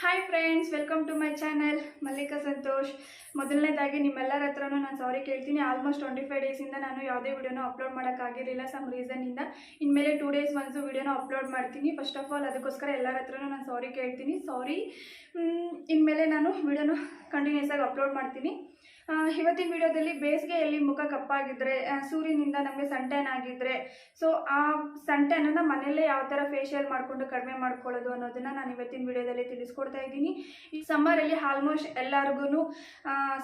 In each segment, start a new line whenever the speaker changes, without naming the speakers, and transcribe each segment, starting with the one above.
Hi friends, welcome to my channel Mallika Santosh. ಮೊದಲನೇದಾಗಿ ನಿಮ್ಮೆಲ್ಲರ ಹತ್ರನೂ ನಾನು ಸಾರಿ ಕೇಳ್ತೀನಿ. ಆಲ್ಮೋಸ್ಟ್ 25 ಡೇಸಿಂದ ನಾನು ಯಾವುದೇ ವಿಡಿಯೋನ ಅಪ್ಲೋಡ್ ಮಾಡೋಕ್ಕಾಗಿರಲಿಲ್ಲ ಸಮ್ ರೀಸನ್ನಿಂದ. ಇನ್ಮೇಲೆ 2 ಡೇಸ್ ಒನ್ಸು ವಿಡಿಯೋನ ಅಪ್ಲೋಡ್ ಮಾಡ್ತೀನಿ. ಫಸ್ಟ್ ಆಫ್ ಆಲ್ ಅದಕ್ಕೋಸ್ಕರ ಎಲ್ಲರ ಹತ್ರನೂ ನಾನು ಸಾರಿ ಕೇಳ್ತೀನಿ. ಸಾರಿ. ಇನ್ಮೇಲೆ ನಾನು ವಿಡಿಯೋನ ಕಂಟಿನ್ಯೂಸ್ ಆಗಿ ಅಪ್ಲೋಡ್ ಮಾಡ್ತೀನಿ. ಇವತ್ತಿನ ವಿಡಿಯೋದಲ್ಲಿ ಬೇಸಿಗೆಯಲ್ಲಿ ಮುಖ ಕಪ್ಪಾಗಿದ್ದರೆ, ಸೂರ್ಯನಿಂದ ನಮಗೆ ಸನ್ಟ್ಯಾನ್ ಆಗಿದ್ದರೆ, ಸೊ ಆ ಸನ್ಟ್ಯಾನನ್ನು ಮನೆಯಲ್ಲೇ ಯಾವ ಥರ ಫೇಶಿಯಲ್ ಮಾಡಿಕೊಂಡು ಕಡಿಮೆ ಮಾಡ್ಕೊಳ್ಳೋದು ಅನ್ನೋದನ್ನು ನಾನು ಇವತ್ತಿನ ವಿಡಿಯೋದಲ್ಲಿ ತಿಳಿಸ್ಕೊಡ್ತಾ ಇದ್ದೀನಿ. ಈ ಸಮ್ಮರಲ್ಲಿ ಆಲ್ಮೋಸ್ಟ್ ಎಲ್ಲರಿಗೂ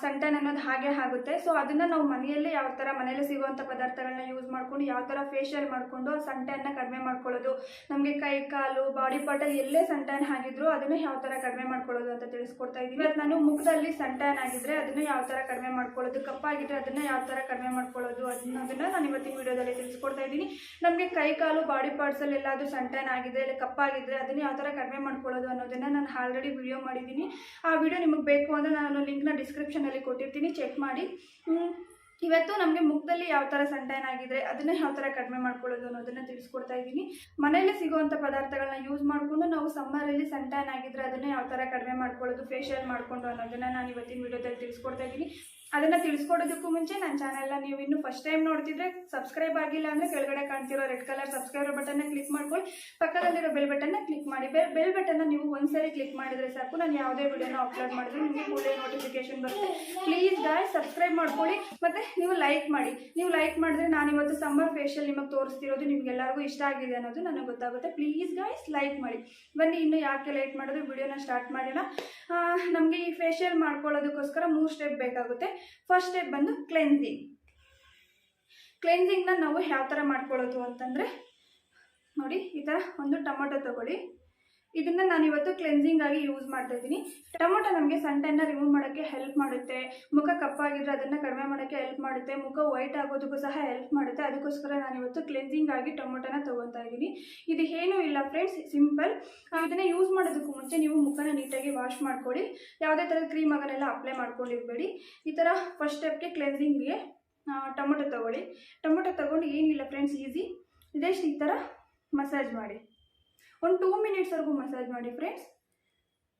ಸನ್ಟ್ಯಾನ್ ಅನ್ನೋದು ಹಾಗೆ ಆಗುತ್ತೆ. ಸೊ ಅದನ್ನು ನಾವು ಮನೆಯಲ್ಲೇ ಯಾವ ಥರ ಮನೆಯಲ್ಲೇ ಸಿಗುವಂಥ ಪದಾರ್ಥಗಳನ್ನ ಯೂಸ್ ಮಾಡಿಕೊಂಡು ಯಾವ ಥರ ಫೇಶಿಯಲ್ ಮಾಡಿಕೊಂಡು ಆ ಸನ್ಟ್ಯಾನ್ನ ಕಡಿಮೆ ಮಾಡ್ಕೊಳ್ಳೋದು, ನಮಗೆ ಕೈ ಕಾಲು ಬಾಡಿ ಪಾರ್ಟಲ್ಲಿ ಎಲ್ಲೇ ಸನ್ಟ್ಯಾನ್ ಆಗಿದ್ರು ಅದನ್ನು ಯಾವ ಥರ ಕಡಿಮೆ ಮಾಡ್ಕೊಳ್ಳೋದು ಅಂತ ತಿಳಿಸ್ಕೊಡ್ತಾ ಇದ್ದೀನಿ. ಇವತ್ತು ನಾನು ಮುಖದಲ್ಲಿ ಸನ್ಟ್ಯಾನ್ ಆಗಿದ್ರೆ ಅದನ್ನು ಯಾವ ಥರ ಕಡಿಮೆ ಮಾಡ್ಕೊಳ್ಳೋದು, ಕಪ್ಪಾಗಿದ್ರೆ ಅದನ್ನ ಯಾವ ಥರ ಕಡಿಮೆ ಮಾಡ್ಕೊಳ್ಳೋದು ಅನ್ನೋದನ್ನ ನಾನು ಇವತ್ತಿನ ವಿಡಿಯೋದಲ್ಲಿ ತಿಳಿಸ್ಕೊಡ್ತಾ ಇದ್ದೀನಿ. ನಮಗೆ ಕೈ ಕಾಲು ಬಾಡಿ ಪಾರ್ಟ್ಸಲ್ಲಿ ಎಲ್ಲಾದರೂ ಸನ್ಟ್ಯಾನ್ ಆಗಿದೆ ಇಲ್ಲ ಕಪ್ಪಾಗಿದ್ರೆ ಅದನ್ನ ಯಾವ ಥರ ಕಡಿಮೆ ಮಾಡ್ಕೊಳ್ಳೋದು ಅನ್ನೋದನ್ನ ನಾನು ಆಲ್ರೆಡಿ ವಿಡಿಯೋ ಮಾಡಿದ್ದೀನಿ. ಆ ವಿಡಿಯೋ ನಿಮಗೆ ಬೇಕು ಅಂದರೆ ನಾನು ಲಿಂಕ್ನ ಡಿಸ್ಕ್ರಿಪ್ಷನಲ್ಲಿ ಕೊಟ್ಟಿರ್ತೀನಿ, ಚೆಕ್ ಮಾಡಿ. ಇವತ್ತು ನಮಗೆ ಮುಖದಲ್ಲಿ ಯಾವ ಥರ ಸನ್ಟ್ಯಾನ್ ಆಗಿದ್ರೆ ಅದನ್ನ ಯಾವ ಥರ ಕಡಿಮೆ ಮಾಡ್ಕೊಳ್ಳೋದು ಅನ್ನೋದನ್ನ ತಿಳಿಸ್ಕೊಡ್ತಾ ಇದ್ದೀನಿ. ಮನೆಯಲ್ಲೇ ಸಿಗುವಂಥ ಪದಾರ್ಥಗಳನ್ನ ಯೂಸ್ ಮಾಡಿಕೊಂಡು ನಾವು ಸಮ್ಮರಲ್ಲಿ ಸನ್ಟ್ಯಾನ್ ಆಗಿದ್ರೆ ಅದನ್ನ ಯಾವ ಥರ ಕಡಿಮೆ ಮಾಡ್ಕೊಳ್ಳೋದು, ಫೇಶಿಯಲ್ ಮಾಡಿಕೊಂಡು ಅನ್ನೋದನ್ನ ನಾನು ಇವತ್ತಿನ ವಿಡಿಯೋದಲ್ಲಿ ತಿಳಿಸ್ಕೊಡ್ತಾ ಇದ್ದೀನಿ. ಅದನ್ನು ತಿಳಿಸ್ಕೊಡೋದಕ್ಕೂ ಮುಂಚೆ ನನ್ನ ಚಾನಲ್ನ ನೀವು ಇನ್ನೂ ಫಸ್ಟ್ ಟೈಮ್ ನೋಡ್ತಿದ್ರೆ, ಸಬ್ಸ್ಕ್ರೈಬ್ ಆಗಿಲ್ಲ ಅಂದರೆ ಕೆಳಗಡೆ ಕಾಣ್ತಿರೋ ರೆಡ್ ಕಲರ್ ಸಬ್ಸ್ಕ್ರೈಬರ್ ಬಟನ್ನ ಕ್ಲಿಕ್ ಮಾಡ್ಕೊಳ್ಳಿ. ಪಕ್ಕದಲ್ಲಿರೋ ಬೆಲ್ ಬಟನ್ನ ಕ್ಲಿಕ್ ಮಾಡಿ. ಬೆಲ್ ಬಟನ್ನ ನೀವು ಒಂದ್ಸರಿ ಕ್ಲಿಕ್ ಮಾಡಿದರೆ ಸಾಕು, ನಾನು ಯಾವುದೇ ವಿಡಿಯೋನ ಅಪ್ಲೋಡ್ ಮಾಡಿದ್ರೆ ನಿಮಗೆ ಕೂಡಲೇ ನೋಟಿಫಿಕೇಶನ್ ಬರುತ್ತೆ. ಪ್ಲೀಸ್ ಗಾಯ್ಸ್ ಸಬ್ಸ್ಕ್ರೈಬ್ ಮಾಡ್ಕೊಳ್ಳಿ ಮತ್ತು ನೀವು ಲೈಕ್ ಮಾಡಿ. ನೀವು ಲೈಕ್ ಮಾಡಿದ್ರೆ ನಾನು ಇವತ್ತು ಸಮ್ಮರ್ ಫೇಶಿಯಲ್ ನಿಮಗೆ ತೋರಿಸ್ತಿರೋದು ನಿಮ್ಗೆಲ್ಲರಿಗೂ ಇಷ್ಟ ಆಗಿದೆ ಅನ್ನೋದು ನನಗೆ ಗೊತ್ತಾಗುತ್ತೆ. ಪ್ಲೀಸ್ ಗಾಯ್ಸ್ ಲೈಕ್ ಮಾಡಿ. ಬನ್ನಿ, ಇನ್ನು ಯಾಕೆ ಲೈಕ್ ಮಾಡೋದು, ವಿಡಿಯೋನ ಸ್ಟಾರ್ಟ್ ಮಾಡೋಣ. ನಮಗೆ ಈ ಫೇಶಿಯಲ್ ಮಾಡ್ಕೊಳ್ಳೋದಕ್ಕೋಸ್ಕರ 3 ಸ್ಟೆಪ್ ಬೇಕಾಗುತ್ತೆ. ಫಸ್ಟ್ ಸ್ಟೆಪ್ ಬಂದು ಕ್ಲೆನ್ಸಿಂಗ್. ಕ್ಲೆನ್ಸಿಂಗ್ನ ನಾವು ಯಾವ ಥರ ಮಾಡ್ಕೊಳ್ಳೋದು ಅಂತಂದರೆ, ನೋಡಿ ಈ ಥರ ಒಂದು ಟೊಮೊಟೊ ತಗೊಳ್ಳಿ. ಇದನ್ನು ನಾನು ಇವತ್ತು ಕ್ಲೆನ್ಸಿಂಗ್ ಆಗಿ ಯೂಸ್ ಮಾಡ್ತಾ ಇದ್ದೀನಿ. ಟೊಮೊಟೊ ನಮಗೆ ಸನ್ಟ್ಯಾನ್ನ ರಿಮೂವ್ ಮಾಡೋಕ್ಕೆ ಹೆಲ್ಪ್ ಮಾಡುತ್ತೆ, ಮುಖ ಕಪ್ಪಾಗಿದ್ರೆ ಅದನ್ನು ಕಡಿಮೆ ಮಾಡೋಕ್ಕೆ ಹೆಲ್ಪ್ ಮಾಡುತ್ತೆ, ಮುಖ ವೈಟ್ ಆಗೋದಕ್ಕೂ ಸಹ ಹೆಲ್ಪ್ ಮಾಡುತ್ತೆ. ಅದಕ್ಕೋಸ್ಕರ ನಾನು ಇವತ್ತು ಕ್ಲೆನ್ಸಿಂಗ್ ಆಗಿ ಟೊಮೊಟೊನ ತೊಗೊತಾ ಇದ್ದೀನಿ. ಇದು ಏನೂ ಇಲ್ಲ ಫ್ರೆಂಡ್ಸ್, ಸಿಂಪಲ್. ಇದನ್ನು ಯೂಸ್ ಮಾಡೋದಕ್ಕೂ ಮುಂಚೆ ನೀವು ಮುಖನ ನೀಟಾಗಿ ವಾಶ್ ಮಾಡ್ಕೊಳ್ಳಿ. ಯಾವುದೇ ಥರದ ಕ್ರೀಮ್ ಆಗನ್ನೆಲ್ಲ ಅಪ್ಲೈ ಮಾಡ್ಕೊಂಡಿರಬೇಡಿ. ಈ ಥರ ಫಸ್ಟ್ ಸ್ಟೆಪ್ಗೆ ಕ್ಲೆನ್ಸಿಂಗ್ಗೆ ಟೊಮೊಟೊ ತೊಗೊಳ್ಳಿ. ಟೊಮೊಟೊ ತೊಗೊಂಡು ಏನಿಲ್ಲ ಫ್ರೆಂಡ್ಸ್, ಈಸಿ ಇದೆಷ್ಟು ಈ ಥರ ಮಸಾಜ್ ಮಾಡಿ. ಒಂದು 2 ಮಿನಿಟ್ಸ್ವರೆಗೂ ಮಸಾಜ್ ಮಾಡಿ ಫ್ರೆಂಡ್ಸ್.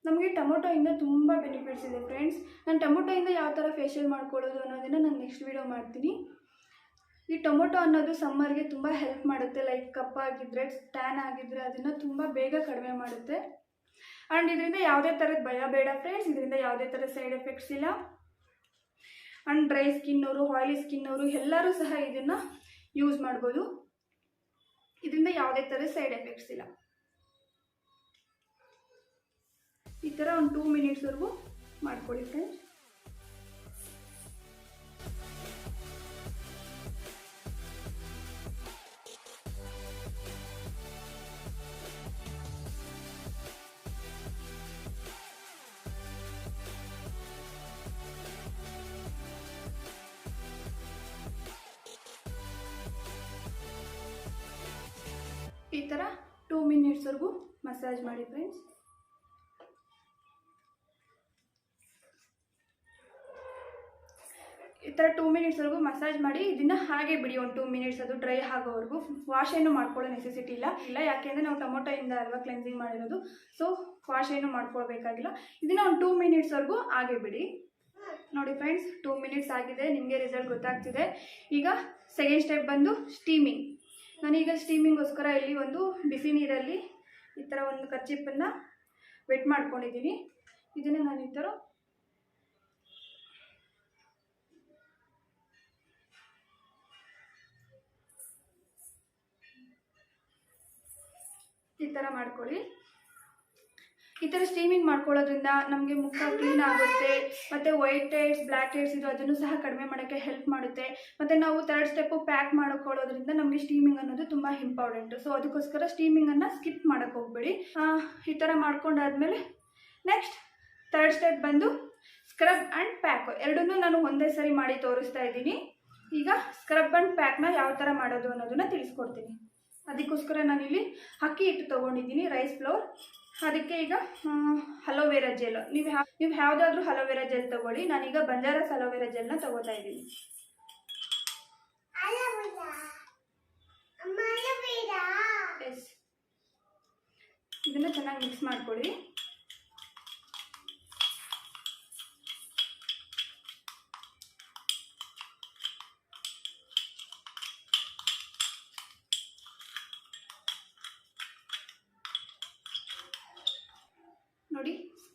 ನಮಗೆ ಟೊಮೊಟೊಯಿಂದ ತುಂಬ ಬೆನಿಫಿಟ್ಸ್ ಇದೆ ಫ್ರೆಂಡ್ಸ್. ನಾನು ಟೊಮೊಟೊಯಿಂದ ಯಾವ ಥರ ಫೇಶಿಯಲ್ ಮಾಡ್ಕೊಳ್ಳೋದು ಅನ್ನೋದನ್ನು ನಾನು ನೆಕ್ಸ್ಟ್ ವಿಡಿಯೋ ಮಾಡ್ತೀನಿ. ಈ ಟೊಮೊಟೊ ಅನ್ನೋದು ಸಮ್ಮರ್ಗೆ ತುಂಬ ಹೆಲ್ಪ್ ಮಾಡುತ್ತೆ. ಲೈಕ್ ಕಪ್ಪಾಗಿದ್ದರೆ, ಟ್ಯಾನ್ ಆಗಿದ್ದರೆ ಅದನ್ನು ತುಂಬ ಬೇಗ ಕಡಿಮೆ ಮಾಡುತ್ತೆ. ಆ್ಯಂಡ್ ಇದರಿಂದ ಯಾವುದೇ ಥರದ ಭಯ ಬೇಡ ಫ್ರೆಂಡ್ಸ್, ಇದರಿಂದ ಯಾವುದೇ ಥರದ ಸೈಡ್ ಎಫೆಕ್ಟ್ಸ್ ಇಲ್ಲ. ಆ್ಯಂಡ್ ಡ್ರೈ ಸ್ಕಿನ್ನವರು, ಆಯಿಲಿ ಸ್ಕಿನ್ನವರು ಎಲ್ಲರೂ ಸಹ ಇದನ್ನು ಯೂಸ್ ಮಾಡ್ಬೋದು. ಇದರಿಂದ ಯಾವುದೇ ಥರದ ಸೈಡ್ ಎಫೆಕ್ಟ್ಸ್ ಇಲ್ಲ. ಈ ಥರ ಒಂದು 2 ಮಿನಿಟ್ಸ್ವರೆಗೂ ಮಾಡ್ಕೊಳ್ಳಿ ಫ್ರೆಂಡ್ಸ್. ಈ ಥರ 2 ಮಿನಿಟ್ಸ್ವರೆಗೂ ಮಸಾಜ್ ಮಾಡಿ ಫ್ರೆಂಡ್ಸ್. ಈ ಥರ 2 ಮಿನಿಟ್ಸ್ವರೆಗೂ ಮಸಾಜ್ ಮಾಡಿ ಇದನ್ನು ಹಾಗೆ ಬಿಡಿ. ಒಂದು 2 ಮಿನಿಟ್ಸ್ ಅದು ಡ್ರೈ ಆಗೋವರೆಗೂ. ವಾಶ್ ಏನು ಮಾಡ್ಕೊಳ್ಳೋ ನೆಸೆಸಿಟಿ ಇಲ್ಲ, ಯಾಕೆಂದರೆ ನಾವು ಟೊಮೊಟೊಯಿಂದ ಅಲ್ವಾ ಕ್ಲೆನ್ಸಿಂಗ್ ಮಾಡಿರೋದು. ಸೊ ವಾಶ್ ಏನು ಮಾಡ್ಕೊಳ್ಬೇಕಾಗಿಲ್ಲ. ಇದನ್ನು ಒಂದು 2 ಮಿನಿಟ್ಸ್ವರೆಗೂ ಹಾಗೆ ಬಿಡಿ. ನೋಡಿ ಫ್ರೆಂಡ್ಸ್, 2 ಮಿನಿಟ್ಸ್ ಆಗಿದೆ, ನಿಮಗೆ ರಿಸಲ್ಟ್ ಗೊತ್ತಾಗ್ತಿದೆ. ಈಗ ಸೆಕೆಂಡ್ ಸ್ಟೆಪ್ ಬಂದು ಸ್ಟೀಮಿಂಗ್. ನಾನೀಗ ಸ್ಟೀಮಿಂಗೋಸ್ಕರ ಇಲ್ಲಿ ಒಂದು ಬಿಸಿ ನೀರಲ್ಲಿ ಈ ಥರ ಒಂದು ಕರ್ಚಿಪ್ಪನ್ನು ವೆಟ್ ಮಾಡ್ಕೊಂಡಿದ್ದೀನಿ. ಇದನ್ನು ನಾನು ಈ ಥರ ಮಾಡ್ಕೊಳ್ಳಿ. ಈ ಥರ ಸ್ಟೀಮಿಂಗ್ ಮಾಡ್ಕೊಳ್ಳೋದ್ರಿಂದ ನಮಗೆ ಮುಖ ಕ್ಲೀನ್ ಆಗುತ್ತೆ, ಮತ್ತು ವೈಟ್ ಹೇರ್ಸ್, ಬ್ಲ್ಯಾಕ್ ಹೇರ್ಸ್ ಇದು ಅದನ್ನು ಸಹ ಕಡಿಮೆ ಮಾಡೋಕ್ಕೆ ಹೆಲ್ಪ್ ಮಾಡುತ್ತೆ. ಮತ್ತು ನಾವು 3rd ಸ್ಟೆಪ್ಪು ಪ್ಯಾಕ್ ಮಾಡ್ಕೊಳ್ಳೋದ್ರಿಂದ ನಮಗೆ ಸ್ಟೀಮಿಂಗ್ ಅನ್ನೋದು ತುಂಬ ಇಂಪಾರ್ಟೆಂಟು. ಸೊ ಅದಕ್ಕೋಸ್ಕರ ಸ್ಟೀಮಿಂಗನ್ನು ಸ್ಕಿಪ್ ಮಾಡೋಕ್ಕೆ ಹೋಗ್ಬೇಡಿ. ಈ ಥರ ಮಾಡ್ಕೊಂಡಾದ್ಮೇಲೆ ನೆಕ್ಸ್ಟ್ 3rd ಸ್ಟೆಪ್ ಬಂದು ಸ್ಕ್ರಬ್ ಆ್ಯಂಡ್ ಪ್ಯಾಕ್. ಎರಡನ್ನೂ ನಾನು ಒಂದೇ ಸರಿ ಮಾಡಿ ತೋರಿಸ್ತಾ ಇದ್ದೀನಿ. ಈಗ ಸ್ಕ್ರಬ್ ಆ್ಯಂಡ್ ಪ್ಯಾಕ್ನ ಯಾವ ಥರ ಮಾಡೋದು ಅನ್ನೋದನ್ನು ತಿಳಿಸ್ಕೊಡ್ತೀನಿ. ಅದಕ್ಕೋಸ್ಕರ ನಾನಿಲ್ಲಿ ಅಕ್ಕಿ ಹಿಟ್ಟು ತೊಗೊಂಡಿದ್ದೀನಿ, ರೈಸ್ ಫ್ಲೋರ್. ಅದಕ್ಕೆ ಈಗ ಅಲೋವೆರಾ ಜೆಲ್, ನೀವು ಯಾವುದಾದ್ರೂ ಅಲೋವೆರಾ ಜೆಲ್ ತೊಗೊಳ್ಳಿ. ನಾನೀಗ ಬಂಜಾರಾಸ್ ಅಲೋವೆರಾ ಜೆಲ್ನ ತೊಗೋತಾ ಇದ್ದೀನಿ. ಎಸ್, ಇದನ್ನು ಚೆನ್ನಾಗಿ ಮಿಕ್ಸ್ ಮಾಡ್ಕೊಳ್ಳಿ.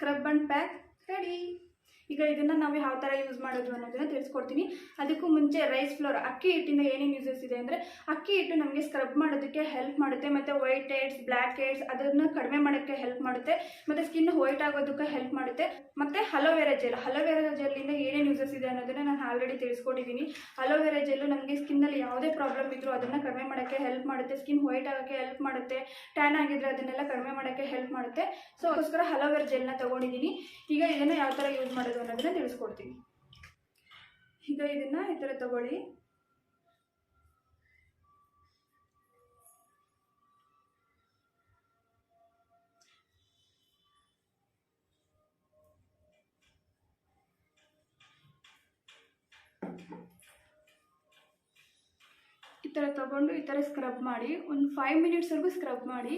Scrub and pack ready. ಈಗ ಇದನ್ನು ನಾವು ಯಾವ ಥರ ಯೂಸ್ ಮಾಡೋದು ಅನ್ನೋದನ್ನು ತಿಳಿಸ್ಕೊಡ್ತೀನಿ. ಅದಕ್ಕೂ ಮುಂಚೆ ರೈಸ್ ಫ್ಲೋರ್, ಅಕ್ಕಿ ಹಿಟ್ಟಿಂದ ಏನೇನು ಯೂಸಸ್ ಇದೆ ಅಂದರೆ, ಅಕ್ಕಿ ಹಿಟ್ಟು ನಮಗೆ ಸ್ಕ್ರಬ್ ಮಾಡೋದಕ್ಕೆ ಹೆಲ್ಪ್ ಮಾಡುತ್ತೆ, ಮತ್ತು ವೈಟ್ ಹೆಡ್ಸ್, ಬ್ಲ್ಯಾಕ್ ಹೆಡ್ಸ್ ಅದನ್ನು ಕಡಿಮೆ ಮಾಡೋಕ್ಕೆ ಹೆಲ್ಪ್ ಮಾಡುತ್ತೆ, ಮತ್ತು ಸ್ಕಿನ್ ವೈಟ್ ಆಗೋದಕ್ಕೆ ಹೆಲ್ಪ್ ಮಾಡುತ್ತೆ. ಮತ್ತು ಅಲೋವೆರಾ ಜೆಲ್ಲಿಂದ ಏನೇನು ಯೂಸಸ್ ಇದೆ ಅನ್ನೋದನ್ನು ನಾನು ಆಲ್ರೆಡಿ ತಿಳಿಸ್ಕೊಟ್ಟಿದ್ದೀನಿ. ಅಲೋವೆರಾ ಜೆಲ್ಲು ನಮಗೆ ಸ್ಕಿನ್ನಲ್ಲಿ ಯಾವುದೇ ಪ್ರಾಬ್ಲಮ್ ಇದ್ದರೂ ಅದನ್ನು ಕಡಿಮೆ ಮಾಡೋಕ್ಕೆ ಹೆಲ್ಪ್ ಮಾಡುತ್ತೆ, ಸ್ಕಿನ್ ವೈಟ್ ಆಗೋಕ್ಕೆ ಹೆಲ್ಪ್ ಮಾಡುತ್ತೆ, ಟ್ಯಾನ್ ಆಗಿದ್ರೆ ಅದನ್ನೆಲ್ಲ ಕಡಿಮೆ ಮಾಡೋಕ್ಕೆ ಹೆಲ್ಪ್ ಮಾಡುತ್ತೆ. ಸೊ ಅದಕ್ಕೋಸ್ಕರ ಅಲೋವೆರಾ ಜೆಲ್ನ ತೊಗೊಂಡಿದ್ದೀನಿ. ಈಗ ಇದನ್ನು ಯಾವ ಥರ ಯೂಸ್ ಮಾಡೋದು ಅನ್ನೋದನ್ನ ತಿಳಿಸ್ಕೊಡ್ತೀನಿ. ಈಗ ಇದನ್ನ ಈ ಥರ ತಗೊಳ್ಳಿ. ಈ ಥರ ತಗೊಂಡು ಈ ಥರ ಸ್ಕ್ರಬ್ ಮಾಡಿ, ಒಂದು 5 ಮಿನಿಟ್ಸ್ವರೆಗೂ ಸ್ಕ್ರಬ್ ಮಾಡಿ.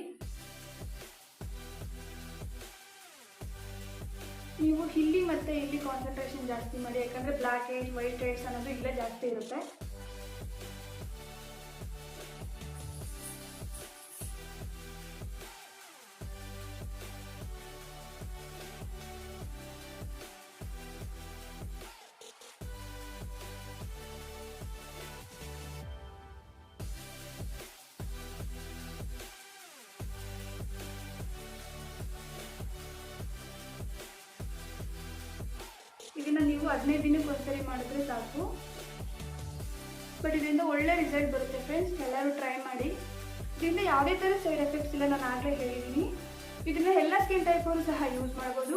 ನೀವು ಇಲ್ಲಿ ಮತ್ತು ಇಲ್ಲಿ ಕಾನ್ಸಂಟ್ರೇಷನ್ ಜಾಸ್ತಿ ಮಾಡಿ, ಯಾಕಂದರೆ ಬ್ಲ್ಯಾಕ್ ಹೆಡ್ಸ್, ವೈಟ್ ಹೆಡ್ಸ್ ಅನ್ನೋದು ಇಲ್ಲೇ ಜಾಸ್ತಿ ಇರುತ್ತೆ. ಇದನ್ನು ನೀವು 15 ದಿನಕ್ಕೆ ಒಂದ್ಸರಿ ಮಾಡಿದ್ರೆ ಸಾಕು. ಬಟ್ ಇದರಿಂದ ಒಳ್ಳೆ ರಿಸಲ್ಟ್ ಬರುತ್ತೆ ಫ್ರೆಂಡ್ಸ್, ಎಲ್ಲರೂ ಟ್ರೈ ಮಾಡಿ. ಇದರಿಂದ ಯಾವುದೇ ಥರ ಸೈಡ್ ಎಫೆಕ್ಟ್ಸ್ ಇಲ್ಲ, ನಾನು ಆಗಲೇ ಹೇಳಿದ್ದೀನಿ. ಇದನ್ನು ಎಲ್ಲ ಸ್ಕಿನ್ ಟೈಪವರು ಸಹ ಯೂಸ್ ಮಾಡ್ಬೋದು.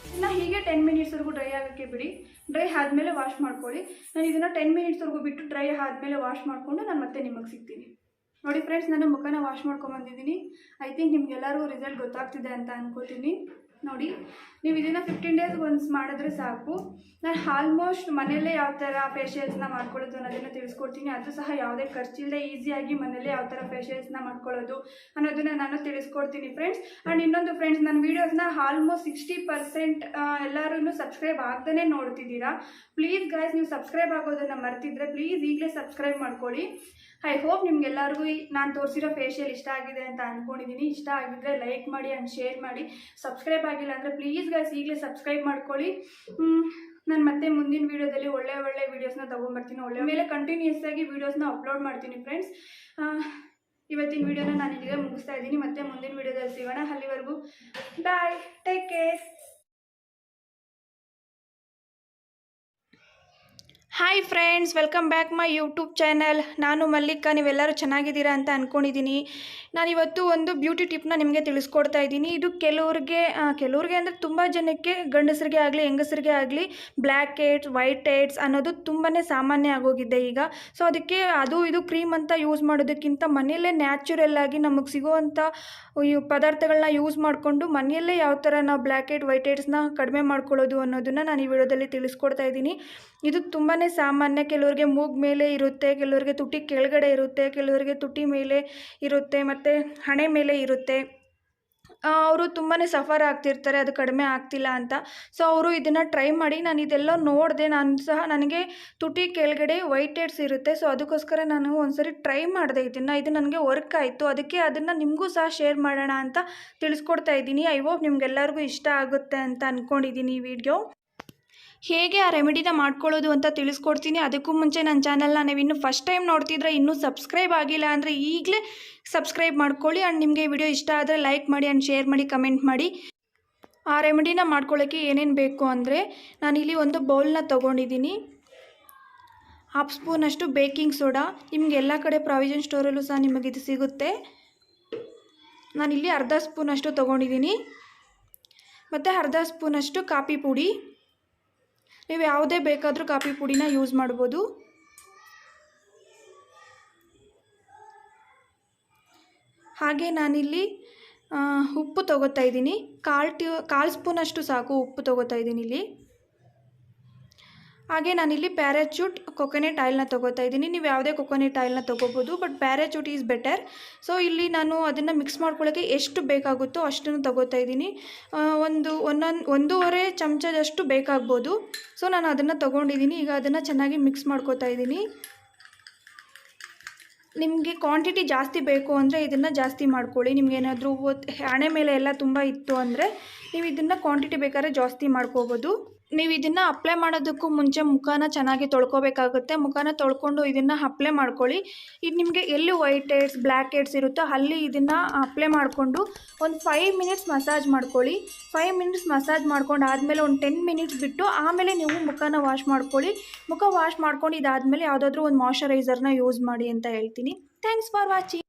ಇದನ್ನು ಹೀಗೆ 10 ಮಿನಿಟ್ಸ್ವರೆಗೂ ಡ್ರೈ ಆಗೋಕ್ಕೆ ಬಿಡಿ. ಡ್ರೈ ಆದಮೇಲೆ ವಾಶ್ ಮಾಡ್ಕೊಳ್ಳಿ. ನಾನು ಇದನ್ನು 10 ಮಿನಿಟ್ಸ್ವರೆಗೂ ಬಿಟ್ಟು ಡ್ರೈ ಆದಮೇಲೆ ವಾಶ್ ಮಾಡಿಕೊಂಡು ನಾನು ಮತ್ತೆ ನಿಮಗೆ ಸಿಗ್ತೀನಿ. ನೋಡಿ ಫ್ರೆಂಡ್ಸ್, ನಾನು ಮುಖನ ವಾಶ್ ಮಾಡ್ಕೊಂಬಂದಿದ್ದೀನಿ. ಐ ಥಿಂಕ್ ನಿಮ್ಗೆಲ್ಲರಿಗೂ ರಿಸಲ್ಟ್ ಗೊತ್ತಾಗ್ತಿದೆ ಅಂತ ಅನ್ಕೋತೀನಿ. ನೋಡಿ, ನೀವು ಇದನ್ನು 15 ಡೇಸ್ ಒನ್ಸ್ ಮಾಡಿದ್ರೆ ಸಾಕು. ನಾನು ಆಲ್ಮೋಸ್ಟ್ ಮನೆಯಲ್ಲೇ ಯಾವ ಥರ ಫೇಶಿಯಲ್ಸ್ನ ಮಾಡ್ಕೊಳ್ಳೋದು ಅನ್ನೋದನ್ನು ತಿಳಿಸ್ಕೊಡ್ತೀನಿ. ಅದು ಸಹ ಯಾವುದೇ ಖರ್ಚಿಲ್ಲದೆ ಈಸಿಯಾಗಿ ಮನೆಯಲ್ಲೇ ಯಾವ ಥರ ಫೇಶಿಯಲ್ಸ್ನ ಮಾಡ್ಕೊಳ್ಳೋದು ಅನ್ನೋದನ್ನು ನಾನು ತಿಳಿಸ್ಕೊಡ್ತೀನಿ ಫ್ರೆಂಡ್ಸ್. ಆ್ಯಂಡ್ ಇನ್ನೊಂದು ಫ್ರೆಂಡ್ಸ್, ನನ್ನ ವೀಡಿಯೋಸ್ನ ಆಲ್ಮೋಸ್ಟ್ 60% ಎಲ್ಲರೂ ಸಬ್ಸ್ಕ್ರೈಬ್ ಆಗ್ದೇ ನೋಡ್ತಿದ್ದೀರಾ. ಪ್ಲೀಸ್ ಗೈಸ್, ನೀವು ಸಬ್ಸ್ಕ್ರೈಬ್ ಆಗೋದನ್ನು ಮರ್ತಿದ್ರೆ ಪ್ಲೀಸ್ ಈಗಲೇ ಸಬ್ಸ್ಕ್ರೈಬ್ ಮಾಡ್ಕೊಳ್ಳಿ. ಐ ಹೋಪ್ ನಿಮ್ಗೆಲ್ಲರಿಗೂ ನಾನು ತೋರಿಸಿರೋ ಫೇಶಿಯಲ್ ಇಷ್ಟ ಆಗಿದೆ ಅಂತ ಅಂದ್ಕೊಂಡಿದ್ದೀನಿ. ಇಷ್ಟ ಆಗಿದ್ದರೆ ಲೈಕ್ ಮಾಡಿ ಆ್ಯಂಡ್ ಶೇರ್ ಮಾಡಿ. ಸಬ್ಸ್ಕ್ರೈಬ್ ಆಗಿಲ್ಲ ಅಂದರೆ ಪ್ಲೀಸ್ ಗೈಸ್ ಈಗಲೇ ಸಬ್ಸ್ಕ್ರೈಬ್ ಮಾಡ್ಕೊಳ್ಳಿ. ನಾನು ಮತ್ತೆ ಮುಂದಿನ ವೀಡಿಯೋದಲ್ಲಿ ಒಳ್ಳೆ ವೀಡಿಯೋಸ್ನ ತೊಗೊಂಬರ್ತೀನಿ. ಒಳ್ಳೆ ಮೇಲೆ ಕಂಟಿನ್ಯೂಸ್ ಆಗಿ ವೀಡಿಯೋಸ್ನ ಅಪ್ಲೋಡ್ ಮಾಡ್ತೀನಿ ಫ್ರೆಂಡ್ಸ್. ಇವತ್ತಿನ ವೀಡಿಯೋನ ನಾನು ಇಲ್ಲಿಗೆ ಮುಗಿಸ್ತಾ ಇದ್ದೀನಿ. ಮತ್ತೆ ಮುಂದಿನ ವೀಡಿಯೋದಲ್ಲಿ ಸಿಗೋಣ. ಅಲ್ಲಿವರೆಗೂ bye, take care. Hi friends, welcome back my YouTube channel. ನಾನು ಮಲ್ಲಿಕಾ. ನೀವೆಲ್ಲರೂ ಚೆನ್ನಾಗಿದ್ದೀರಾ ಅಂತ ಅಂದ್ಕೊಂಡಿದ್ದೀನಿ. ನಾನಿವತ್ತು ಒಂದು ಬ್ಯೂಟಿ ಟಿಪ್ನ ನಿಮಗೆ ತಿಳಿಸ್ಕೊಡ್ತಾ ಇದ್ದೀನಿ. ಇದು ಕೆಲವ್ರಿಗೆ ಅಂದರೆ ತುಂಬ ಜನಕ್ಕೆ, ಗಂಡಸರಿಗೆ ಆಗಲಿ ಹೆಂಗಸರಿಗೆ ಆಗಲಿ, ಬ್ಲ್ಯಾಕ್ ಹೆಡ್ಸ್, ವೈಟ್ ಹೆಡ್ಸ್ ಅನ್ನೋದು ತುಂಬಾ ಸಾಮಾನ್ಯ ಆಗೋಗಿದೆ ಈಗ. ಸೊ ಅದಕ್ಕೆ ಅದು ಇದು ಕ್ರೀಮ್ ಅಂತ ಯೂಸ್ ಮಾಡೋದಕ್ಕಿಂತ ಮನೆಯಲ್ಲೇ ನ್ಯಾಚುರಲ್ ಆಗಿ ನಮಗೆ ಸಿಗೋವಂಥ ಪದಾರ್ಥಗಳನ್ನ ಯೂಸ್ ಮಾಡಿಕೊಂಡು ಮನೆಯಲ್ಲೇ ಯಾವ ಥರ ನಾವು ಬ್ಲ್ಯಾಕ್ ಹೆಡ್, ವೈಟ್ ಹೆಡ್ಸ್ನ ಕಡಿಮೆ ಮಾಡ್ಕೊಳ್ಳೋದು ಅನ್ನೋದನ್ನು ನಾನು ಈ ವಿಡಿಯೋದಲ್ಲಿ ತಿಳಿಸ್ಕೊಡ್ತಾ ಇದ್ದೀನಿ. ಇದು ತುಂಬಾ ಸಾಮಾನ್ಯ. ಕೆಲವರಿಗೆ ಮೂಗು ಮೇಲೆ ಇರುತ್ತೆ, ಕೆಲವರಿಗೆ ತುಟಿ ಕೆಳಗಡೆ ಇರುತ್ತೆ, ಕೆಲವರಿಗೆ ತುಟಿ ಮೇಲೆ ಇರುತ್ತೆ, ಮತ್ತು ಹಣೆ ಮೇಲೆ ಇರುತ್ತೆ. ಅವರು ತುಂಬಾ ಸಫರ್ ಆಗ್ತಿರ್ತಾರೆ, ಅದು ಕಡಿಮೆ ಆಗ್ತಿಲ್ಲ ಅಂತ. ಸೊ ಅವರು ಇದನ್ನು ಟ್ರೈ ಮಾಡಿ. ನಾನು ಇದೆಲ್ಲ ನೋಡಿದೆ. ನನಗೆ ತುಟಿ ಕೆಳಗಡೆ ವೈಟ್ ಹೆಡ್ಸ್ ಇರುತ್ತೆ. ಸೊ ಅದಕ್ಕೋಸ್ಕರ ನಾನು ಒಂದ್ಸರಿ ಟ್ರೈ ಮಾಡಿದೆ ಇದು ನನಗೆ ವರ್ಕ್ ಆಯಿತು. ಅದಕ್ಕೆ ಅದನ್ನು ನಿಮಗೂ ಸಹ ಶೇರ್ ಮಾಡೋಣ ಅಂತ ತಿಳಿಸ್ಕೊಡ್ತಾ ಇದ್ದೀನಿ. ಐ ಹೋಪ್ ನಿಮ್ಗೆಲ್ಲರಿಗೂ ಇಷ್ಟ ಆಗುತ್ತೆ ಅಂತ ಅಂದ್ಕೊಂಡಿದ್ದೀನಿ ಈ ವಿಡಿಯೋ. ಹೇಗೆ ಆ ರೆಮಿಡಿನ ಮಾಡ್ಕೊಳ್ಳೋದು ಅಂತ ತಿಳಿಸ್ಕೊಡ್ತೀನಿ. ಅದಕ್ಕೂ ಮುಂಚೆ ನನ್ನ ಚಾನಲ್ನ ನೀವು ಇನ್ನೂ ಫಸ್ಟ್ ಟೈಮ್ ನೋಡ್ತಿದ್ರೆ, ಇನ್ನೂ ಸಬ್ಸ್ಕ್ರೈಬ್ ಆಗಿಲ್ಲ ಅಂದರೆ ಈಗಲೇ ಸಬ್ಸ್ಕ್ರೈಬ್ ಮಾಡ್ಕೊಳ್ಳಿ. ಆ್ಯಂಡ್ ನಿಮಗೆ ಈ ವಿಡಿಯೋ ಇಷ್ಟ ಆದರೆ ಲೈಕ್ ಮಾಡಿ ಆ್ಯಂಡ್ ಶೇರ್ ಮಾಡಿ, ಕಮೆಂಟ್ ಮಾಡಿ. ಆ ರೆಮಿಡಿನ ಮಾಡ್ಕೊಳ್ಳೋಕ್ಕೆ ಏನೇನು ಬೇಕು ಅಂದರೆ, ನಾನಿಲ್ಲಿ ಒಂದು ಬೌಲ್ನ ತೊಗೊಂಡಿದ್ದೀನಿ. 1/2 ಸ್ಪೂನಷ್ಟು ಬೇಕಿಂಗ್ ಸೋಡಾ. ನಿಮಗೆ ಎಲ್ಲ ಕಡೆ ಪ್ರಾವಿಷನ್ ಸ್ಟೋರಲ್ಲೂ ಸಹ ನಿಮಗಿದು ಸಿಗುತ್ತೆ. ನಾನಿಲ್ಲಿ 1/2 ಸ್ಪೂನಷ್ಟು ತೊಗೊಂಡಿದ್ದೀನಿ. ಮತ್ತು 1/2 ಸ್ಪೂನಷ್ಟು ಕಾಫಿ ಪುಡಿ. ನೀವು ಯಾವುದೇ ಬೇಕಾದರೂ ಕಾಫಿ ಪುಡಿನ ಯೂಸ್ ಮಾಡ್ಬೋದು. ಹಾಗೆ ನಾನಿಲ್ಲಿ ಉಪ್ಪು ತೊಗೋತಾ ಇದ್ದೀನಿ. 1/4 ಸ್ಪೂನಷ್ಟು ಸಾಕು ಉಪ್ಪು ತೊಗೋತಾ ಇದ್ದೀನಿ ಇಲ್ಲಿ. ಹಾಗೆ ನಾನಿಲ್ಲಿ ಪ್ಯಾರಾಚೂಟ್ ಕೊಕೊನೆಟ್ ಆಯಿಲ್ನ ತೊಗೋತಾ ಇದ್ದೀನಿ. ನೀವು ಯಾವುದೇ ಕೊಕೊನೆಟ್ ಆಯಿಲ್ನ ತೊಗೋಬೋದು, but parachute is better. So ಇಲ್ಲಿ ನಾನು ಅದನ್ನು ಮಿಕ್ಸ್ ಮಾಡ್ಕೊಳ್ಳೋಕ್ಕೆ ಎಷ್ಟು ಬೇಕಾಗುತ್ತೋ ಅಷ್ಟನ್ನು ತೊಗೋತಾ ಇದ್ದೀನಿ. 1.5 ಚಮಚದಷ್ಟು ಬೇಕಾಗ್ಬೋದು. ಸೊ ನಾನು ಅದನ್ನು ತೊಗೊಂಡಿದ್ದೀನಿ. ಈಗ ಅದನ್ನು ಚೆನ್ನಾಗಿ ಮಿಕ್ಸ್ ಮಾಡ್ಕೋತಾ ಇದ್ದೀನಿ. ನಿಮಗೆ ಕ್ವಾಂಟಿಟಿ ಜಾಸ್ತಿ ಬೇಕು ಅಂದರೆ ಇದನ್ನು ಜಾಸ್ತಿ ಮಾಡ್ಕೊಳ್ಳಿ. ನಿಮಗೇನಾದರೂ ಹಣೆ ಮೇಲೆ ಎಲ್ಲ ತುಂಬ ಇತ್ತು ಅಂದರೆ ನೀವು ಇದನ್ನು ಕ್ವಾಂಟಿಟಿ ಬೇಕಾದ್ರೆ ಜಾಸ್ತಿ ಮಾಡ್ಕೋಬೋದು. ನೀವು ಇದನ್ನು ಅಪ್ಲೈ ಮಾಡೋದಕ್ಕೂ ಮುಂಚೆ ಮುಖನ ಚೆನ್ನಾಗಿ ತೊಳ್ಕೊಬೇಕಾಗುತ್ತೆ. ಮುಖನ ತೊಳ್ಕೊಂಡು ಇದನ್ನು ಅಪ್ಲೈ ಮಾಡ್ಕೊಳ್ಳಿ. ಇದು ನಿಮಗೆ ಎಲ್ಲಿ ವೈಟ್ ಹೆಡ್ಸ್ ಬ್ಲ್ಯಾಕ್ ಹೆಡ್ಸ್ ಇರುತ್ತೋ ಅಲ್ಲಿ ಇದನ್ನು ಅಪ್ಲೈ ಮಾಡಿಕೊಂಡು ಒಂದು 5 ಮಿನಿಟ್ಸ್ ಮಸಾಜ್ ಮಾಡ್ಕೊಳ್ಳಿ. 5 ಮಿನಿಟ್ಸ್ ಮಸಾಜ್ ಮಾಡ್ಕೊಂಡು ಆದಮೇಲೆ ಒಂದು 10 ಮಿನಿಟ್ಸ್ ಬಿಟ್ಟು ಆಮೇಲೆ ನೀವು ಮುಖನ ವಾಶ್ ಮಾಡ್ಕೊಳ್ಳಿ. ಮುಖ ವಾಶ್ ಮಾಡ್ಕೊಂಡು ಇದಾದಮೇಲೆ ಯಾವುದಾದ್ರೂ ಒಂದು ಮಾಯ್ಶ್ಚರೈಸರ್ನ ಯೂಸ್ ಮಾಡಿ ಅಂತ ಹೇಳ್ತೀನಿ. Thanks for watching.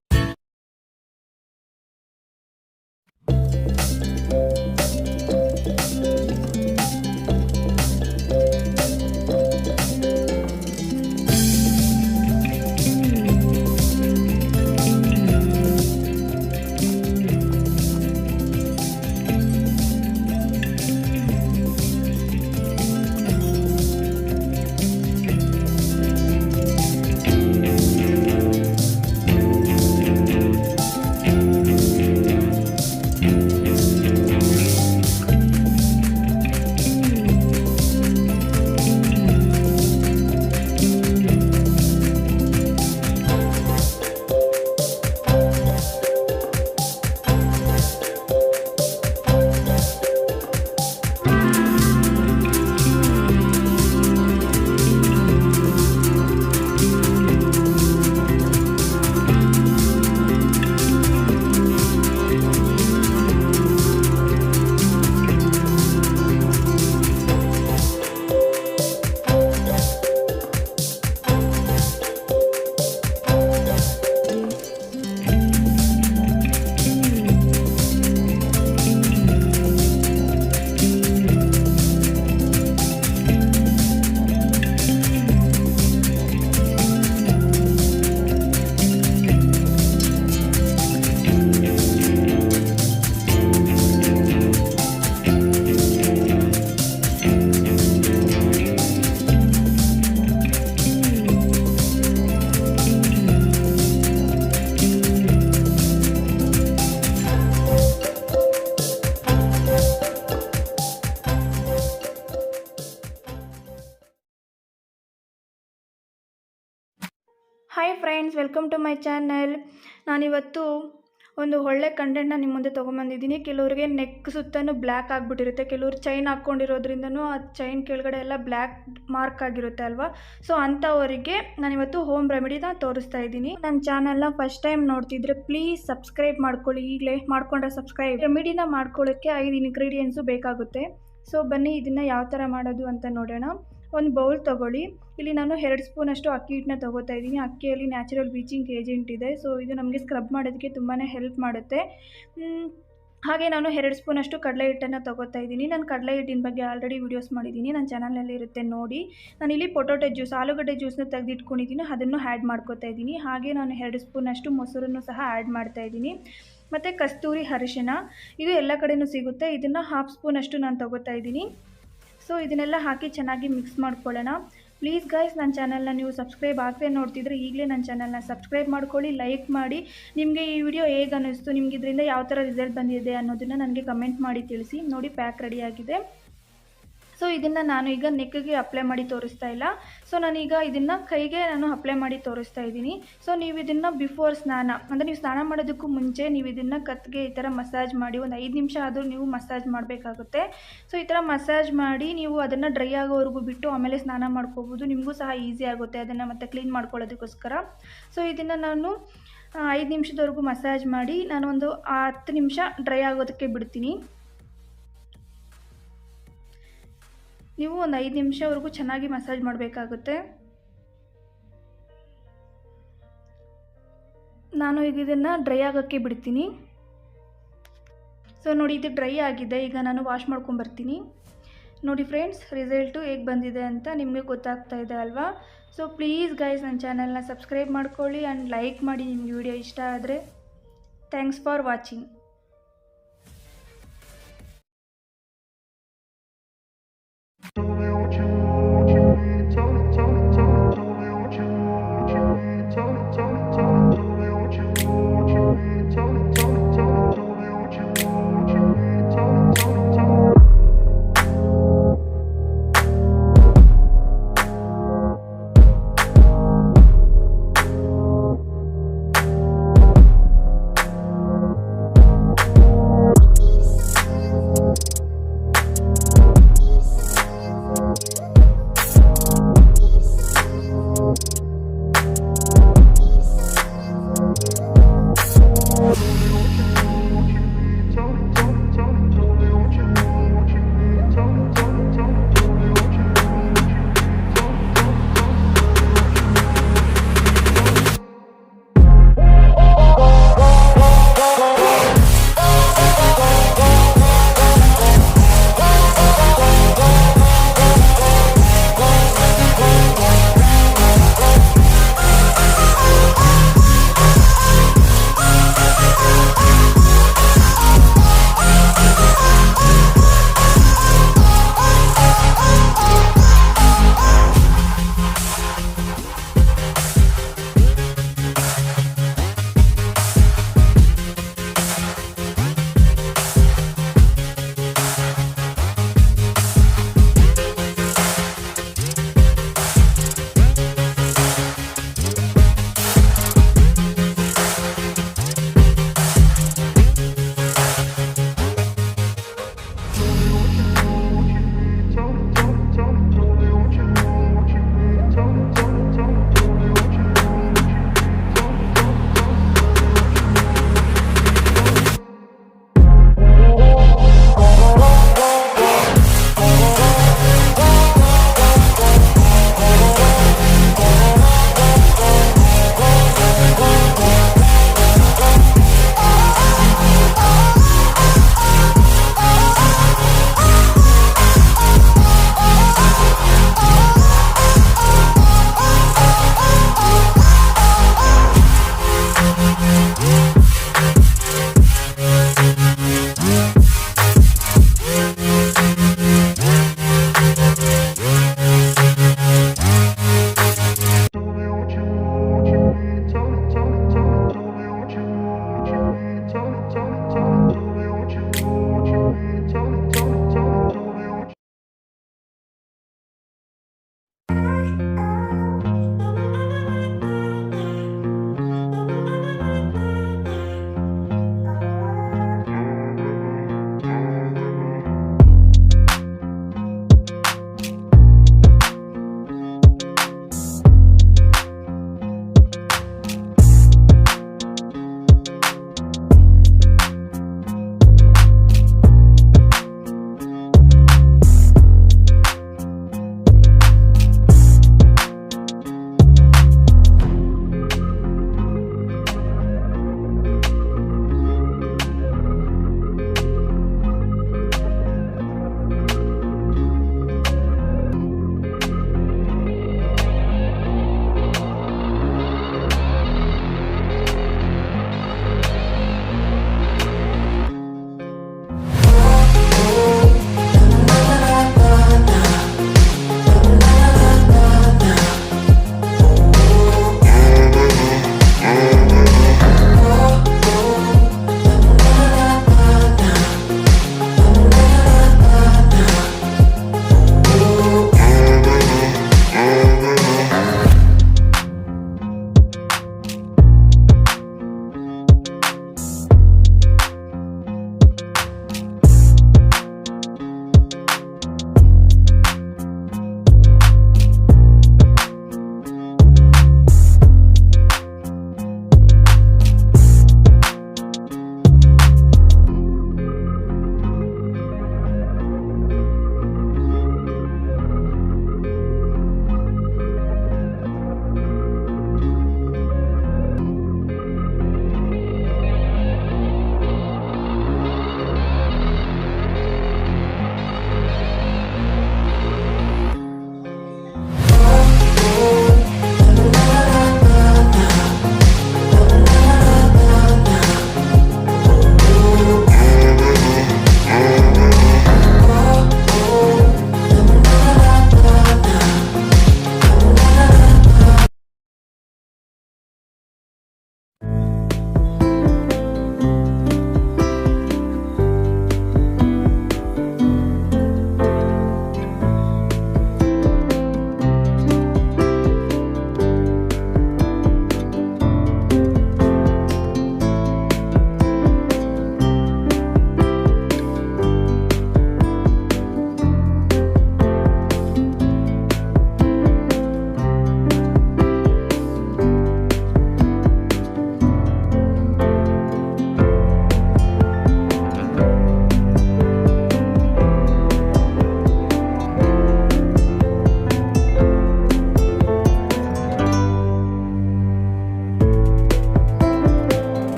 Hi friends, welcome to my channel. ನಾನಿವತ್ತು ಒಂದು ಒಳ್ಳೆ ಕಂಟೆಂಟ್ನ ನಿಮ್ಮ ಮುಂದೆ ತೊಗೊಂಬಂದಿದ್ದೀನಿ. ಕೆಲವರಿಗೆ ನೆಕ್ ಸುತ್ತಲೂ ಬ್ಲ್ಯಾಕ್ ಆಗಿಬಿಟ್ಟಿರುತ್ತೆ. ಕೆಲವರು ಚೈನ್ ಹಾಕ್ಕೊಂಡಿರೋದ್ರಿಂದನೂ ಆ ಚೈನ್ ಕೆಳಗಡೆ ಎಲ್ಲ ಬ್ಲ್ಯಾಕ್ ಮಾರ್ಕ್ ಆಗಿರುತ್ತೆ ಅಲ್ವಾ. ಸೊ ಅಂಥವರಿಗೆ ನಾನಿವತ್ತು ಹೋಮ್ ರೆಮಿಡಿನ ತೋರಿಸ್ತಾ ಇದ್ದೀನಿ. ನನ್ನ ಚಾನಲ್ನ ಫಸ್ಟ್ ಟೈಮ್ ನೋಡ್ತಿದ್ರೆ ಪ್ಲೀಸ್ ಸಬ್ಸ್ಕ್ರೈಬ್ ಮಾಡ್ಕೊಳ್ಳಿ. ಈಗಲೇ ಮಾಡ್ಕೊಂಡ್ರೆ ಸಬ್ಸ್ಕ್ರೈಬ್. ರೆಮಿಡಿನ ಮಾಡ್ಕೊಳ್ಳೋಕ್ಕೆ 5 ಇಂಗ್ರೀಡಿಯೆಂಟ್ಸು ಬೇಕಾಗುತ್ತೆ. ಸೊ ಬನ್ನಿ ಇದನ್ನು ಯಾವ ಥರ ಮಾಡೋದು ಅಂತ ನೋಡೋಣ. ಒಂದು ಬೌಲ್ ತೊಗೊಳ್ಳಿ. ಇಲ್ಲಿ ನಾನು 2 ಸ್ಪೂನಷ್ಟು ಅಕ್ಕಿ ಹಿಟ್ಟನ್ನ ತೊಗೋತಾ ಇದ್ದೀನಿ. ಅಕ್ಕಿಯಲ್ಲಿ ನ್ಯಾಚುರಲ್ ಬ್ಲೀಚಿಂಗ್ ಏಜೆಂಟ್ ಇದೆ. ಸೊ ಇದು ನಮಗೆ ಸ್ಕ್ರಬ್ ಮಾಡೋದಕ್ಕೆ ತುಂಬಾ ಹೆಲ್ಪ್ ಮಾಡುತ್ತೆ. ಹಾಗೆ ನಾನು 2 ಸ್ಪೂನಷ್ಟು ಕಡಲೆ ಹಿಟ್ಟನ್ನು ತೊಗೋತಾ ಇದ್ದೀನಿ. ನಾನು ಕಡಲೆ ಹಿಟ್ಟಿನ ಬಗ್ಗೆ ಆಲ್ರೆಡಿ ವೀಡಿಯೋಸ್ ಮಾಡಿದ್ದೀನಿ, ನನ್ನ ಚಾನಲಲ್ಲಿ ಇರುತ್ತೆ ನೋಡಿ. ನಾನಿಲ್ಲಿ ಪೊಟೊಟೊ ಜ್ಯೂಸ್, ಆಲೂಗಡ್ಡೆ ಜ್ಯೂಸನ್ನ ತೆಗೆದಿಟ್ಕೊಂಡಿದ್ದೀನಿ, ಅದನ್ನು ಆ್ಯಡ್ ಮಾಡ್ಕೋತಾ ಇದ್ದೀನಿ. ಹಾಗೆ ನಾನು 2 ಸ್ಪೂನಷ್ಟು ಮೊಸರನ್ನು ಸಹ ಆ್ಯಡ್ ಮಾಡ್ತಾ ಇದ್ದೀನಿ. ಮತ್ತು ಕಸ್ತೂರಿ ಅರಿಶಿನ, ಇದು ಎಲ್ಲ ಕಡೆಯೂ ಸಿಗುತ್ತೆ. ಇದನ್ನು 1/2 ಸ್ಪೂನಷ್ಟು ನಾನು ತೊಗೋತಾ ಇದ್ದೀನಿ. ಸೊ ಇದನ್ನೆಲ್ಲ ಹಾಕಿ ಚೆನ್ನಾಗಿ ಮಿಕ್ಸ್ ಮಾಡ್ಕೊಳ್ಳೋಣ. ಪ್ಲೀಸ್ ಗೈಸ್, ನನ್ನ ಚಾನಲ್ನ ನೀವು ಸಬ್ಸ್ಕ್ರೈಬ್ ಆಗದೆ ನೋಡ್ತಿದ್ರೆ ಈಗಲೇ ನನ್ನ ಚಾನಲ್ನ ಸಬ್ಸ್ಕ್ರೈಬ್ ಮಾಡ್ಕೊಳ್ಳಿ, ಲೈಕ್ ಮಾಡಿ. ನಿಮಗೆ ಈ ವಿಡಿಯೋ ಹೇಗೆ ಅನ್ನಿಸ್ತು, ನಿಮ್ಗೆ ಇದರಿಂದ ಯಾವ ಥರ ರಿಸಲ್ಟ್ ಬಂದಿದೆ ಅನ್ನೋದನ್ನು ನನಗೆ ಕಮೆಂಟ್ ಮಾಡಿ ತಿಳಿಸಿ. ನೋಡಿ, ಪ್ಯಾಕ್ ರೆಡಿಯಾಗಿದೆ. ಸೊ ಇದನ್ನು ನಾನು ಈಗ ನೆಕ್ಗೆ ಅಪ್ಲೈ ಮಾಡಿ ತೋರಿಸ್ತಾ ಇಲ್ಲ. ಸೊ ನಾನೀಗ ಇದನ್ನು ಕೈಗೆ ನಾನು ಅಪ್ಲೈ ಮಾಡಿ ತೋರಿಸ್ತಾ ಇದ್ದೀನಿ. ಸೊ ನೀವು ಇದನ್ನು ಬಿಫೋರ್ ಸ್ನಾನ, ಅಂದರೆ ನೀವು ಸ್ನಾನ ಮಾಡೋದಕ್ಕೂ ಮುಂಚೆ ನೀವು ಇದನ್ನು ಕತ್ತಿಗೆ ಈ ಥರ ಮಸಾಜ್ ಮಾಡಿ ಒಂದು 5 ನಿಮಿಷ ಆದರೂ ನೀವು ಮಸಾಜ್ ಮಾಡಬೇಕಾಗುತ್ತೆ. ಸೊ ಈ ಥರ ಮಸಾಜ್ ಮಾಡಿ ನೀವು ಅದನ್ನು ಡ್ರೈ ಆಗೋವರೆಗೂ ಬಿಟ್ಟು ಆಮೇಲೆ ಸ್ನಾನ ಮಾಡ್ಕೋಬೋದು. ನಿಮಗೂ ಸಹ ಈಸಿ ಆಗುತ್ತೆ ಅದನ್ನು ಮತ್ತೆ ಕ್ಲೀನ್ ಮಾಡ್ಕೊಳ್ಳೋದಕ್ಕೋಸ್ಕರ. ಸೊ ಇದನ್ನು ನಾನು 5 ನಿಮಿಷದವರೆಗೂ ಮಸಾಜ್ ಮಾಡಿ ನಾನು ಒಂದು 10 ನಿಮಿಷ ಡ್ರೈ ಆಗೋದಕ್ಕೆ ಬಿಡ್ತೀನಿ. ನೀವು ಒಂದು 5 ನಿಮಿಷವರೆಗೂ ಚೆನ್ನಾಗಿ ಮಸಾಜ್ ಮಾಡಬೇಕಾಗುತ್ತೆ. ನಾನು ಈಗ ಇದನ್ನು ಡ್ರೈ ಆಗೋಕ್ಕೆ ಬಿಡ್ತೀನಿ. ಸೊ ನೋಡಿ, ಇದು ಡ್ರೈ ಆಗಿದೆ. ಈಗ ನಾನು ವಾಶ್ ಮಾಡ್ಕೊಂಬರ್ತೀನಿ. ನೋಡಿ ಫ್ರೆಂಡ್ಸ್, ರಿಸಲ್ಟು ಹೇಗೆ ಬಂದಿದೆ ಅಂತ ನಿಮಗೆ ಗೊತ್ತಾಗ್ತಾ ಇದೆ ಅಲ್ವಾ. ಸೊ ಪ್ಲೀಸ್ ಗೈಸ್, ನನ್ನ ಚಾನಲ್ನ ಸಬ್ಸ್ಕ್ರೈಬ್ ಮಾಡ್ಕೊಳ್ಳಿ ಆ್ಯಂಡ್ ಲೈಕ್ ಮಾಡಿ ನಿಮಗೆ ವಿಡಿಯೋ ಇಷ್ಟ ಆದರೆ. Thanks for watching.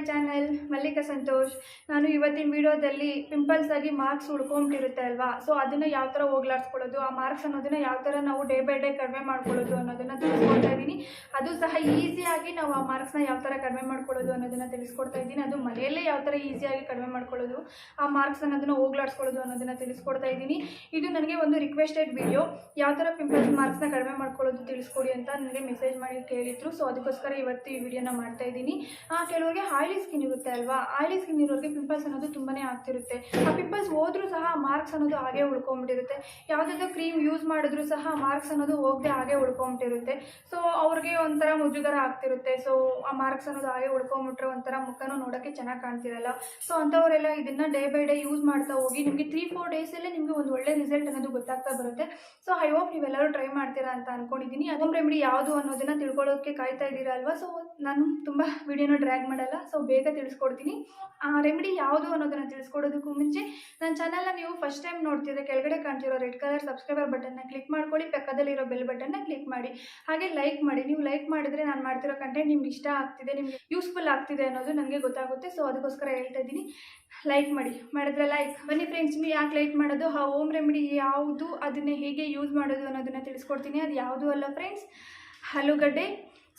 Channel Mallika Santosh. ನಾನು ಇವತ್ತಿನ ವಿಡಿಯೋದಲ್ಲಿ ಪಿಂಪಲ್ಸ್ ಆಗಿ ಮಾರ್ಕ್ಸ್ ಉಳ್ಕೊಂಬಿಟ್ಟಿರುತ್ತೆ ಅಲ್ವಾ, ಸೊ ಅದನ್ನು ಯಾವ ಥರ ಹೋಗ್ಲಾಡ್ಸ್ಕೊಳ್ಳೋದು, ಆ ಮಾರ್ಕ್ಸ್ ಅನ್ನೋದನ್ನು ಯಾವ ಥರ ನಾವು ಡೇ ಬೈ ಡೇ ಕಡಿಮೆ ಮಾಡ್ಕೊಳ್ಳೋದು ಅನ್ನೋದನ್ನು ತಿಳಿಸ್ಕೊಡ್ತಾ ಇದ್ದೀನಿ. ಅದು ಸಹ ಈಸಿಯಾಗಿ ನಾವು ಆ ಮಾರ್ಕ್ಸ್ನ ಯಾವ ಥರ ಕಡಿಮೆ ಮಾಡ್ಕೊಳ್ಳೋದು ಅನ್ನೋದನ್ನು ತಿಳಿಸ್ಕೊಡ್ತಾ ಇದ್ದೀನಿ. ಅದು ಮನೆಯಲ್ಲೇ ಯಾವ ಥರ ಈಸಿಯಾಗಿ ಕಡಿಮೆ ಮಾಡ್ಕೊಳ್ಳೋದು, ಆ ಮಾರ್ಕ್ಸ್ ಅನ್ನೋದನ್ನು ಹೋಗ್ಲಾಡ್ಸ್ಕೊಳ್ಳೋದು ಅನ್ನೋದನ್ನು ತಿಳಿಸ್ಕೊಡ್ತಾ ಇದ್ದೀನಿ. ಇದು ನನಗೆ ಒಂದು ರಿಕ್ವೆಸ್ಟೆಡ್ ವಿಡಿಯೋ, ಯಾವ ಥರ ಪಿಂಪಲ್ಸ್ ಮಾರ್ಕ್ಸ್ನ ಕಡಿಮೆ ಮಾಡ್ಕೊಳ್ಳೋದು ತಿಳಿಸ್ಕೊಡಿ ಅಂತ ನನಗೆ ಮೆಸೇಜ್ ಮಾಡಿ ಕೇಳಿದ್ರು. ಸೊ ಅದಕ್ಕೋಸ್ಕರ ಇವತ್ತು ಈ ವಿಡಿಯೋನ ಮಾಡ್ತಾ ಇದ್ದೀನಿ. ಕೆಲವರಿಗೆ ಆಯಿಲಿ ಸ್ಕಿನ್ ಇರುತ್ತೆ ಅಲ್ವಾ, ಆಯಿಲಿ ಸ್ಕಿನ್ ಇರೋರಿಗೆ ಪಿಂಪಲ್ಸ್ ಅನ್ನೋದು ತುಂಬಾ ಆಗ್ತಿರುತ್ತೆ. ಆ ಪಿಂಪಲ್ಸ್ ಹೋದ್ರೂ ಸಹ ಮಾರ್ಕ್ಸ್ ಅನ್ನೋದು ಹಾಗೆ ಉಳ್ಕೊಂಬಿಟ್ಟಿರುತ್ತೆ. ಯಾವುದಾದ್ರೂ ಕ್ರೀಮ್ ಯೂಸ್ ಮಾಡಿದ್ರೂ ಸಹ ಮಾರ್ಕ್ಸ್ ಅನ್ನೋದು ಹೋಗದೆ ಹಾಗೆ ಉಳ್ಕೊಂಬಿಟ್ಟಿರುತ್ತೆ. ಸೊ ಅವ್ರಿಗೆ ಒಂಥರ ಮುಜುಗರ ಆಗ್ತಿರುತ್ತೆ. ಸೊ ಆ ಮಾರ್ಕ್ಸ್ ಅನ್ನೋದು ಹಾಗೆ ಉಳ್ಕೊಂಬಿಟ್ರೆ ಒಂಥರ ಮುಖನೂ ನೋಡೋಕ್ಕೆ ಚೆನ್ನಾಗಿ ಕಾಣ್ತಿರಲ್ಲ. ಸೊ ಅಂಥವರೆಲ್ಲ ಇದನ್ನು ಡೇ ಬೈ ಡೇ ಯೂಸ್ ಮಾಡ್ತಾ ಹೋಗಿ ನಿಮಗೆ 3-4 ಡೇಸಲ್ಲೇ ನಿಮಗೆ ಒಂದು ಒಳ್ಳೆ ರಿಸಲ್ಟ್ ಅನ್ನೋದು ಗೊತ್ತಾಗ್ತಾ ಬರುತ್ತೆ. ಸೊ ಐ ಹೋಪ್ ನೀವೆಲ್ಲರೂ ಟ್ರೈ ಮಾಡ್ತೀರಾ ಅಂತ ಅಂದ್ಕೊಂಡಿದ್ದೀನಿ. ಹೋಮ್ ರೆಮಿಡಿ ಯಾವುದು ಅನ್ನೋದನ್ನು ತಿಳ್ಕೊಳ್ಳೋಕ್ಕೆ ಕಾಯ್ತಾ ಇದ್ದೀರಾ ಅಲ್ವಾ. ಸೊ ನಾನು ತುಂಬ ವಿಡಿಯೋನ ಡ್ರ್ಯಾಗ್ ಮಾಡಲ್ಲ, ಸೊ ಬೇಗ ತಿಳಿಸ್ಕೊಡ್ತೀನಿ. ಆ ರೆಮಿಡಿ ಯಾವುದು ಅನ್ನೋದನ್ನು ತಿಳಿಸ್ಕೊಡೋದಕ್ಕೂ ಮುಂಚೆ ನನ್ನ ಚಾನಲ್ನ ನೀವು ಫಸ್ಟ್ ಟೈಮ್ ನೋಡ್ತಿದ್ರೆ ಕೆಳಗಡೆ ಕಾಣ್ತಿರೋ ರೆಡ್ ಕಲರ್ ಸಬ್ಸ್ಕ್ರೈಬರ್ ಬಟನ್ನ ಕ್ಲಿಕ್ ಮಾಡ್ಕೊಳ್ಳಿ, ಪಕ್ಕದಲ್ಲಿರೋ ಬೆಲ್ ಬಟನ್ನ ಕ್ಲಿಕ್ ಮಾಡಿ, ಹಾಗೆ ಲೈಕ್ ಮಾಡಿ. ನೀವು ಲೈಕ್ ಮಾಡಿದರೆ ನಾನು ಮಾಡ್ತಿರೋ ಕಂಟೆಂಟ್ ನಿಮ್ಗೆ ಇಷ್ಟ ಆಗ್ತಿದೆ, ನಿಮಗೆ ಯೂಸ್ಫುಲ್ ಆಗ್ತಿದೆ ಅನ್ನೋದು ನನಗೆ ಗೊತ್ತಾಗುತ್ತೆ. ಸೊ ಅದಕ್ಕೋಸ್ಕರ ಹೇಳ್ತಾ ಇದ್ದೀನಿ, ಲೈಕ್ ಮಾಡಿದ್ರೆ ಲೈಕ್. ಬನ್ನಿ ಫ್ರೆಂಡ್ಸ್, ಯಾಕೆ ಲೈಕ್ ಮಾಡೋದು, ಆ ಹೋಮ್ ರೆಮಿಡಿ ಯಾವುದು, ಅದನ್ನೇ ಹೇಗೆ ಯೂಸ್ ಮಾಡೋದು ಅನ್ನೋದನ್ನು ತಿಳಿಸ್ಕೊಡ್ತೀನಿ. ಅದು ಯಾವುದು ಅಲ್ಲ ಫ್ರೆಂಡ್ಸ್, ಆಲೂಗಡ್ಡೆ.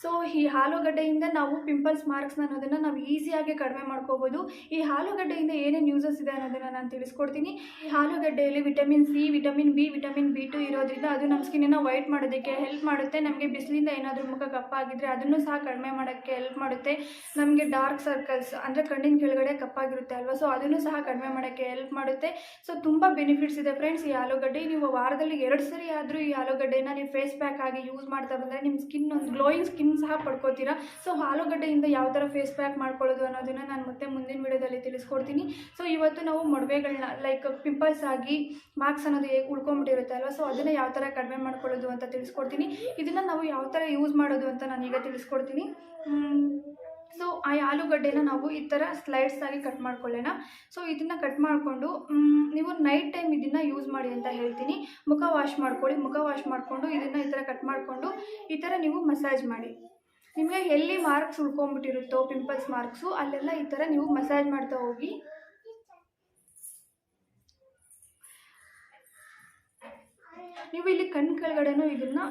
ಸೊ ಈ ಆಲೂಗಡ್ಡೆಯಿಂದ ನಾವು ಪಿಂಪಲ್ಸ್ ಮಾರ್ಕ್ಸ್ನ ಅನ್ನೋದನ್ನು ನಾವು ಈಸಿಯಾಗಿ ಕಡಿಮೆ ಮಾಡ್ಕೋಬೋದು. ಈ ಆಲೂಗಡ್ಡೆಯಿಂದ ಏನೇನು ಯೂಸಸ್ ಇದೆ ಅನ್ನೋದನ್ನು ನಾನು ತಿಳಿಸ್ಕೊಡ್ತೀನಿ. ಈ ಆಲೂಗಡ್ಡೆಯಲ್ಲಿ vitamin C, vitamin B, vitamin B2 ಇರೋದ್ರಿಂದ ಅದು ನಮ್ಮ ಸ್ಕಿನ್ನನ್ನು ವೈಟ್ ಮಾಡೋದಕ್ಕೆ ಹೆಲ್ಪ್ ಮಾಡುತ್ತೆ. ನಮಗೆ ಬಿಸಿಲಿಂದ ಏನಾದರೂ ಮುಖ ಕಪ್ಪಾಗಿದ್ದರೆ ಅದನ್ನು ಸಹ ಕಡಿಮೆ ಮಾಡೋಕ್ಕೆ ಹೆಲ್ಪ್ ಮಾಡುತ್ತೆ. ನಮಗೆ ಡಾರ್ಕ್ ಸರ್ಕಲ್ಸ್ ಅಂದರೆ ಕಣ್ಣಿನ ಕೆಳಗಡೆ ಕಪ್ಪಾಗಿರುತ್ತೆ ಅಲ್ವಾ, ಸೊ ಅದನ್ನು ಸಹ ಕಡಿಮೆ ಮಾಡೋಕ್ಕೆ ಹೆಲ್ಪ್ ಮಾಡುತ್ತೆ. ಸೊ ತುಂಬ ಬೆನಿಫಿಟ್ಸ್ ಇದೆ ಫ್ರೆಂಡ್ಸ್ ಈ ಆಲೂಗಡ್ಡೆ. ನೀವು ವಾರದಲ್ಲಿ 2 ಸರಿ ಆದರೂ ಈ ಆಲೂಗಡ್ಡೆನ ನೀವು ಫೇಸ್ ಪ್ಯಾಕ್ ಆಗಿ ಯೂಸ್ ಮಾಡ್ತಾ ಬಂದರೆ ನಿಮ್ಮ ಸ್ಕಿನ್ ಒಂದು ಗ್ಲೋಯಿಂಗ್ ಸ್ಕಿನ್ ಸಹ ಪಡ್ಕೋತೀರಾ. ಸೊ ಆಲೂಗಡ್ಡೆಯಿಂದ ಯಾವ ಥರ ಫೇಸ್ ಪ್ಯಾಕ್ ಮಾಡ್ಕೊಳ್ಳೋದು ಅನ್ನೋದನ್ನು ನಾನು ಮತ್ತೆ ಮುಂದಿನ ವಿಡಿಯೋದಲ್ಲಿ ತಿಳಿಸ್ಕೊಡ್ತೀನಿ. ಸೊ ಇವತ್ತು ನಾವು ಮೊಡವೆಗಳನ್ನ ಲೈಕ್ ಪಿಂಪಲ್ಸ್ ಆಗಿ ಮಾರ್ಕ್ಸ್ ಅನ್ನೋದು ಹೇಗೆ ಉಳ್ಕೊಂಬಿಟ್ಟಿರುತ್ತೆ ಅಲ್ವಾ, ಸೊ ಅದನ್ನು ಯಾವ ಥರ ಕಡಿಮೆ ಮಾಡ್ಕೊಳ್ಳೋದು ಅಂತ ತಿಳಿಸ್ಕೊಡ್ತೀನಿ. ಇದನ್ನು ನಾವು ಯಾವ ಥರ ಯೂಸ್ ಮಾಡೋದು ಅಂತ ನಾನೀಗ ತಿಳಿಸ್ಕೊಡ್ತೀನಿ. ಸೊ ಆ ಆಲೂಗಡ್ಡೆನ ನಾವು ಈ ಥರ ಸ್ಲೈಡ್ಸ್ ಆಗಿ ಕಟ್ ಮಾಡ್ಕೊಳ್ಳೋಣ. ಸೊ ಇದನ್ನು ಕಟ್ ಮಾಡಿಕೊಂಡು ನೀವು ನೈಟ್ ಟೈಮ್ ಇದನ್ನು ಯೂಸ್ ಮಾಡಿ ಅಂತ ಹೇಳ್ತೀನಿ. ಮುಖ ವಾಶ್ ಮಾಡ್ಕೊಳ್ಳಿ, ಮುಖ ವಾಶ್ ಮಾಡಿಕೊಂಡು ಇದನ್ನು ಈ ಥರ ಕಟ್ ಮಾಡಿಕೊಂಡು ಈ ಥರ ನೀವು ಮಸಾಜ್ ಮಾಡಿ. ನಿಮಗೆ ಎಲ್ಲಿ ಮಾರ್ಕ್ಸ್ ಉಳ್ಕೊಂಬಿಟ್ಟಿರುತ್ತೋ ಪಿಂಪಲ್ಸ್ ಮಾರ್ಕ್ಸು ಅಲ್ಲೆಲ್ಲ ಈ ಥರ ನೀವು ಮಸಾಜ್ ಮಾಡ್ತಾ ಹೋಗಿ. ನೀವು ಇಲ್ಲಿ ಕಣ್ಣು ಕೆಳಗಡೆನೂ ಇದನ್ನು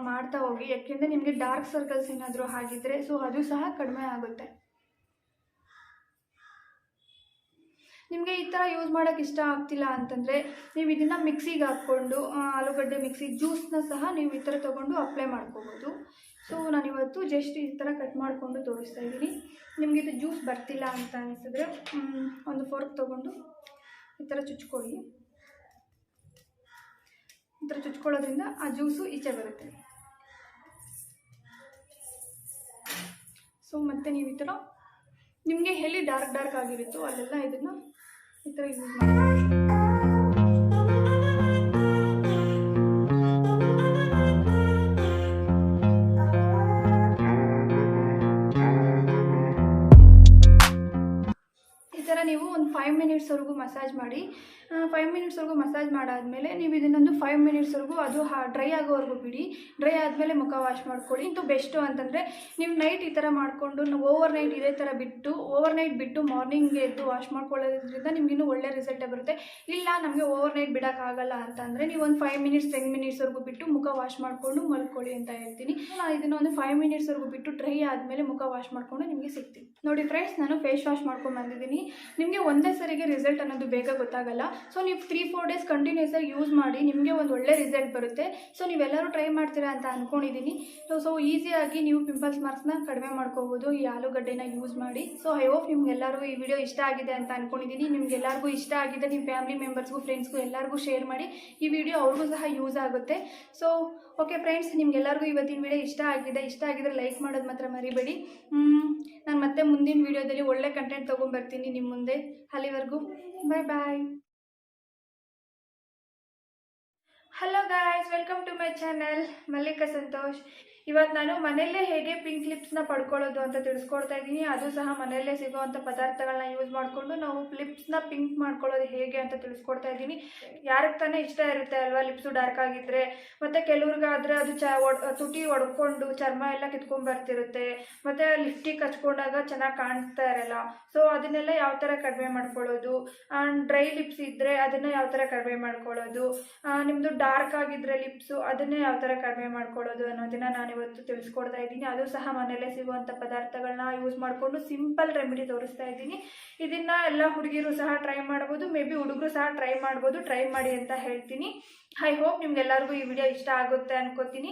ಮಾಡ್ತಾ ಹೋಗಿ, ಯಾಕೆಂದರೆ ನಿಮಗೆ ಡಾರ್ಕ್ ಸರ್ಕಲ್ಸ್ ಏನಾದರೂ ಆಗಿದ್ದರೆ ಸೊ ಅದು ಸಹ ಕಡಿಮೆ ಆಗುತ್ತೆ. ನಿಮಗೆ ಈ ಥರ ಯೂಸ್ ಮಾಡೋಕ್ಕೆ ಇಷ್ಟ ಆಗ್ತಿಲ್ಲ ಅಂತಂದರೆ ನೀವು ಇದನ್ನು ಮಿಕ್ಸಿಗೆ ಹಾಕ್ಕೊಂಡು ಆಲೂಗಡ್ಡೆ ಮಿಕ್ಸಿ ಜ್ಯೂಸನ್ನ ಸಹ ನೀವು ಈ ಥರ ತೊಗೊಂಡು ಅಪ್ಲೈ ಮಾಡ್ಕೋಬೋದು. ಸೊ ನಾನಿವತ್ತು ಜಸ್ಟ್ ಈ ಥರ ಕಟ್ ಮಾಡಿಕೊಂಡು ತೋರಿಸ್ತಾ ಇದ್ದೀನಿ. ನಿಮಗೆ ಇದು ಜ್ಯೂಸ್ ಬರ್ತಿಲ್ಲ ಅಂತ ಅನಿಸಿದ್ರೆ ಒಂದು ಫೋರ್ಕ್ ತೊಗೊಂಡು ಈ ಥರ ಚುಚ್ಕೊಳ್ಳಿ. ಈ ಥರ ಚುಚ್ಕೊಳ್ಳೋದ್ರಿಂದ ಆ ಜ್ಯೂಸು ಈಚೆ ಬರುತ್ತೆ. ಸೊ ಮತ್ತು ನೀವು ಈ ಥರ ನಿಮಗೆ ಎಲ್ಲಿ ಡಾರ್ಕ್ ಆಗಿರುತ್ತೋ ಅಲ್ಲೆಲ್ಲ ಇದನ್ನು ಈ ಥರ ಯೂಸ್ ಮಾಡಿ. ನೀವು ಒಂದು 5 ಮಿನಿಟ್ಸ್ವರೆಗೂ ಮಸಾಜ್ ಮಾಡಿ. 5 ಮಿನಿಟ್ಸ್ವರೆಗೂ ಮಸಾಜ್ ಮಾಡಾದಮೇಲೆ ನೀವು ಇದನ್ನೊಂದು 5 ಮಿನಿಟ್ಸ್ವರೆಗೂ ಅದು ಡ್ರೈ ಆಗೋವರೆಗೂ ಬಿಡಿ. ಡ್ರೈ ಆದಮೇಲೆ ಮುಖ ವಾಶ್ ಮಾಡ್ಕೊಳ್ಳಿ. ಇದು ಬೆಸ್ಟು ಅಂತಂದರೆ ನೀವು ನೈಟ್ ಈ ಥರ ಮಾಡಿಕೊಂಡು ಓವರ್ ನೈಟ್ ಇದೇ ಥರ ಬಿಟ್ಟು ಮಾರ್ನಿಂಗ್ಗೆ ಎದ್ದು ವಾಶ್ ಮಾಡ್ಕೊಳ್ಳೋದ್ರಿಂದ ನಿಮಗಿನ್ನೂ ಒಳ್ಳೆ ರಿಸಲ್ಟೇ ಬರುತ್ತೆ. ಇಲ್ಲ ನಮಗೆ ಓವರ್ ನೈಟ್ ಬಿಡೋಕ್ಕಾಗಲ್ಲ ಅಂತಂದರೆ ನೀವು ಒಂದು 5 ಮಿನಿಟ್ಸ್ 10 ಮಿನಿಟ್ಸ್ವರೆಗೂ ಬಿಟ್ಟು ಮುಖ ವಾಶ್ ಮಾಡಿಕೊಂಡು ಮಲ್ಕೊಳ್ಳಿ ಅಂತ ಹೇಳ್ತೀನಿ. ನಾನು ಇದನ್ನು ಒಂದು 5 ಮಿನಿಟ್ಸ್ವರೆಗೂ ಬಿಟ್ಟು ಡ್ರೈ ಆದಮೇಲೆ ಮುಖ ವಾಶ್ ಮಾಡಿಕೊಂಡು ನಿಮಗೆ ಸಿಗ್ತೀನಿ. ನೋಡಿ ಫ್ರೆಂಡ್ಸ್, ನಾನು ಫೇಸ್ ವಾಶ್ ಮಾಡ್ಕೊಂಡು ಬಂದಿದ್ದೀನಿ. ನಿಮಗೆ ಒಂದೇ ಸರಿಗೆ ರಿಸಲ್ಟ್ ಅನ್ನೋದು ಬೇಗ ಗೊತ್ತಾಗಲ್ಲ. ಸೊ ನೀವು 3-4 ಡೇಸ್ ಕಂಟಿನ್ಯೂಸ್ ಆಗಿ ಯೂಸ್ ಮಾಡಿ, ನಿಮಗೆ ಒಂದು ಒಳ್ಳೆ ರಿಸಲ್ಟ್ ಬರುತ್ತೆ. ಸೊ ನೀವೆಲ್ಲರೂ ಟ್ರೈ ಮಾಡ್ತೀರಾ ಅಂತ ಅಂದ್ಕೊಂಡಿದ್ದೀನಿ. ಸೊ ಈಸಿಯಾಗಿ ನೀವು ಪಿಂಪಲ್ಸ್ ಮಾರ್ಕ್ಸ್ನ ಕಡಿಮೆ ಮಾಡ್ಕೋಬೋದು ಈ ಆಲೂಗಡ್ಡೆನ ಯೂಸ್ ಮಾಡಿ. ಸೊ ಐ ಹೋಪ್ ನಿಮ್ಗೆಲ್ಲರಿಗೂ ಈ ವಿಡಿಯೋ ಇಷ್ಟ ಆಗಿದೆ ಅಂತ ಅಂದ್ಕೊಂಡಿದ್ದೀನಿ. ನಿಮ್ಗೆಲ್ಲರಿಗೂ ಇಷ್ಟ ಆಗಿದೆ, ನಿಮ್ಮ ಫ್ಯಾಮಿಲಿ ಮೆಂಬರ್ಸ್ಗೂ ಫ್ರೆಂಡ್ಸ್ಗೂ ಎಲ್ಲರಿಗೂ ಶೇರ್ ಮಾಡಿ. ಈ ವಿಡಿಯೋ ಅವ್ರಿಗೂ ಸಹ ಯೂಸ್ ಆಗುತ್ತೆ. ಸೊ ಓಕೆ ಫ್ರೆಂಡ್ಸ್, ನಿಮ್ಗೆಲ್ಲರಿಗೂ ಇವತ್ತಿನ ವಿಡಿಯೋ ಇಷ್ಟ ಆಗಿದ್ರೆ ಲೈಕ್ ಮಾಡೋದು ಮಾತ್ರ ಮರಿಬೇಡಿ. ನಾನು ಮತ್ತೆ ಮುಂದಿನ ವಿಡಿಯೋದಲ್ಲಿ ಒಳ್ಳೆ ಕಂಟೆಂಟ್ ತೊಗೊಂಡ್ಬರ್ತೀನಿ ನಿಮ್ಮ ಮುಂದೆ. ಅಲ್ಲಿವರೆಗೂ bye. Hello guys, welcome to my channel Mallika Santosh. ಇವತ್ತು ನಾನು ಮನೆಯಲ್ಲೇ ಹೇಗೆ ಪಿಂಕ್ ಲಿಪ್ಸ್ನ ಪಡ್ಕೊಳ್ಳೋದು ಅಂತ ತಿಳಿಸ್ಕೊಡ್ತಾ ಇದ್ದೀನಿ. ಅದು ಸಹ ಮನೆಯಲ್ಲೇ ಸಿಗೋವಂಥ ಪದಾರ್ಥಗಳನ್ನ ಯೂಸ್ ಮಾಡಿಕೊಂಡು ನಾವು ಲಿಪ್ಸ್ನ ಪಿಂಕ್ ಮಾಡ್ಕೊಳ್ಳೋದು ಹೇಗೆ ಅಂತ ತಿಳಿಸ್ಕೊಡ್ತಾ ಇದ್ದೀನಿ. ಯಾರಿಗೆ ತಾನೇ ಇಷ್ಟ ಇರುತ್ತೆ ಅಲ್ವಾ ಲಿಪ್ಸು ಡಾರ್ಕ್ ಆಗಿದ್ರೆ. ಮತ್ತು ಕೆಲವ್ರಿಗಾದರೆ ಅದು ತುಟಿ ಒಡ್ಕೊಂಡು ಚರ್ಮ ಎಲ್ಲ ಕಿತ್ಕೊಂಡು ಬರ್ತಿರುತ್ತೆ, ಮತ್ತು ಲಿಪ್ಸ್ಟಿಕ್ ಹಚ್ಕೊಂಡಾಗ ಚೆನ್ನಾಗಿ ಕಾಣಿಸ್ತಾ ಇರಲ್ಲ. ಸೊ ಅದನ್ನೆಲ್ಲ ಯಾವ ಥರ ಕಡಿಮೆ ಮಾಡ್ಕೊಳ್ಳೋದು, ಡ್ರೈ ಲಿಪ್ಸ್ ಇದ್ದರೆ ಅದನ್ನು ಯಾವ ಥರ ಕಡಿಮೆ ಮಾಡ್ಕೊಳ್ಳೋದು, ನಿಮ್ಮದು ಡಾರ್ಕ್ ಆಗಿದ್ರೆ ಲಿಪ್ಸು ಅದನ್ನೇ ಯಾವ ಥರ ಕಡಿಮೆ ಮಾಡ್ಕೊಳ್ಳೋದು ಅನ್ನೋದನ್ನ ನಾನು ಇವತ್ತು ತಿಳಿಸ್ಕೊಡ್ತಾ ಇದ್ದೀನಿ. ಅದು ಸಹ ಮನೆಯಲ್ಲೇ ಸಿಗುವಂಥ ಪದಾರ್ಥಗಳನ್ನ ಯೂಸ್ ಮಾಡಿಕೊಂಡು ಸಿಂಪಲ್ ರೆಮಿಡಿ ತೋರಿಸ್ತಾ ಇದ್ದೀನಿ. ಇದನ್ನು ಎಲ್ಲ ಹುಡುಗಿರು ಸಹ ಟ್ರೈ ಮಾಡ್ಬೋದು, ಮೇ ಬಿ ಹುಡುಗರು ಸಹ ಟ್ರೈ ಮಾಡ್ಬೋದು. ಟ್ರೈ ಮಾಡಿ ಅಂತ ಹೇಳ್ತೀನಿ. ಐ ಹೋಪ್ ನಿಮ್ಗೆಲ್ಲರಿಗೂ ಈ ವಿಡಿಯೋ ಇಷ್ಟ ಆಗುತ್ತೆ ಅನ್ಕೋತೀನಿ.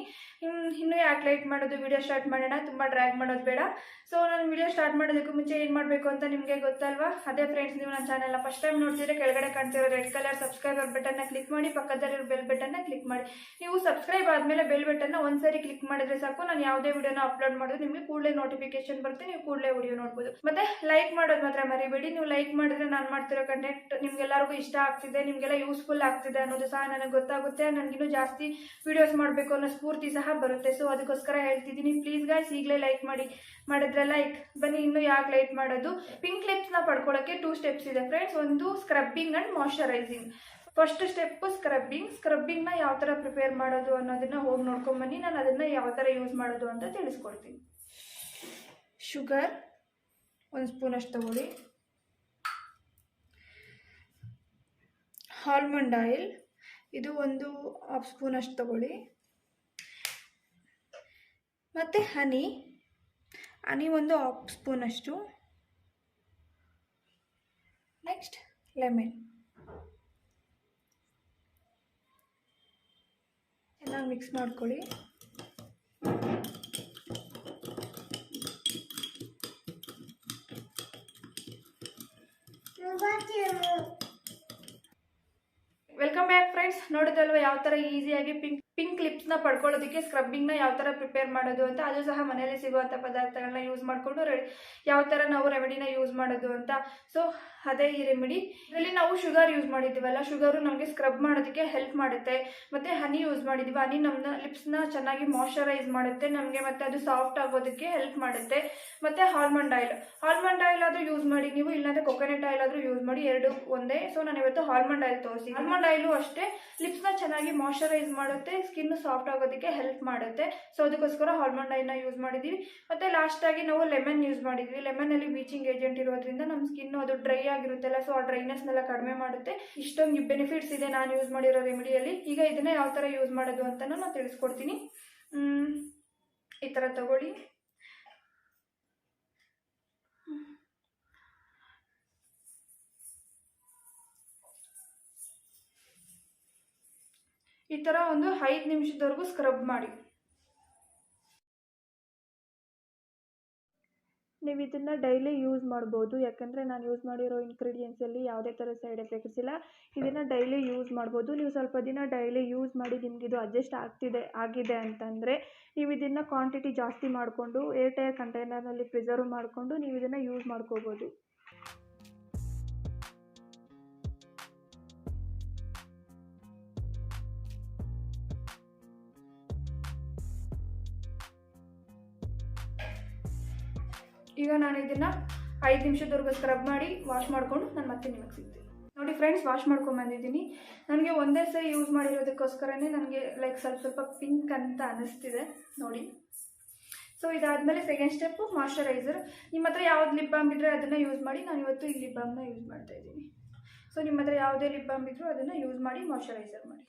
ಇನ್ನೂ ಯಾಕೆ ಲೈಟ್ ಮಾಡೋದು, ವಿಡಿಯೋ ಸ್ಟಾರ್ಟ್ ಮಾಡೋಣ. ತುಂಬ ಡ್ರ್ಯಾಗ್ ಮಾಡೋದು ಬೇಡ. ಸೊ ನಾನು ವಿಡಿಯೋ ಸ್ಟಾರ್ಟ್ ಮಾಡೋದಕ್ಕೂ ಮುಂಚೆ ಏನು ಮಾಡಬೇಕು ಅಂತ ನಿಮಗೆ ಗೊತ್ತಲ್ವಾ? ಅದೇ ಫ್ರೆಂಡ್ಸ್, ನೀವು ನನ್ನ ಚಾನಲ್ನ ಫಸ್ಟ್ ಟೈಮ್ ನೋಡ್ತಿದ್ರೆ ಕೆಳಗಡೆ ಕಾಣ್ತಿರೋ ರೆಡ್ ಕಲರ್ ಸಬ್ಸ್ಕ್ರೈಬರ್ ಬಟನ್ನ ಕ್ಲಿಕ್ ಮಾಡಿ, ಪಕ್ಕದಲ್ಲಿರೋ ಬೆಲ್ ಬಟನ್ನ ಕ್ಲಿಕ್ ಮಾಡಿ. ನೀವು ಸಬ್ಸ್ಕ್ರೈಬ್ ಆದಮೇಲೆ ಬೆಲ್ ಬಟನ್ನ ಒಂದ್ಸರಿ ಕ್ಲಿಕ್ ಮಾಡಿದ್ರೆ ಸಾಕು, ನಾನು ಯಾವುದೇ ವಿಡಿಯೋನ ಅಪ್ಲೋಡ್ ಮಾಡೋದು ನಿಮಗೆ ಕೂಡಲೇ ನೋಟಿಫಿಕೇಶನ್ ಬರುತ್ತೆ, ನೀವು ಕೂಡಲೇ ವಿಡಿಯೋ ನೋಡ್ಬೋದು. ಮತ್ತೆ ಲೈಕ್ ಮಾಡೋದು ಮಾತ್ರ ಮರಿಬೇಡಿ. ನೀವು ಲೈಕ್ ಮಾಡಿದ್ರೆ ನಾನು ಮಾಡ್ತಿರೋ ಕಂಟೆಂಟ್ ನಿಮ್ಗೆಲ್ಲರಿಗೂ ಇಷ್ಟ ಆಗ್ತಿದೆ, ನಿಮಗೆಲ್ಲ ಯೂಸ್ಫುಲ್ ಆಗ್ತಿದೆ ಅನ್ನೋದು ಸಹ ನನಗೆ ಗೊತ್ತಾಗುತ್ತೆ. ನನಗಿನ್ನೂ ಜಾಸ್ತಿ ವಿಡಿಯೋಸ್ ಮಾಡಬೇಕು ಅನ್ನೋ ಸ್ಫೂರ್ತಿ ಸಹ ಬರುತ್ತೆ. ಸೊ ಅದಕ್ಕೋಸ್ಕರ ಹೇಳ್ತಿದ್ದೀನಿ, ಪ್ಲೀಸ್ ಗಾಯ್ಸ್ ಈಗಲೇ ಲೈಕ್ ಮಾಡಿದ್ರೆ ಲೈಕ್ ಬನ್ನಿ. ಇನ್ನು ಯಾಕೆ ಲೈಕ್ ಮಾಡೋದು? ಪಿಂಕ್ ಲಿಪ್ಸ್ನ ಪಡ್ಕೊಳ್ಳೋಕ್ಕೆ 2 ಸ್ಟೆಪ್ಸ್ ಇದೆ ಫ್ರೆಂಡ್ಸ್. ಒಂದು scrubbing and moisturising. First step ಸ್ಕ್ರಬ್ಬಿಂಗ್ನ ಯಾವ ಥರ ಪ್ರಿಪೇರ್ ಮಾಡೋದು ಅನ್ನೋದನ್ನ ಹೋಗಿ ನೋಡ್ಕೊಂಬನ್ನಿ. ನಾನು ಅದನ್ನು ಯಾವ ಥರ ಯೂಸ್ ಮಾಡೋದು ಅಂತ ತಿಳಿಸ್ಕೊಡ್ತೀನಿ. ಶುಗರ್ 1 ಸ್ಪೂನಷ್ಟು ತಗೊಳ್ಳಿ. ಆಲ್ಮಂಡ್ ಆಯಿಲ್ ಇದು 1/2 ಸ್ಪೂನಷ್ಟು ತಗೊಳ್ಳಿ. ಮತ್ತು ಹನಿ 1/2 ಸ್ಪೂನಷ್ಟು. Next lemon. ಚೆನ್ನಾಗಿ ಮಿಕ್ಸ್ ಮಾಡ್ಕೊಳ್ಳಿ. Welcome back friends. ನೋಡಿದಲ್ವ ಯಾವ ಥರ ಈಸಿಯಾಗಿ ಪಿಂಕ್ ಲಿಪ್ಸ್ನ ಪಡ್ಕೊಳ್ಳೋದಕ್ಕೆ ಸ್ಕ್ರಬ್ಬಿಂಗ್ನ ಯಾವ ಥರ ಪ್ರಿಪೇರ್ ಮಾಡೋದು ಅಂತ. ಅದು ಸಹ ಮನೆಯಲ್ಲಿ ಸಿಗುವಂಥ ಪದಾರ್ಥಗಳನ್ನ ಯೂಸ್ ಮಾಡಿಕೊಂಡು ಯಾವ ಥರ ನಾವು ರೆಮಿಡಿನ ಯೂಸ್ ಮಾಡೋದು ಅಂತ. ಸೊ ಅದೇ ಈ ರೆಮಿಡಿ. ಇದರಲ್ಲಿ ನಾವು ಶುಗರ್ ಯೂಸ್ ಮಾಡಿದ್ದೀವಲ್ಲ, ಶುಗರು ನಮಗೆ ಸ್ಕ್ರಬ್ ಮಾಡೋದಕ್ಕೆ ಹೆಲ್ಪ್ ಮಾಡುತ್ತೆ. ಮತ್ತು ಹನಿ ಯೂಸ್ ಮಾಡಿದ್ದೀವಿ. ಹನಿ ನಮ್ಮ ಲಿಪ್ಸ್ನ ಚೆನ್ನಾಗಿ ಮಾಯ್ಶ್ಚರೈಸ್ ಮಾಡುತ್ತೆ ನಮಗೆ, ಮತ್ತು ಅದು ಸಾಫ್ಟ್ ಆಗೋದಕ್ಕೆ ಹೆಲ್ಪ್ ಮಾಡುತ್ತೆ. ಮತ್ತು ಆಲ್ಮಂಡ್ ಆಯಿಲ್ ಆದರೂ ಯೂಸ್ ಮಾಡಿ ನೀವು, ಇಲ್ಲಾಂದರೆ ಕೊಕೊನಟ್ ಆಯಿಲ್ ಆದರೂ ಯೂಸ್ ಮಾಡಿ, 2 ಒಂದೇ. ಸೊ ನಾನು ಇವತ್ತು ಆಲ್ಮಂಡ್ ಆಯಿಲ್ ತೋರಿಸಿ. ಆಲ್ಮಂಡ್ ಆಯಿಲು ಅಷ್ಟೇ ಲಿಪ್ಸ್ನ ಚೆನ್ನಾಗಿ ಮಾಯ್ಶ್ಚರೈಸ್ ಮಾಡುತ್ತೆ, ಸ್ಕಿನ್ ಸಾಫ್ಟ್ ಆಗೋದಕ್ಕೆ ಹೆಲ್ಪ್ ಮಾಡುತ್ತೆ. ಸೊ ಅದಕ್ಕೋಸ್ಕರ ಆಲ್ಮಂಡ್ ಆಯಿಲ್ನ ಯೂಸ್ ಮಾಡಿದ್ದೀವಿ. ಮತ್ತು ಲಾಸ್ಟಾಗಿ ನಾವು ಲೆಮನ್ ಯೂಸ್ ಮಾಡಿದ್ವಿ. ಲೆಮನಲ್ಲಿ ಬೀಚಿಂಗ್ ಏಜೆಂಟ್ ಇರೋದ್ರಿಂದ ನಮ್ಮ ಸ್ಕಿನ್ ಅದು ಡ್ರೈ ಆಗಿರುತ್ತಲ್ಲ, ಸೊ ಆ ಡ್ರೈನೆಸ್ನೆಲ್ಲ ಕಡಿಮೆ ಮಾಡುತ್ತೆ. ಇಷ್ಟೊಂದು ಬೆನಿಫಿಟ್ಸ್ ಇದೆ ನಾನು ಯೂಸ್ ಮಾಡಿರೋ ರೆಮಿಡಿಯಲ್ಲಿ. ಈಗ ಇದನ್ನ ಯಾವ ಥರ ಯೂಸ್ ಮಾಡೋದು ಅಂತ ನಾನು ತಿಳಿಸ್ಕೊಡ್ತೀನಿ. ಈ ಥರ ತಗೊಳ್ಳಿ. ಈ ಥರ ಒಂದು 5 ನಿಮಿಷದವರೆಗೂ ಸ್ಕ್ರಬ್ ಮಾಡಿ. ನೀವು ಇದನ್ನು ಡೈಲಿ ಯೂಸ್ ಮಾಡ್ಬೋದು, ಯಾಕಂದರೆ ನಾನು ಯೂಸ್ ಮಾಡಿರೋ ಇಂಗ್ರೀಡಿಯೆಂಟ್ಸಲ್ಲಿ ಯಾವುದೇ ಥರ ಸೈಡ್ ಎಫೆಕ್ಟ್ಸ್ ಇಲ್ಲ. ಇದನ್ನು ಡೈಲಿ ಯೂಸ್ ಮಾಡ್ಬೋದು. ನೀವು ಸ್ವಲ್ಪ ದಿನ ಡೈಲಿ ಯೂಸ್ ಮಾಡಿ ನಿಮಗಿದು ಅಡ್ಜಸ್ಟ್ ಆಗಿದೆ ಅಂತಂದರೆ ನೀವು ಇದನ್ನು ಕ್ವಾಂಟಿಟಿ ಜಾಸ್ತಿ ಮಾಡಿಕೊಂಡು ಏರ್ಟೈರ್ ಕಂಟೈನರ್ನಲ್ಲಿ ಪ್ರಿಸರ್ವ್ ಮಾಡಿಕೊಂಡು ನೀವು ಇದನ್ನು ಯೂಸ್ ಮಾಡ್ಕೋಬೋದು. ಈಗ ನಾನು ಇದನ್ನು 5 ನಿಮಿಷದವರೆಗೂ ಸ್ಕ್ರಬ್ ಮಾಡಿ ವಾಶ್ ಮಾಡಿಕೊಂಡು ನಾನು ಮತ್ತೆ ನಿಮಗೆ ಸಿಗ್ತೀನಿ. ನೋಡಿ ಫ್ರೆಂಡ್ಸ್, ವಾಶ್ ಮಾಡ್ಕೊಂಬಂದಿದ್ದೀನಿ. ನನಗೆ ಒಂದೇ ಸರಿ ಯೂಸ್ ಮಾಡಿರೋದಕ್ಕೋಸ್ಕರನೇ ನನಗೆ ಸ್ವಲ್ಪ ಪಿಂಕ್ ಅಂತ ಅನ್ನಿಸ್ತಿದೆ ನೋಡಿ. ಸೊ ಇದಾದಮೇಲೆ ಸೆಕೆಂಡ್ ಸ್ಟೆಪ್ಪು ಮಾಯ್ಶ್ಚರೈಸರ್. ನಿಮ್ಮ ಹತ್ರ ಯಾವ್ದು ಲಿಪ್ ಬಾಮ್ ಇದ್ದರೆ ಅದನ್ನು ಯೂಸ್ ಮಾಡಿ. ನಾನು ಇವತ್ತು ಈ ಲಿಪ್ ಬಾಮ್ನ ಯೂಸ್ ಮಾಡ್ತಾ ಇದ್ದೀನಿ. ಸೊ ನಿಮ್ಮ ಹತ್ರ ಯಾವುದೇ ಲಿಪ್ ಬಾಮ್ ಇದ್ದರೂ ಅದನ್ನು ಯೂಸ್ ಮಾಡಿ ಮಾಯ್ಶ್ಚರೈಸರ್ ಮಾಡಿ.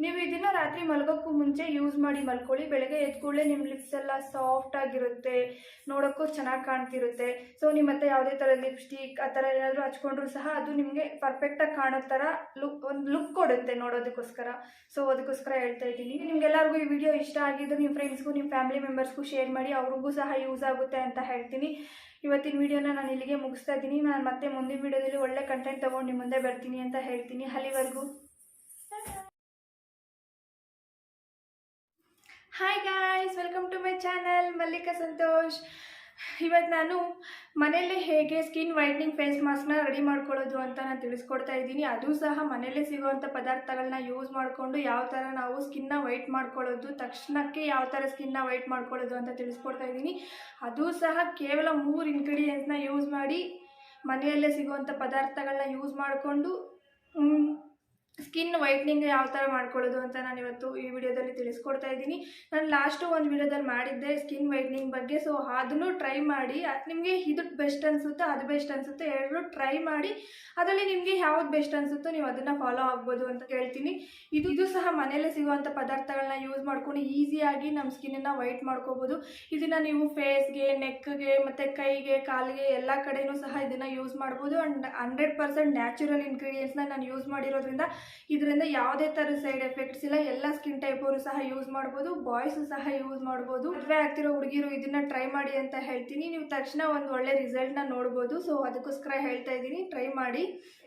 ನೀವು ಇದನ್ನು ರಾತ್ರಿ ಮಲಗೋಕ್ಕೂ ಮುಂಚೆ ಯೂಸ್ ಮಾಡಿ ಮಲ್ಕೊಳ್ಳಿ. ಬೆಳಗ್ಗೆ ಎದ್ದ ಕೂಡಲೇ ನಿಮ್ಮ ಲಿಪ್ಸ್ ಎಲ್ಲ ಸಾಫ್ಟ್ ಆಗಿರುತ್ತೆ, ನೋಡೋಕ್ಕೂ ಚೆನ್ನಾಗಿ ಕಾಣ್ತಿರುತ್ತೆ. ಸೊ ನಿಮ್ಮ ಹತ್ರ ಯಾವುದೇ ಥರ ಲಿಪ್ಸ್ಟಿಕ್ ಆ ಥರ ಏನಾದರೂ ಹಚ್ಕೊಂಡ್ರೂ ಸಹ ಅದು ನಿಮಗೆ ಪರ್ಫೆಕ್ಟಾಗಿ ಕಾಣೋ ಥರ ಒಂದು ಲುಕ್ ಕೊಡುತ್ತೆ ನೋಡೋದಕ್ಕೋಸ್ಕರ. ಸೊ ಅದಕ್ಕೋಸ್ಕರ ಹೇಳ್ತಾ ಇದ್ದೀನಿ. ನಿಮ್ಗೆಲ್ಲರಿಗೂ ಈ ವಿಡಿಯೋ ಇಷ್ಟ ಆಗಿದ್ದು ನಿಮ್ಮ ಫ್ರೆಂಡ್ಸ್ಗೂ ನಿಮ್ಮ ಫ್ಯಾಮಿಲಿ ಮೆಂಬರ್ಸ್ಗೂ ಶೇರ್ ಮಾಡಿ, ಅವ್ರಿಗೂ ಸಹ ಯೂಸ್ ಆಗುತ್ತೆ ಅಂತ ಹೇಳ್ತೀನಿ. ಇವತ್ತಿನ ವಿಡಿಯೋನ ನಾನು ಇಲ್ಲಿಗೆ ಮುಗಿಸ್ತಾ ಇದ್ದೀನಿ. ನಾನು ಮತ್ತೆ ಮುಂದಿನ ವಿಡಿಯೋದಲ್ಲಿ ಒಳ್ಳೆ ಕಂಟೆಂಟ್ ತೊಗೊಂಡು ನಿಮ್ಮ ಮುಂದೆ ಬರ್ತೀನಿ ಅಂತ ಹೇಳ್ತೀನಿ. ಅಲ್ಲಿವರೆಗೂ hi guys, welcome to my channel Mallika Santosh. ಇವತ್ತು ನಾನು ಮನೆಯಲ್ಲೇ ಹೇಗೆ ಸ್ಕಿನ್ ವೈಟ್ನಿಂಗ್ ಫೇಸ್ ಮಾಸ್ಕ್ನ ರೆಡಿ ಮಾಡ್ಕೊಳ್ಳೋದು ಅಂತ ನಾನು ತಿಳಿಸ್ಕೊಡ್ತಾ ಇದ್ದೀನಿ. ಅದು ಸಹ ಮನೆಯಲ್ಲೇ ಸಿಗುವಂಥ ಪದಾರ್ಥಗಳನ್ನ ಯೂಸ್ ಮಾಡಿಕೊಂಡು ಯಾವ ಥರ ನಾವು ಸ್ಕಿನ್ನ ವೈಟ್ ಮಾಡ್ಕೊಳ್ಳೋದು, ತಕ್ಷಣಕ್ಕೆ ಯಾವ ಥರ ಸ್ಕಿನ್ನ ವೈಟ್ ಮಾಡ್ಕೊಳ್ಳೋದು ಅಂತ ತಿಳಿಸ್ಕೊಡ್ತಾ ಇದ್ದೀನಿ. ಅದು ಸಹ ಕೇವಲ 3 ಇಂಗ್ರೀಡಿಯೆಂಟ್ಸ್ನ ಯೂಸ್ ಮಾಡಿ ಮನೆಯಲ್ಲೇ ಸಿಗುವಂಥ ಪದಾರ್ಥಗಳನ್ನ ಯೂಸ್ ಮಾಡಿಕೊಂಡು ಸ್ಕಿನ್ ವೈಟ್ನಿಂಗ್ ಯಾವ ಥರ ಮಾಡ್ಕೊಳ್ಳೋದು ಅಂತ ನಾನು ಇವತ್ತು ಈ ವಿಡಿಯೋದಲ್ಲಿ ತಿಳಿಸ್ಕೊಡ್ತಾ ಇದ್ದೀನಿ. ನಾನು ಲಾಸ್ಟು ಒಂದು ವಿಡಿಯೋದಲ್ಲಿ ಮಾಡಿದ್ದೆ ಸ್ಕಿನ್ ವೈಟ್ನಿಂಗ್ ಬಗ್ಗೆ. ಸೊ ಅದನ್ನು ಟ್ರೈ ಮಾಡಿ, ನಿಮಗೆ ಇದು ಬೆಸ್ಟ್ ಅನಿಸುತ್ತೋ ಅದು ಬೆಸ್ಟ್ ಅನಿಸುತ್ತೋ ಎರಡೂ ಟ್ರೈ ಮಾಡಿ, ಅದರಲ್ಲಿ ನಿಮಗೆ ಯಾವ್ದು ಬೆಸ್ಟ್ ಅನಿಸುತ್ತೋ ನೀವು ಅದನ್ನು ಫಾಲೋ ಆಗ್ಬೋದು ಅಂತ ಹೇಳ್ತೀನಿ. ಇದು ಸಹ ಮನೆಯಲ್ಲೇ ಸಿಗುವಂಥ ಪದಾರ್ಥಗಳನ್ನ ಯೂಸ್ ಮಾಡ್ಕೊಂಡು ಈಸಿಯಾಗಿ ನಮ್ಮ ಸ್ಕಿನ್ನನ್ನು ವೈಟ್ ಮಾಡ್ಕೋಬೋದು. ಇದನ್ನು ನೀವು ಫೇಸ್ಗೆ, ನೆಕ್ಗೆ ಮತ್ತು ಕೈಗೆ, ಕಾಲಿಗೆ ಎಲ್ಲ ಕಡೆಯೂ ಸಹ ಇದನ್ನು ಯೂಸ್ ಮಾಡ್ಬೋದು. ಆ್ಯಂಡ್ 100% ನ್ಯಾಚುರಲ್ ಇಂಗ್ರೀಡಿಯೆಂಟ್ಸ್ನ ನಾನು ಯೂಸ್ ಮಾಡಿರೋದ್ರಿಂದ ಇದರಿಂದ ಯಾವುದೇ ಥರದ ಸೈಡ್ ಎಫೆಕ್ಟ್ಸ್ ಇಲ್ಲ. ಎಲ್ಲ ಸ್ಕಿನ್ ಟೈಪ್ ಅವರು ಸಹ ಯೂಸ್ ಮಾಡ್ಬೋದು, ಬಾಯ್ಸು ಸಹ ಯೂಸ್ ಮಾಡ್ಬೋದು. ಮದುವೆ ಆಗ್ತಿರೋ ಹುಡುಗಿರು ಇದನ್ನ ಟ್ರೈ ಮಾಡಿ ಅಂತ ಹೇಳ್ತೀನಿ. ನೀವು ತಕ್ಷಣ ಒಂದು ಒಳ್ಳೆ ರಿಸಲ್ಟ್ನ ನೋಡ್ಬೋದು. ಸೊ ಅದಕ್ಕೋಸ್ಕರ ಹೇಳ್ತಾ ಇದ್ದೀನಿ, ಟ್ರೈ ಮಾಡಿ.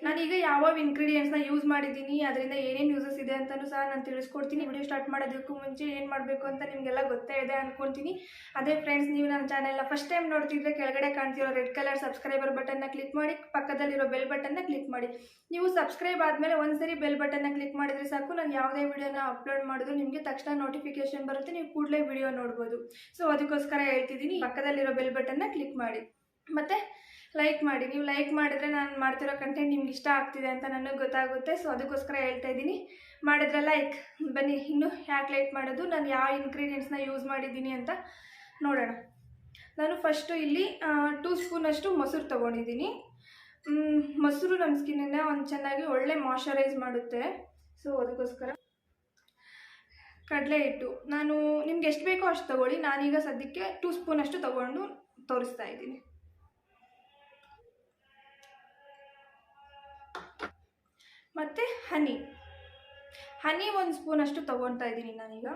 ನಾನೀಗ ಯಾವ ಇಂಗ್ರೀಡಿಯೆಂಟ್ಸ್ನ ಯೂಸ್ ಮಾಡಿದ್ದೀನಿ, ಅದರಿಂದ ಏನೇನು ಯೂಸಸ್ ಇದೆ ಅಂತಲೂ ಸಹ ನಾನು ತಿಳಿಸ್ಕೊಡ್ತೀನಿ. ವಿಡಿಯೋ ಸ್ಟಾರ್ಟ್ ಮಾಡೋದಕ್ಕೂ ಮುಂಚೆ ಏನು ಮಾಡಬೇಕು ಅಂತ ನಿಮಗೆಲ್ಲ ಗೊತ್ತೇ ಇದೆ ಅಂದ್ಕೊಳ್ತೀನಿ. ಅದೇ ಫ್ರೆಂಡ್ಸ್, ನೀವು ನನ್ನ ಚಾನೆಲ್ನ ಫಸ್ಟ್ ಟೈಮ್ ನೋಡ್ತಿದ್ರೆ ಕೆಳಗಡೆ ಕಾಣ್ತಿರೋ ರೆಡ್ ಕಲರ್ ಸಬ್ಸ್ಕ್ರೈಬರ್ ಬಟನ್ನ ಕ್ಲಿಕ್ ಮಾಡಿ, ಪಕ್ಕದಲ್ಲಿರೋ ಬೆಲ್ ಬಟನ್ನ ಕ್ಲಿಕ್ ಮಾಡಿ. ನೀವು ಸಬ್ಸ್ಕ್ರೈಬ್ ಆದಮೇಲೆ ಒಂದ್ಸರಿ ಬೆಲ್ ಬಟನ್ನ ಕ್ಲಿಕ್ ಮಾಡಿದರೆ ಸಾಕು, ನಾನು ಯಾವುದೇ ವಿಡಿಯೋನ ಅಪ್ಲೋಡ್ ಮಾಡಿದ್ರು ನಿಮಗೆ ತಕ್ಷಣ ನೋಟಿಫಿಕೇಶನ್ ಬರುತ್ತೆ, ನೀವು ಕೂಡಲೇ ವಿಡಿಯೋ ನೋಡ್ಬೋದು. ಸೊ ಅದಕ್ಕೋಸ್ಕರ ಹೇಳ್ತಿದ್ದೀನಿ, ಪಕ್ಕದಲ್ಲಿರೋ ಬೆಲ್ ಬಟನ್ನ ಕ್ಲಿಕ್ ಮಾಡಿ ಮತ್ತು ಲೈಕ್ ಮಾಡಿ. ನೀವು ಲೈಕ್ ಮಾಡಿದ್ರೆ ನಾನು ಮಾಡ್ತಿರೋ ಕಂಟೆಂಟ್ ನಿಮ್ಗೆ ಇಷ್ಟ ಆಗ್ತಿದೆ ಅಂತ ನನಗೆ ಗೊತ್ತಾಗುತ್ತೆ. ಸೊ ಅದಕ್ಕೋಸ್ಕರ ಹೇಳ್ತಾ ಇದ್ದೀನಿ, ಮಾಡಿದ್ರೆ ಲೈಕ್. ಬನ್ನಿ ಇನ್ನು ಯಾಕೆ ಲೈಕ್ ಮಾಡೋದು, ನಾನು ಯಾವ ಇಂಗ್ರೀಡಿಯೆಂಟ್ಸ್ನ ಯೂಸ್ ಮಾಡಿದ್ದೀನಿ ಅಂತ ನೋಡೋಣ. ನಾನು ಫಸ್ಟು ಇಲ್ಲಿ 2 ಸ್ಪೂನಷ್ಟು ಮೊಸರು ತೊಗೊಂಡಿದ್ದೀನಿ. ಮೊಸರು ನಮ್ಮ ಸ್ಕಿನ್ನನ್ನು ಒಂದು ಚೆನ್ನಾಗಿ ಒಳ್ಳೆ ಮಾಯ್ಶ್ಚರೈಸ್ ಮಾಡುತ್ತೆ. ಸೊ ಅದಕ್ಕೋಸ್ಕರ ಕಡಲೆ ಹಿಟ್ಟು ನಾನು ನಿಮ್ಗೆ ಎಷ್ಟು ಬೇಕೋ ಅಷ್ಟು ತೊಗೊಳ್ಳಿ. ನಾನೀಗ ಸದ್ಯಕ್ಕೆ 2 ಸ್ಪೂನಷ್ಟು ತೊಗೊಂಡು ತೋರಿಸ್ತಾ ಇದ್ದೀನಿ. ಮತ್ತು ಹನಿ 1 ಸ್ಪೂನಷ್ಟು ತೊಗೊಳ್ತಾ ಇದ್ದೀನಿ ನಾನೀಗ.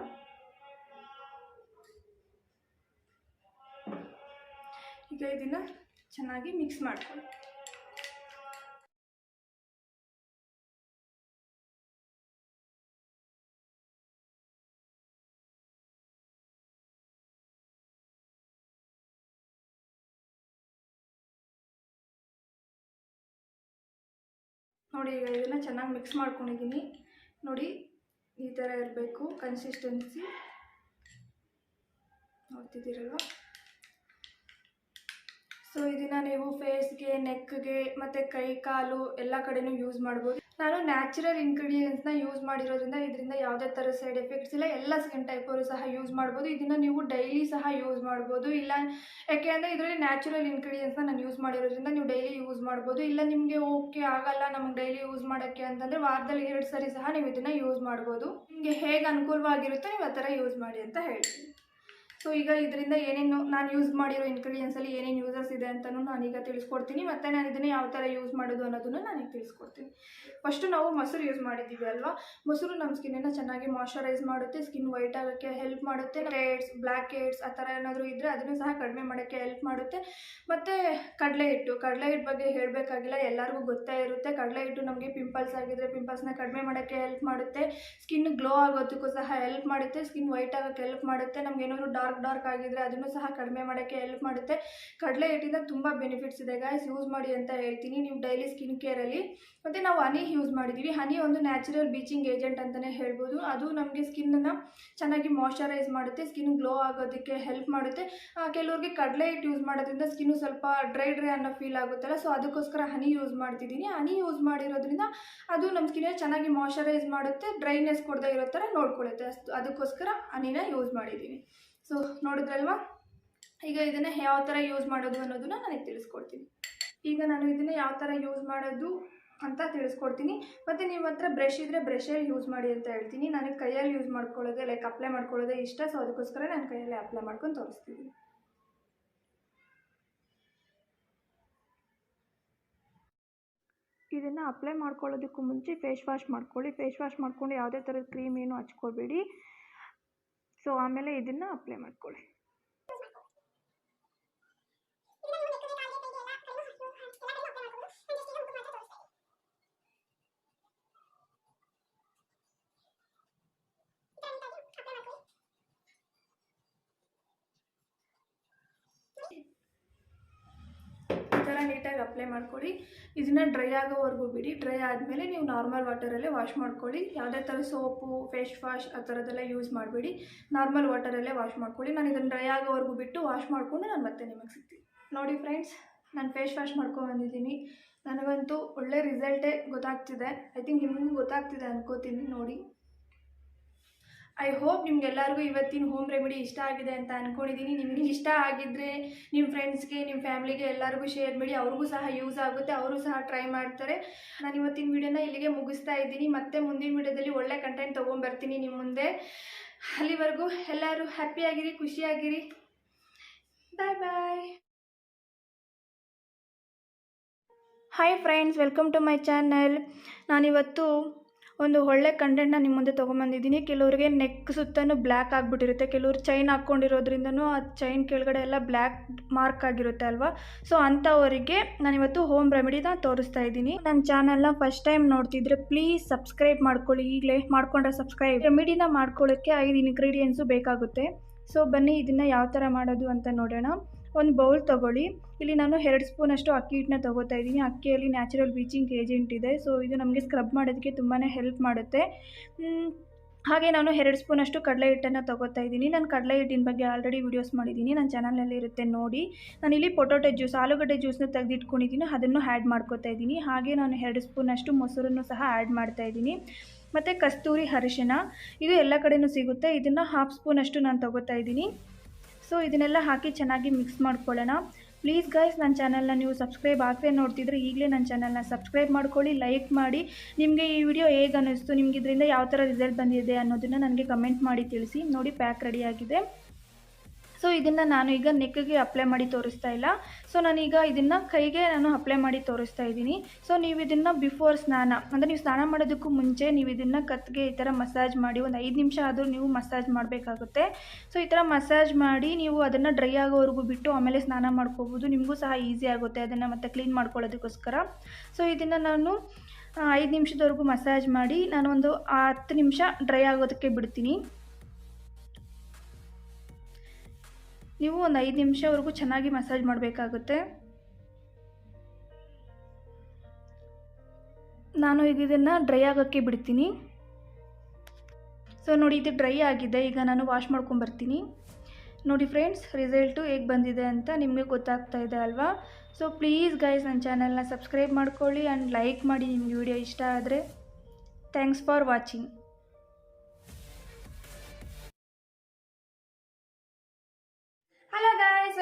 ಈಗ ಇದನ್ನು ಚೆನ್ನಾಗಿ ಮಿಕ್ಸ್ ಮಾಡ್ಕೊಳ್ಳಿ. ನೋಡಿ, ಈಗ ಇದನ್ನು ಚೆನ್ನಾಗಿ ಮಿಕ್ಸ್ ಮಾಡ್ಕೊಂಡಿದ್ದೀನಿ. ನೋಡಿ, ಈ ಥರ ಇರಬೇಕು ಕನ್ಸಿಸ್ಟೆನ್ಸಿ, ನೋಡ್ತಿದ್ದೀರಲ್ವ. ಸೊ ಇದನ್ನು ನೀವು ಫೇಸ್ಗೆ, ನೆಕ್ಗೆ ಮತ್ತು ಕೈ ಕಾಲು ಎಲ್ಲ ಕಡೆನೂ ಯೂಸ್ ಮಾಡ್ಬೋದು. ನಾನು ನ್ಯಾಚುರಲ್ ಇಂಗ್ರೀಡಿಯೆಂಟ್ಸ್ನ ಯೂಸ್ ಮಾಡಿರೋದ್ರಿಂದ ಇದರಿಂದ ಯಾವುದೇ ಥರ ಸೈಡ್ ಎಫೆಕ್ಟ್ಸ್ ಇಲ್ಲ. ಎಲ್ಲ ಸ್ಕಿನ್ ಟೈಪವರು ಸಹ ಯೂಸ್ ಮಾಡ್ಬೋದು. ಇದನ್ನು ನೀವು ಡೈಲಿ ಸಹ ಯೂಸ್ ಮಾಡ್ಬೋದು. ಇಲ್ಲ ಯಾಕೆ ಅಂದರೆ ಇದರಲ್ಲಿ ನ್ಯಾಚುರಲ್ ಇಂಗ್ರೀಡಿಯೆಂಟ್ಸ್ನ ನಾನು ಯೂಸ್ ಮಾಡಿರೋದ್ರಿಂದ ನೀವು ಡೈಲಿ ಯೂಸ್ ಮಾಡ್ಬೋದು. ಇಲ್ಲ ನಿಮಗೆ ಓಕೆ ಆಗಲ್ಲ ನಮಗೆ ಡೈಲಿ ಯೂಸ್ ಮಾಡೋಕ್ಕೆ ಅಂತಂದರೆ ವಾರದಲ್ಲಿ 2 ಸರಿ ಸಹ ನೀವು ಇದನ್ನು ಯೂಸ್ ಮಾಡ್ಬೋದು. ನಿಮಗೆ ಹೇಗೆ ಅನುಕೂಲವಾಗಿರುತ್ತೋ ನೀವು ಆ ಥರ ಯೂಸ್ ಮಾಡಿ ಅಂತ ಹೇಳ್ತೀನಿ. ಸೊ ಈಗ ಇದರಿಂದ ಏನೇನು ನಾನು ಯೂಸ್ ಮಾಡಿರೋ ಇಂಗ್ರೀಡಿಯೆಂಟ್ಸಲ್ಲಿ ಏನೇನು ಯೂಸಸ್ ಇದೆ ಅಂತಲೂ ನಾನೀಗ ತಿಳಿಸ್ಕೊಡ್ತೀನಿ. ಮತ್ತು ನಾನು ಇದನ್ನು ಯಾವ ಥರ ಯೂಸ್ ಮಾಡೋದು ಅನ್ನೋದನ್ನು ನಾನೀಗ ತಿಳಿಸ್ಕೊಡ್ತೀನಿ. ಫಸ್ಟು ನಾವು ಮೊಸರು ಯೂಸ್ ಮಾಡಿದ್ದೀವಿ ಅಲ್ವಾ. ಮೊಸರು ನಮ್ಮ ಸ್ಕಿನ್ನನ್ನು ಚೆನ್ನಾಗಿ ಮಾಯ್ಶ್ಚರೈಸ್ ಮಾಡುತ್ತೆ, ಸ್ಕಿನ್ ವೈಟ್ ಆಗೋಕ್ಕೆ ಹೆಲ್ಪ್ ಮಾಡುತ್ತೆ. ರೆಡ್ಸ್, ಬ್ಲ್ಯಾಕ್ ಹೆಡ್ಸ್ ಆ ಥರ ಏನಾದರೂ ಇದ್ದರೆ ಅದನ್ನು ಸಹ ಕಡಿಮೆ ಮಾಡೋಕ್ಕೆ ಹೆಲ್ಪ್ ಮಾಡುತ್ತೆ. ಮತ್ತು ಕಡಲೆ ಹಿಟ್ಟು ಬಗ್ಗೆ ಹೇಳಬೇಕಾಗಿಲ್ಲ, ಎಲ್ಲರಿಗೂ ಗೊತ್ತೇ ಇರುತ್ತೆ. ಕಡಲೆ ಹಿಟ್ಟು ನಮಗೆ ಪಿಂಪಲ್ಸ್ ಆಗಿದ್ದರೆ ಪಿಂಪಲ್ಸ್ನ ಕಡಿಮೆ ಮಾಡೋಕ್ಕೆ ಹೆಲ್ಪ್ ಮಾಡುತ್ತೆ. ಸ್ಕಿನ್ ಗ್ಲೋ ಆಗೋದಕ್ಕೂ ಸಹ ಹೆಲ್ಪ್ ಮಾಡುತ್ತೆ. ಸ್ಕಿನ್ ವೈಟ್ ಆಗೋಕ್ಕೆ ಹೆಲ್ಪ್ ಮಾಡುತ್ತೆ. ನಮಗೇನಾದರೂ ಡಾರ್ಕ್ ಆಗಿದ್ರೆ ಅದನ್ನು ಸಹ ಕಡಿಮೆ ಮಾಡೋಕ್ಕೆ ಹೆಲ್ಪ್ ಮಾಡುತ್ತೆ. ಕಡಲೆ ಹಿಟ್ಟಿಂದ ತುಂಬ ಬೆನಿಫಿಟ್ಸ್ ಇದೆ ಗಾಯ್ಸ್, ಯೂಸ್ ಮಾಡಿ ಅಂತ ಹೇಳ್ತೀನಿ ನೀವು ಡೈಲಿ ಸ್ಕಿನ್ ಕೇರಲ್ಲಿ. ಮತ್ತು ನಾವು ಹನಿ ಯೂಸ್ ಮಾಡಿದ್ದೀವಿ. ಹನಿ ಒಂದು ನ್ಯಾಚುರಲ್ ಬೀಚಿಂಗ್ ಏಜೆಂಟ್ ಅಂತಲೇ ಹೇಳ್ಬೋದು. ಅದು ನಮಗೆ ಸ್ಕಿನ್ನನ್ನು ಚೆನ್ನಾಗಿ ಮಾಯ್ಶ್ಚರೈಸ್ ಮಾಡುತ್ತೆ, ಸ್ಕಿನ್ ಗ್ಲೋ ಆಗೋದಕ್ಕೆ ಹೆಲ್ಪ್ ಮಾಡುತ್ತೆ. ಕೆಲವ್ರಿಗೆ ಕಡಲೆ ಹಿಟ್ಟು ಯೂಸ್ ಮಾಡೋದ್ರಿಂದ ಸ್ಕಿನ್ನು ಸ್ವಲ್ಪ ಡ್ರೈ ಅನ್ನೋ ಫೀಲ್ ಆಗುತ್ತಲ್ಲ. ಸೊ ಅದಕ್ಕೋಸ್ಕರ ಹನಿ ಯೂಸ್ ಮಾಡ್ತಿದ್ದೀನಿ. ಹನಿ ಯೂಸ್ ಮಾಡಿರೋದ್ರಿಂದ ಅದು ನಮ್ಮ ಸ್ಕಿನ್ನ ಚೆನ್ನಾಗಿ ಮಾಯ್ಶ್ಚರೈಸ್ ಮಾಡುತ್ತೆ, ಡ್ರೈನೆಸ್ ಕೊಡದೇ ಇರೋ ಥರ ನೋಡ್ಕೊಳ್ಳುತ್ತೆ. ಅದಕ್ಕೋಸ್ಕರ ಹನಿನ ಯೂಸ್ ಮಾಡಿದ್ದೀನಿ. ಸೊ ನೋಡಿದ್ರಲ್ವಾ. ಈಗ ಇದನ್ನು ಯಾವ ಥರ ಯೂಸ್ ಮಾಡೋದು ಅನ್ನೋದನ್ನ ನನಗೆ ತಿಳಿಸ್ಕೊಡ್ತೀನಿ. ಈಗ ನಾನು ಇದನ್ನು ಯಾವ ಥರ ಯೂಸ್ ಮಾಡೋದು ಅಂತ ತಿಳಿಸ್ಕೊಡ್ತೀನಿ. ಮತ್ತು ನಿಮ್ಮ ಹತ್ರ ಬ್ರಷ್ ಇದ್ದರೆ ಬ್ರಷಲ್ಲಿ ಯೂಸ್ ಮಾಡಿ ಅಂತ ಹೇಳ್ತೀನಿ. ನನಗೆ ಕೈಯಲ್ಲಿ ಯೂಸ್ ಮಾಡ್ಕೊಳ್ಳೋದೇ ಅಪ್ಲೈ ಮಾಡ್ಕೊಳ್ಳೋದೇ ಇಷ್ಟ. ಸೊ ಅದಕ್ಕೋಸ್ಕರ ನಾನು ಕೈಯಲ್ಲೇ ಅಪ್ಲೈ ಮಾಡ್ಕೊಂಡು ತೋರಿಸ್ತೀನಿ. ಇದನ್ನು ಅಪ್ಲೈ ಮಾಡ್ಕೊಳ್ಳೋದಕ್ಕೂ ಮುಂಚೆ ಫೇಸ್ ವಾಶ್ ಮಾಡ್ಕೊಳ್ಳಿ. ಫೇಸ್ ವಾಶ್ ಮಾಡ್ಕೊಂಡು ಯಾವುದೇ ಥರದ ಕ್ರೀಮ್ ಏನು ಹಚ್ಕೋಬೇಡಿ. ಸೊ ಆಮೇಲೆ ಇದನ್ನು ಅಪ್ಲೈ ಮಾಡ್ಕೊಳ್ಳಿ. ಅಪ್ಲೈ ಮಾಡ್ಕೊಳ್ಳಿ. ಇದನ್ನು ಡ್ರೈ ಆಗೋವರೆಗೂ ಬಿಡಿ. ಡ್ರೈ ಆದಮೇಲೆ ನೀವು ನಾರ್ಮಲ್ ವಾಟರಲ್ಲೇ ವಾಶ್ ಮಾಡ್ಕೊಳ್ಳಿ. ಯಾವುದೇ ಥರ ಸೋಪು, ಫೇಸ್ ವಾಶ್ ಆ ಥರದ್ದೆಲ್ಲ ಯೂಸ್ ಮಾಡಬೇಡಿ. ನಾರ್ಮಲ್ ವಾಟರಲ್ಲೇ ವಾಶ್ ಮಾಡ್ಕೊಳ್ಳಿ. ನಾನು ಇದನ್ನು ಡ್ರೈ ಆಗೋವರೆಗೂ ಬಿಟ್ಟು ವಾಶ್ ಮಾಡಿಕೊಂಡು ನಾನು ಮತ್ತೆ ನಿಮಗೆ ಸಿಗ್ತೀನಿ. ನೋಡಿ ಫ್ರೆಂಡ್ಸ್, ನಾನು ಫೇಸ್ ವಾಶ್ ಮಾಡ್ಕೊಂಡ್ಬಂದಿದ್ದೀನಿ. ನನಗಂತೂ ಒಳ್ಳೆ ರಿಸಲ್ಟೇ ಗೊತ್ತಾಗ್ತಿದೆ. ಐ ಥಿಂಕ್ ನಿಮಗೂ ಗೊತ್ತಾಗ್ತಿದೆ ಅನ್ಕೋತೀನಿ. ನೋಡಿ, ಐ ಹೋಪ್ ನಿಮ್ಗೆಲ್ಲರಿಗೂ ಇವತ್ತಿನ ಹೋಮ್ ರೆಮಿಡಿ ಇಷ್ಟ ಆಗಿದೆ ಅಂತ ಅಂದ್ಕೊಂಡಿದ್ದೀನಿ. ನಿಮಗೆ ಇಷ್ಟ ಆಗಿದ್ದರೆ ನಿಮ್ಮ ಫ್ರೆಂಡ್ಸ್ಗೆ, ನಿಮ್ಮ ಫ್ಯಾಮಿಲಿಗೆ ಎಲ್ಲರಿಗೂ ಶೇರ್ ಮಾಡಿ. ಅವ್ರಿಗೂ ಸಹ ಯೂಸ್ ಆಗುತ್ತೆ, ಅವರು ಸಹ ಟ್ರೈ ಮಾಡ್ತಾರೆ. ನಾನು ಇವತ್ತಿನ ವಿಡಿಯೋನ ಇಲ್ಲಿಗೆ ಮುಗಿಸ್ತಾ ಇದ್ದೀನಿ. ಮತ್ತೆ ಮುಂದಿನ ವಿಡಿಯೋದಲ್ಲಿ ಒಳ್ಳೆ ಕಂಟೆಂಟ್ ತೊಗೊಂಡ್ಬರ್ತೀನಿ ನಿಮ್ಮ ಮುಂದೆ. ಅಲ್ಲಿವರೆಗೂ ಎಲ್ಲರೂ ಹ್ಯಾಪಿಯಾಗಿರಿ, ಖುಷಿಯಾಗಿರಿ. Bye bye. Hi friends, welcome to my channel. ನಾನಿವತ್ತು ಒಂದು ಒಳ್ಳೆ ಕಂಟೆಂಟ್ನ ನಿಮ್ಮ ಮುಂದೆ ತೊಗೊಂಬಂದಿದ್ದೀನಿ. ಕೆಲವರಿಗೆ ನೆಕ್ ಸುತ್ತಲೂ ಬ್ಲ್ಯಾಕ್ ಆಗಿಬಿಟ್ಟಿರುತ್ತೆ. ಕೆಲವರು ಚೈನ್ ಹಾಕ್ಕೊಂಡಿರೋದ್ರಿಂದನೂ ಆ ಚೈನ್ ಕೆಳಗಡೆ ಎಲ್ಲ ಬ್ಲ್ಯಾಕ್ ಮಾರ್ಕ್ ಆಗಿರುತ್ತೆ ಅಲ್ವಾ. ಸೊ ಅಂಥವರಿಗೆ ನಾನಿವತ್ತು ಹೋಮ್ ರೆಮಿಡಿನ ತೋರಿಸ್ತಾ ಇದ್ದೀನಿ. ನನ್ನ ಚಾನಲ್ನ ಫಸ್ಟ್ ಟೈಮ್ ನೋಡ್ತಿದ್ರೆ ಪ್ಲೀಸ್ ಸಬ್ಸ್ಕ್ರೈಬ್ ಮಾಡ್ಕೊಳ್ಳಿ. ಈಗಲೇ ಮಾಡ್ಕೊಂಡ್ರೆ ಸಬ್ಸ್ಕ್ರೈಬ್. ರೆಮಿಡಿನ ಮಾಡ್ಕೊಳ್ಳೋಕ್ಕೆ 5 ಇಂಗ್ರೀಡಿಯೆಂಟ್ಸು ಬೇಕಾಗುತ್ತೆ. ಸೊ ಬನ್ನಿ ಇದನ್ನು ಯಾವ ಥರ ಮಾಡೋದು ಅಂತ ನೋಡೋಣ. ಒಂದು ಬೌಲ್ ತೊಗೊಳ್ಳಿ. ಇಲ್ಲಿ ನಾನು 2 ಸ್ಪೂನಷ್ಟು ಅಕ್ಕಿ ಹಿಟ್ಟನ್ನ ತೊಗೋತಾ ಇದ್ದೀನಿ. ಅಕ್ಕಿಯಲ್ಲಿ ನ್ಯಾಚುರಲ್ ಬ್ಲೀಚಿಂಗ್ ಏಜೆಂಟ್ ಇದೆ. ಸೊ ಇದು ನಮಗೆ ಸ್ಕ್ರಬ್ ಮಾಡೋದಕ್ಕೆ ತುಂಬಾ ಹೆಲ್ಪ್ ಮಾಡುತ್ತೆ. ಹಾಗೆ ನಾನು 2 ಸ್ಪೂನಷ್ಟು ಕಡಲೆ ಹಿಟ್ಟನ್ನು ತೊಗೋತಾ ಇದ್ದೀನಿ. ನಾನು ಕಡಲೆ ಹಿಟ್ಟಿನ ಬಗ್ಗೆ ಆಲ್ರೆಡಿ ವೀಡಿಯೋಸ್ ಮಾಡಿದ್ದೀನಿ, ನನ್ನ ಚಾನಲಲ್ಲಿ ಇರುತ್ತೆ ನೋಡಿ. ನಾನಿಲ್ಲಿ ಪೊಟೊಟೊ ಜ್ಯೂಸ್, ಆಲೂಗಡ್ಡೆ ಜ್ಯೂಸನ್ನ ತೆಗೆದಿಟ್ಕೊಂಡಿದ್ದೀನಿ, ಅದನ್ನು ಆ್ಯಡ್ ಮಾಡ್ಕೋತಾ ಇದ್ದೀನಿ. ಹಾಗೆ ನಾನು 2 ಸ್ಪೂನಷ್ಟು ಮೊಸರನ್ನು ಸಹ ಆ್ಯಡ್ ಮಾಡ್ತಾ ಇದ್ದೀನಿ. ಮತ್ತು ಕಸ್ತೂರಿ ಅರಿಶಿನ, ಇದು ಎಲ್ಲ ಕಡೆಯೂ ಸಿಗುತ್ತೆ. ಇದನ್ನು 1/2 ಸ್ಪೂನಷ್ಟು ನಾನು ತೊಗೋತಾ ಇದ್ದೀನಿ. ಸೊ ಇದನ್ನೆಲ್ಲ ಹಾಕಿ ಚೆನ್ನಾಗಿ ಮಿಕ್ಸ್ ಮಾಡ್ಕೊಳ್ಳೋಣ. ಪ್ಲೀಸ್ ಗೈಸ್, ನನ್ನ ಚಾನಲ್ನ ನೀವು ಸಬ್ಸ್ಕ್ರೈಬ್ ಆಗದೆ ನೋಡ್ತಿದ್ರೆ ಈಗಲೇ ನನ್ನ ಚಾನಲ್ನ ಸಬ್ಸ್ಕ್ರೈಬ್ ಮಾಡ್ಕೊಳ್ಳಿ, ಲೈಕ್ ಮಾಡಿ. ನಿಮಗೆ ಈ ವಿಡಿಯೋ ಹೇಗೆ ಅನ್ನಿಸ್ತು, ನಿಮ್ಗೆ ಇದರಿಂದ ಯಾವ ಥರ ರಿಸಲ್ಟ್ ಬಂದಿದೆ ಅನ್ನೋದನ್ನು ನನಗೆ ಕಮೆಂಟ್ ಮಾಡಿ ತಿಳಿಸಿ. ನೋಡಿ, ಪ್ಯಾಕ್ ರೆಡಿಯಾಗಿದೆ. ಸೊ ಇದನ್ನು ನಾನು ಈಗ ನೆಕ್ಗೆ ಅಪ್ಲೈ ಮಾಡಿ ತೋರಿಸ್ತಾ ಇಲ್ಲ. ಸೊ ನಾನೀಗ ಇದನ್ನು ಕೈಗೆ ನಾನು ಅಪ್ಲೈ ಮಾಡಿ ತೋರಿಸ್ತಾ ಇದ್ದೀನಿ. ಸೊ ನೀವು ಇದನ್ನು ಬಿಫೋರ್ ಸ್ನಾನ, ಅಂದರೆ ನೀವು ಸ್ನಾನ ಮಾಡೋದಕ್ಕೂ ಮುಂಚೆ ನೀವು ಇದನ್ನು ಕತ್ತಿಗೆ ಈ ಥರ ಮಸಾಜ್ ಮಾಡಿ ಒಂದು 5 ನಿಮಿಷ ಆದರೂ ನೀವು ಮಸಾಜ್ ಮಾಡಬೇಕಾಗುತ್ತೆ. ಸೊ ಈ ಥರ ಮಸಾಜ್ ಮಾಡಿ ನೀವು ಅದನ್ನು ಡ್ರೈ ಆಗೋವರೆಗೂ ಬಿಟ್ಟು ಆಮೇಲೆ ಸ್ನಾನ ಮಾಡ್ಕೋಬೋದು. ನಿಮಗೂ ಸಹ ಈಸಿ ಆಗುತ್ತೆ ಅದನ್ನು ಮತ್ತೆ ಕ್ಲೀನ್ ಮಾಡ್ಕೊಳ್ಳೋದಕ್ಕೋಸ್ಕರ. ಸೊ ಇದನ್ನು ನಾನು 5 ನಿಮಿಷದವರೆಗೂ ಮಸಾಜ್ ಮಾಡಿ ನಾನು ಒಂದು 10 ನಿಮಿಷ ಡ್ರೈ ಆಗೋದಕ್ಕೆ ಬಿಡ್ತೀನಿ. ನೀವು ಒಂದು 5 ನಿಮಿಷವರೆಗೂ ಚೆನ್ನಾಗಿ ಮಸಾಜ್ ಮಾಡಬೇಕಾಗುತ್ತೆ. ನಾನು ಈಗ ಇದನ್ನು ಡ್ರೈ ಆಗೋಕ್ಕೆ ಬಿಡ್ತೀನಿ. ಸೊ ನೋಡಿ, ಇದು ಡ್ರೈ ಆಗಿದೆ. ಈಗ ನಾನು ವಾಶ್ ಮಾಡ್ಕೊಂಬರ್ತೀನಿ. ನೋಡಿ ಫ್ರೆಂಡ್ಸ್, ರಿಸಲ್ಟು ಹೇಗೆ ಬಂದಿದೆ ಅಂತ ನಿಮಗೆ ಗೊತ್ತಾಗ್ತಾ ಇದೆ ಅಲ್ವಾ. ಸೊ ಪ್ಲೀಸ್ ಗೈಸ್, ನನ್ನ ಚಾನಲ್ನ ಸಬ್ಸ್ಕ್ರೈಬ್ ಮಾಡ್ಕೊಳ್ಳಿ ಆ್ಯಂಡ್ ಲೈಕ್ ಮಾಡಿ ನಿಮಗೆ ವಿಡಿಯೋ ಇಷ್ಟ ಆದರೆ. Thanks for watching.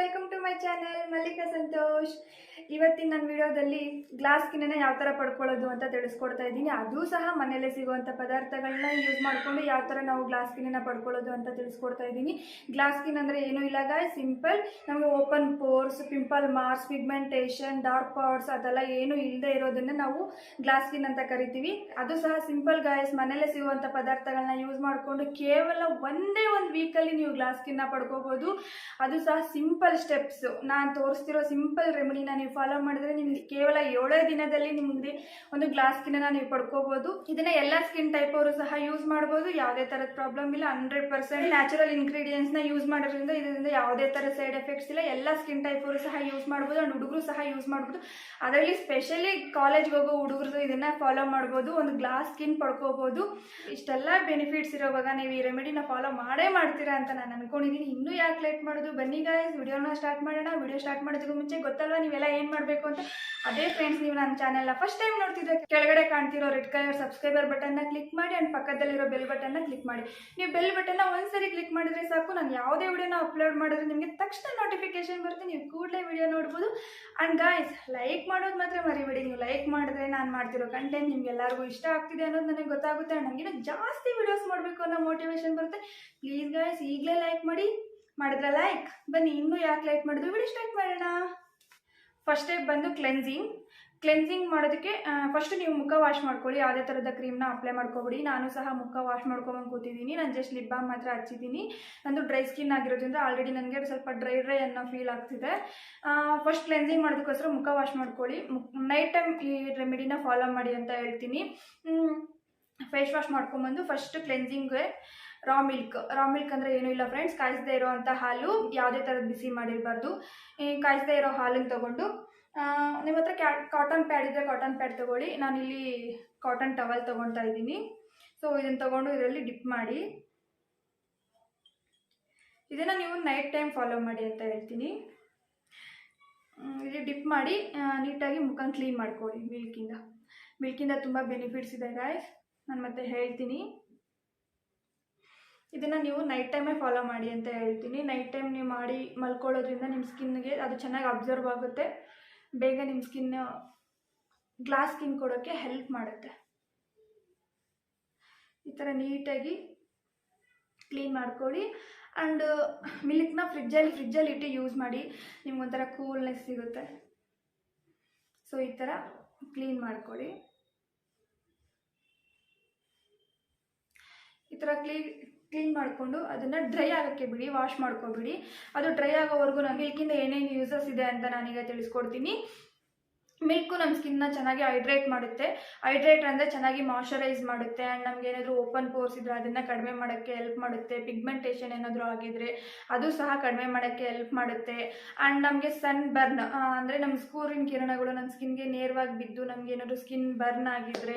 Welcome to my channel Mallika Santosh. ಇವತ್ತಿನ ನನ್ನ ವಿಡಿಯೋದಲ್ಲಿ ಗ್ಲಾಸ್ ಸ್ಕಿನ್ನ ಯಾವ ಥರ ಪಡ್ಕೊಳ್ಳೋದು ಅಂತ ತಿಳಿಸ್ಕೊಡ್ತಾ ಇದ್ದೀನಿ. ಅದು ಸಹ ಮನೆಯಲ್ಲೇ ಸಿಗುವಂಥ ಪದಾರ್ಥಗಳನ್ನ ಯೂಸ್ ಮಾಡಿಕೊಂಡು ಯಾವ ಥರ ನಾವು ಗ್ಲಾಸ್ ಸ್ಕಿನ್ನ ಪಡ್ಕೊಳ್ಳೋದು ಅಂತ ತಿಳಿಸ್ಕೊಡ್ತಾ ಇದ್ದೀನಿ. ಗ್ಲಾಸ್ ಸ್ಕಿನ್ ಅಂದರೆ ಏನೂ ಇಲ್ಲ ಗಾಯ್ಸ್, ಸಿಂಪಲ್. ನಮಗೆ open pores, pimple marks, pigmentation, dark spots ಅದೆಲ್ಲ ಏನೂ ಇಲ್ಲದೆ ಇರೋದನ್ನು ನಾವು ಗ್ಲಾಸ್ ಸ್ಕಿನ್ ಅಂತ ಕರಿತೀವಿ. ಅದು ಸಹ ಸಿಂಪಲ್ ಗಾಯ್ಸ್, ಮನೆಯಲ್ಲೇ ಸಿಗುವಂಥ ಪದಾರ್ಥಗಳನ್ನ ಯೂಸ್ ಮಾಡಿಕೊಂಡು ಕೇವಲ ಒಂದೇ ಒಂದು ವೀಕಲ್ಲಿ ನೀವು ಗ್ಲಾಸ್ ಸ್ಕಿನ್ನ ಪಡ್ಕೋಬೋದು. ಅದು ಸಹ ಸಿಂಪಲ್ ಸ್ಟೆಪ್ಸ್. ನಾನು ತೋರಿಸ್ತಿರೋ ಸಿಂಪಲ್ ರೆಮಿಡಿನ ನೀವು ಫಾಲೋ ಮಾಡಿದ್ರೆ ನಿಮ್ಗೆ ಕೇವಲ 7 ದಿನದಲ್ಲಿ ನಿಮಗೆ ಒಂದು ಗ್ಲಾಸ್ ಸ್ಕಿನ್ನ ನೀವು ಪಡ್ಕೋಬಹುದು. ಇದನ್ನ ಎಲ್ಲ ಸ್ಕಿನ್ ಟೈಪ್ ಅವರು ಸಹ ಯೂಸ್ ಮಾಡಬಹುದು. ಯಾವುದೇ ತರದ ಪ್ರಾಬ್ಲಮ್ ಇಲ್ಲ. 100% ನ್ಯಾಚುರಲ್ ಇಂಗ್ರೀಡಿಯೆಂಟ್ಸ್ ನ ಯೂಸ್ ಮಾಡೋದ್ರಿಂದ ಇದರಿಂದ ಯಾವುದೇ ತರ ಸೈಡ್ ಎಫೆಕ್ಟ್ಸ್ ಇಲ್ಲ. ಎಲ್ಲ ಸ್ಕಿನ್ ಟೈಪ್ ಅವರು ಸಹ ಯೂಸ್ ಮಾಡಬಹುದು ಅಂಡ್ ಹುಡುಗರು ಸಹ ಯೂಸ್ ಮಾಡಬಹುದು. ಅದರಲ್ಲಿ ಸ್ಪೆಷಲಿ ಕಾಲೇಜ್ಗೆ ಹೋಗೋ ಹುಡುಗರು ಇದನ್ನ ಫಾಲೋ ಮಾಡಬಹುದು. ಒಂದು ಗ್ಲಾಸ್ ಸ್ಕಿನ್ ಪಡ್ಕೋಬಹುದು. ಇಷ್ಟೆಲ್ಲ ಬೆನಿಫಿಟ್ಸ್ ಇರೋವಾಗ ನೀವು ಈ ರೆಮಿಡಿನ ಫಾಲೋ ಮಾಡೇ ಮಾಡ್ತೀರಾ ಅಂತ ನಾನು ಅನ್ಕೊಂಡಿದ್ದೀನಿ. ಇನ್ನೂ ಯಾಕೆ ಲೇಟ್ ಮಾಡೋದು, ಬನ್ನಿ ಗಾಯ್ಸ್ ವಿಡಿಯೋನ ಸ್ಟಾರ್ಟ್ ಮಾಡೋಣ. ವಿಡಿಯೋ ಸ್ಟಾರ್ಟ್ ಮಾಡೋದಕ್ಕೂ ಮುಂಚೆ ಗೊತ್ತಲ್ವಾ ನೀವೆಲ್ಲ ಏನು ಮಾಡಬೇಕು ಅಂತ. ಅದೇ ಫ್ರೆಂಡ್ಸ್, ನೀವು ನನ್ನ ಚಾನೆಲ್ನ ಫಸ್ಟ್ ಟೈಮ್ ನೋಡ್ತಿದ್ರೆ ಕೆಳಗಡೆ ಕಾಣ್ತಿರೋ ರೆಡ್ ಕಲರ್ ಸಬ್ಸ್ಕ್ರೈಬರ್ ಬಟನ್ನ ಕ್ಲಿಕ್ ಮಾಡಿ ಅಂಡ್ ಪಕ್ಕದಲ್ಲಿರೋ ಬೆಲ್ ಬಟನ್ನ ಕ್ಲಿಕ್ ಮಾಡಿ. ನೀವು ಬೆಲ್ ಬಟನ್ನ ಒಂದ್ಸರಿ ಕ್ಲಿಕ್ ಮಾಡಿದ್ರೆ ಸಾಕು, ನಾನು ಯಾವುದೇ ವಿಡಿಯೋನ ಅಪ್ಲೋಡ್ ಮಾಡಿದ್ರೆ ನಿಮಗೆ ತಕ್ಷಣ ನೋಟಿಫಿಕೇಶನ್ ಬರುತ್ತೆ. ನೀವು ಕೂಡಲೇ ವಿಡಿಯೋ ನೋಡ್ಬೋದು. ಅಂಡ್ ಗಾಯ್ಸ್, ಲೈಕ್ ಮಾಡೋದು ಮಾತ್ರ ಮರಿಬೇಡಿ. ನೀವು ಲೈಕ್ ಮಾಡಿದ್ರೆ ನಾನು ಮಾಡ್ತಿರೋ ಕಂಟೆಂಟ್ ನಿಮ್ಗೆಲ್ಲರಿಗೂ ಇಷ್ಟ ಆಗ್ತಿದೆ ಅನ್ನೋದು ನನಗೆ ಗೊತ್ತಾಗುತ್ತೆ. ಅಂಡ್ ನನಗಿನ್ನ ಜಾಸ್ತಿ ವಿಡಿಯೋಸ್ ಮಾಡಬೇಕು ಅನ್ನೋ ಮೋಟಿವೇಶನ್ ಬರುತ್ತೆ. ಪ್ಲೀಸ್ ಗಾಯ್ಸ್, ಈಗಲೇ ಲೈಕ್ ಮಾಡಿದ್ರೆ ಲೈಕ್. ಬನ್ನಿ, ಇನ್ನೂ ಯಾಕೆ ಲೈಕ್ ಮಾಡಿದ್ರು, ವಿಡಿಯೋ ಸ್ಟಾರ್ಟ್ ಮಾಡೋಣ. ಫಸ್ಟ್ ಸ್ಟೆಪ್ ಬಂದು ಕ್ಲೆನ್ಸಿಂಗ್ ಮಾಡೋದಕ್ಕೆ ಫಸ್ಟ್ ನೀವು ಮುಖ ವಾಶ್ ಮಾಡ್ಕೊಳ್ಳಿ. ಯಾವುದೇ ಥರದ ಕ್ರೀಮ್ನ ಅಪ್ಲೈ ಮಾಡ್ಕೊಬಿಡಿ. ನಾನು ಸಹ ಮುಖ ವಾಶ್ ಮಾಡ್ಕೊಂಡು ಕೂತಿದ್ದೀನಿ. ನಾನು ಜಸ್ಟ್ ಲಿಪ್ ಬಾಮ್ ಮಾತ್ರ ಹಚ್ಚಿದ್ದೀನಿ. ನಂದು ಡ್ರೈ ಸ್ಕಿನ್ ಆಗಿರೋದ್ರಿಂದ ಆಲ್ರೆಡಿ ನನಗೆ ಸ್ವಲ್ಪ ಡ್ರೈ ಅನ್ನೋ ಫೀಲ್ ಆಗ್ತಿದೆ. ಫಸ್ಟ್ ಕ್ಲೆನ್ಸಿಂಗ್ ಮಾಡೋದಕ್ಕೋಸ್ಕರ ಮುಖ ವಾಶ್ ಮಾಡ್ಕೊಳ್ಳಿ. ನೈಟ್ ಟೈಮ್ ಈ ರೆಮಿಡಿನ ಫಾಲೋ ಮಾಡಿ ಅಂತ ಹೇಳ್ತೀನಿ. ಫೇಸ್ ವಾಶ್ ಮಾಡ್ಕೊಂಬಂದು ಫಸ್ಟ್ ಕ್ಲೆನ್ಸಿಂಗ್ಗೆ ರಾ ಮಿಲ್ಕ್ ಅಂದರೆ ಏನೂ ಇಲ್ಲ ಫ್ರೆಂಡ್ಸ್, ಕಾಯಿಸದೇ ಇರೋವಂಥ ಹಾಲು, ಯಾವುದೇ ಥರದ ಬಿಸಿ ಮಾಡಿರಬಾರ್ದು. ಕಾಯಿಸದೇ ಇರೋ ಹಾಲನ್ನು ತೊಗೊಂಡು ನಿಮ್ಮ ಹತ್ರ ಕಾಟನ್ ಪ್ಯಾಡ್ ಇದ್ದರೆ ಕಾಟನ್ ಪ್ಯಾಡ್ ತೊಗೊಳ್ಳಿ. ನಾನಿಲ್ಲಿ ಕಾಟನ್ ಟವಲ್ ತೊಗೊಳ್ತಾ ಇದ್ದೀನಿ. ಸೊ ಇದನ್ನು ತೊಗೊಂಡು ಇದರಲ್ಲಿ ಡಿಪ್ ಮಾಡಿ. ಇದನ್ನು ನೀವು ನೈಟ್ ಟೈಮ್ ಫಾಲೋ ಮಾಡಿ ಅಂತ ಹೇಳ್ತೀನಿ. ಇಲ್ಲಿ ಡಿಪ್ ಮಾಡಿ ನೀಟಾಗಿ ಮುಖನ ಕ್ಲೀನ್ ಮಾಡ್ಕೊಳ್ಳಿ. ಮಿಲ್ಕಿಂದ ತುಂಬ ಬೆನಿಫಿಟ್ಸ್ ಇದೆ ಗಾಯ್ಸ್, ನಾನು ಮತ್ತೆ ಹೇಳ್ತೀನಿ. ಇದನ್ನು ನೀವು ನೈಟ್ ಟೈಮೇ ಫಾಲೋ ಮಾಡಿ ಅಂತ ಹೇಳ್ತೀನಿ. ನೈಟ್ ಟೈಮ್ ನೀವು ಮಾಡಿ ಮಲ್ಕೊಳ್ಳೋದ್ರಿಂದ ನಿಮ್ಮ ಸ್ಕಿನ್ಗೆ ಅದು ಚೆನ್ನಾಗಿ ಅಬ್ಸರ್ವ್ ಆಗುತ್ತೆ. ಬೇಗ ನಿಮ್ಮ ಸ್ಕಿನ್ ಗ್ಲಾಸ್ ಸ್ಕಿನ್ ಕೊಡೋಕ್ಕೆ ಹೆಲ್ಪ್ ಮಾಡುತ್ತೆ. ಈ ಥರ ನೀಟಾಗಿ ಕ್ಲೀನ್ ಮಾಡ್ಕೊಳ್ಳಿ. ಆ್ಯಂಡ್ ಮಿಲ್ಕ್ನ ಫ್ರಿಜ್ಜಲ್ಲಿ ಇಟ್ಟು ಯೂಸ್ ಮಾಡಿ, ನಿಮ್ಗೊಂಥರ ಕೂಲ್ನೆಸ್ ಸಿಗುತ್ತೆ. ಸೊ ಈ ಥರ ಕ್ಲೀನ್ ಮಾಡ್ಕೊಳ್ಳಿ. ಈ ಥರ ಕ್ಲೀನ್ ಮಾಡಿಕೊಂಡು ಅದನ್ನು ಡ್ರೈ ಆಗೋಕ್ಕೆ ಬಿಡಿ, ವಾಶ್ ಮಾಡ್ಕೊಬಿಡಿ. ಅದು ಡ್ರೈ ಆಗೋವರೆಗೂ ನಮ್ಮ ಮಿಲ್ಕಿಂದ ಏನೇನು ಯೂಸಸ್ ಇದೆ ಅಂತ ನಾನೀಗ ತಿಳಿಸ್ಕೊಡ್ತೀನಿ. ಮಿಲ್ಕು ನಮ್ಮ ಸ್ಕಿನ್ನ ಚೆನ್ನಾಗಿ ಹೈಡ್ರೇಟ್ ಮಾಡುತ್ತೆ. ಹೈಡ್ರೇಟ್ ಅಂದರೆ ಚೆನ್ನಾಗಿ ಮಾಯ್ಶ್ಚರೈಸ್ ಮಾಡುತ್ತೆ. ಆ್ಯಂಡ್ ನಮ್ಗೆ ಏನಾದರೂ ಓಪನ್ ಪೋರ್ಸ್ ಇದ್ದರೆ ಅದನ್ನು ಕಡಿಮೆ ಮಾಡೋಕ್ಕೆ ಹೆಲ್ಪ್ ಮಾಡುತ್ತೆ. ಪಿಗ್ಮೆಂಟೇಷನ್ ಏನಾದರೂ ಆಗಿದ್ರೆ ಅದು ಸಹ ಕಡಿಮೆ ಮಾಡೋಕ್ಕೆ ಹೆಲ್ಪ್ ಮಾಡುತ್ತೆ. ಆ್ಯಂಡ್ ನಮಗೆ ಸನ್ ಬರ್ನ್ ಅಂದರೆ ನಮ್ಮ ಸೂರ್ಯನ ಕಿರಣಗಳು ನಮ್ಮ ಸ್ಕಿನ್ಗೆ ನೇರವಾಗಿ ಬಿದ್ದು ನಮ್ಗೆ ಏನಾದರೂ ಸ್ಕಿನ್ ಬರ್ನ್ ಆಗಿದ್ರೆ,